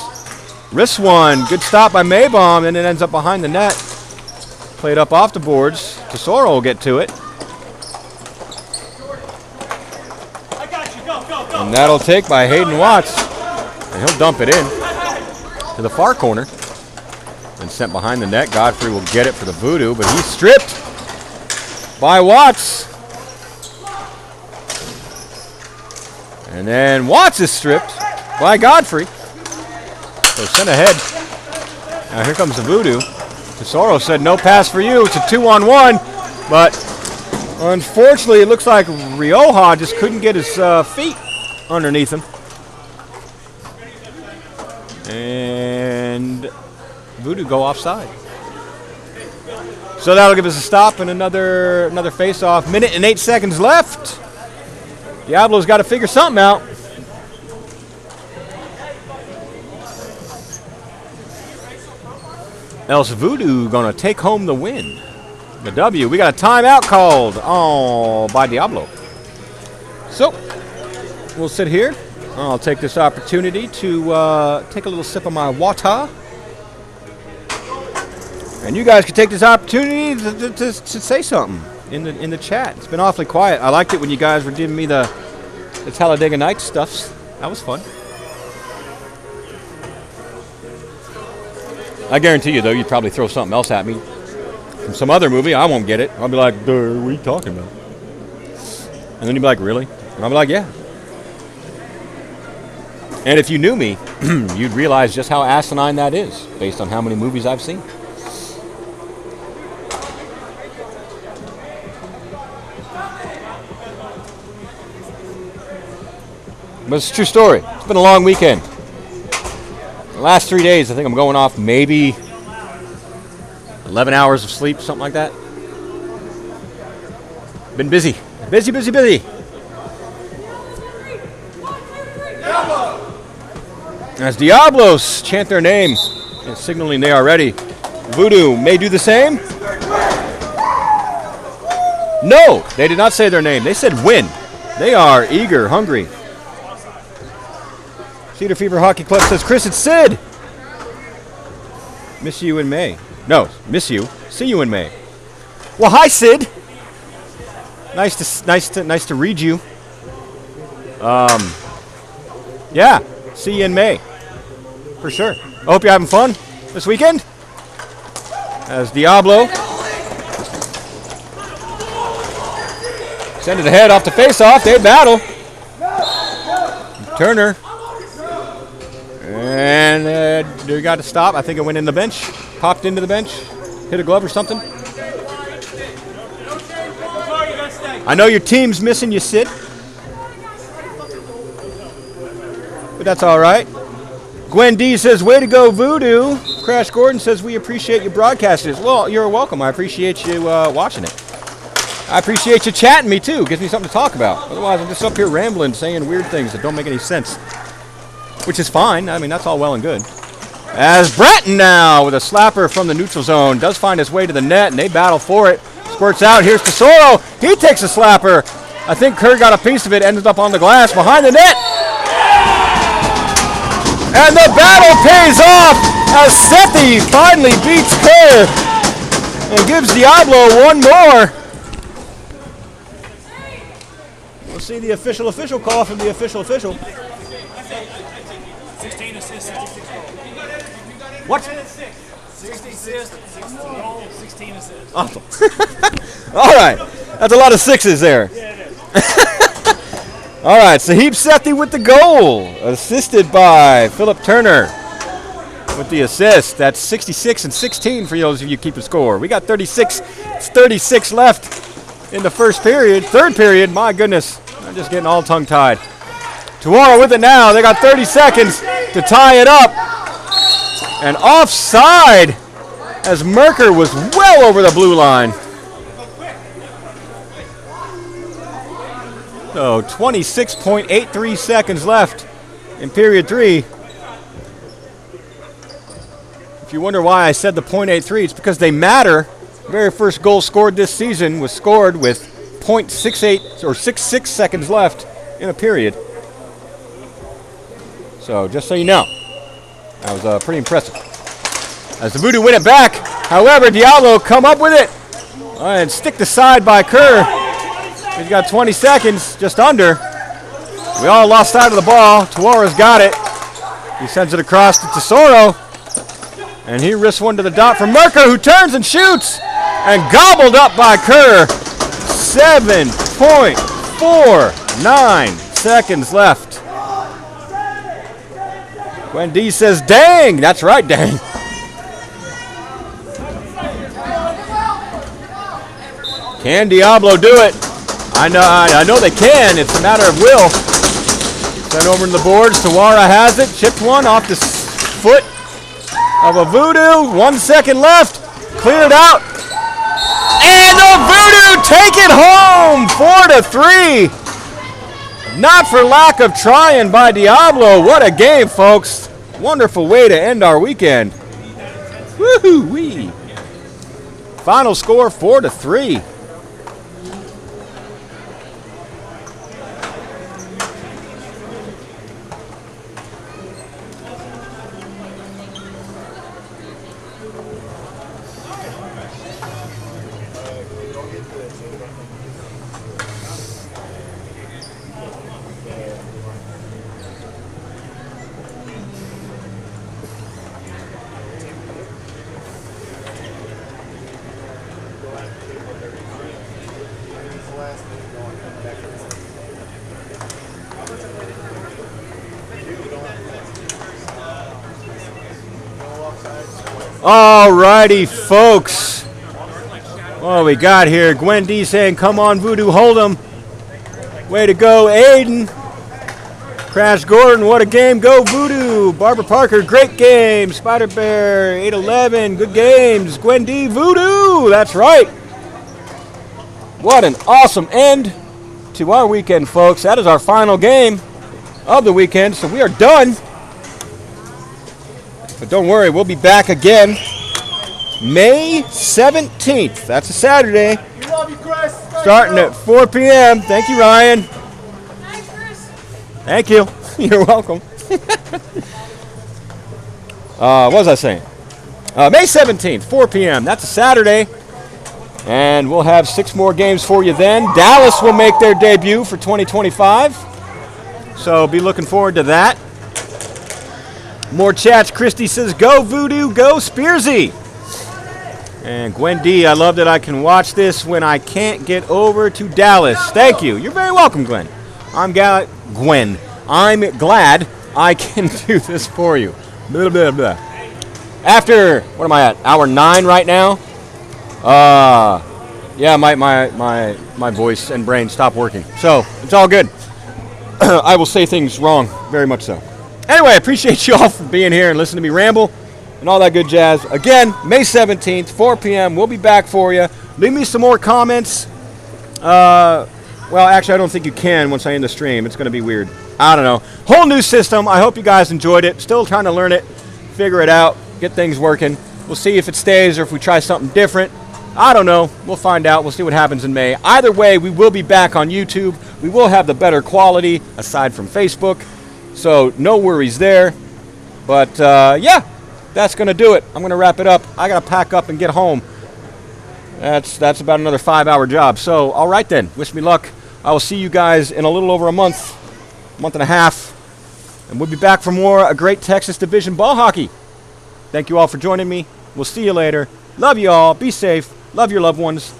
Wrist one. Good stop by Maybaum, and it ends up behind the net. Played up off the boards. Tesoro will get to it. And that'll take by Hayden Watts. And he'll dump it in to the far corner. And sent behind the net. Godfrey will get it for the Voodoo, but he's stripped by Watts. And then Watts is stripped by Godfrey. So sent ahead. Now here comes the Voodoo. Tesoro said no pass for you. It's a 2-on-1, but unfortunately it looks like Rioja just couldn't get his feet underneath him. And Voodoo go offside. So that'll give us a stop and another face-off. Minute and 8 seconds left. Diablo's got to figure something out. Else Voodoo gonna take home the win. The W. We got a timeout called by Diablo. So, we'll sit here. I'll take this opportunity to take a little sip of my water. And you guys can take this opportunity to say something in the chat. It's been awfully quiet. I liked it when you guys were giving me the Talladega Nights stuffs. That was fun. I guarantee you, though, you'd probably throw something else at me from some other movie. I won't get it. I'll be like, what are you talking about? And then you'd be like, really? And I'll be like, yeah. And if you knew me, you'd realize just how asinine that is, based on how many movies I've seen. But it's a true story. It's been a long weekend. The last 3 days, I think I'm going off maybe 11 hours of sleep, something like that. Been busy. Busy, busy, busy. As Diablos chant their name, and signaling they are ready. Voodoo may do the same. No, they did not say their name. They said win. They are eager, hungry. Cedar Fever Hockey Club says, Chris, it's Sid. Miss you in May. No, miss you. See you in May. Well, hi, Sid. Nice to read you. Yeah, see you in May. For sure. I hope you're having fun this weekend. As Diablo send it ahead off the face-off. They battle. Turner. And they got to stop. I think it went in the bench. Popped into the bench. Hit a glove or something. I know your team's missing you, Sid. But that's all right. Gwen D says, way to go, Voodoo. Crash Gordon says, we appreciate you broadcasting this. Well, you're welcome. I appreciate you watching it. I appreciate you chatting me, too. Gives me something to talk about. Otherwise, I'm just up here rambling, saying weird things that don't make any sense. Which is fine. I mean, that's all well and good. As Bratton now with a slapper from the neutral zone does find his way to the net, and they battle for it. Squirts out. Here's Tesoro. He takes a slapper. I think Kerr got a piece of it. Ended up on the glass behind the net. And the battle pays off as Sethi finally beats Kerr and gives Diablo one more. We'll see the official call from the official. 16 assists, 66 goals. What? 60 assists, 16 assists. Awesome. All right. That's a lot of sixes there. Yeah, it is. All right. Sahib Sethi with the goal. Assisted by Philip Turner with the assist. That's 66 and 16 for those of you keeping score. We got 36 left in the first period. Third period, my goodness. I'm just getting all tongue-tied. Tuara with it now. They got 30 seconds to tie it up. And offside as Merker was well over the blue line. So 26.83 seconds left in period 3. If you wonder why I said the .83, it's because they matter. The very first goal scored this season was scored with .68 or 66 seconds left in a period. So just so you know, that was pretty impressive. As the Voodoo win it back, however, Diablo come up with it and stick the side by Kerr. He's got 20 seconds, just under. We all lost sight of the ball. Tuara's got it. He sends it across to Tesoro, and he risks one to the dot for Merker, who turns and shoots, and gobbled up by Kerr. 7.49 seconds left. Gwen D says, dang! That's right, dang. Can Diablo do it? I know they can. It's a matter of will. Sent over to the boards. Tuara has it. Chipped one off the foot of a Voodoo. 1 second left. Cleared out. And the Voodoo take it home. 4-3. Not for lack of trying by Diablo. What a game, folks. Wonderful way to end our weekend. Woohoo-wee. Final score 4-3. All righty, folks. What we got here? Gwen D saying, come on, Voodoo, hold him. Way to go, Aiden. Crash Gordon, what a game. Go, Voodoo. Barbara Parker, great game. Spider Bear, 811, good games. Gwen D, Voodoo. That's right. What an awesome end to our weekend, folks. That is our final game of the weekend, so we are done. But don't worry, we'll be back again May 17th. That's a Saturday. We love you, Chris. Starting at 4 p.m. Thank you, Ryan. Hi, Chris. Thank you. You're welcome. What was I saying? May 17th, 4 p.m. That's a Saturday. And we'll have 6 more games for you then. Dallas will make their debut for 2025. So be looking forward to that. More chats. Christy says, go Voodoo, go Spearsy. And Gwen D, I love that I can watch this when I can't get over to Dallas. Thank you. You're very welcome, Gwen. I'm glad I can do this for you. Blah, blah, blah. After, what am I at? Hour 9 right now? Yeah, my voice and brain stopped working. So, it's all good. I will say things wrong, very much so. Anyway, I appreciate you all for being here and listening to me ramble and all that good jazz. Again, May 17th, 4 p.m. We'll be back for you. Leave me some more comments. Well, actually, I don't think you can once I end the stream. It's going to be weird. I don't know. Whole new system. I hope you guys enjoyed it. Still trying to learn it, figure it out, get things working. We'll see if it stays or if we try something different. I don't know. We'll find out. We'll see what happens in May. Either way, we will be back on YouTube. We will have the better quality aside from Facebook. So no worries there. But, yeah, that's going to do it. I'm going to wrap it up. I got to pack up and get home. That's about another 5-hour job. So, all right then. Wish me luck. I will see you guys in a little over a month and a half. And we'll be back for more great Texas Division ball hockey. Thank you all for joining me. We'll see you later. Love you all. Be safe. Love your loved ones.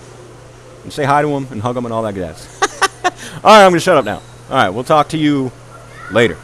And say hi to them and hug them and all that jazz. All right, I'm going to shut up now. All right, we'll talk to you later.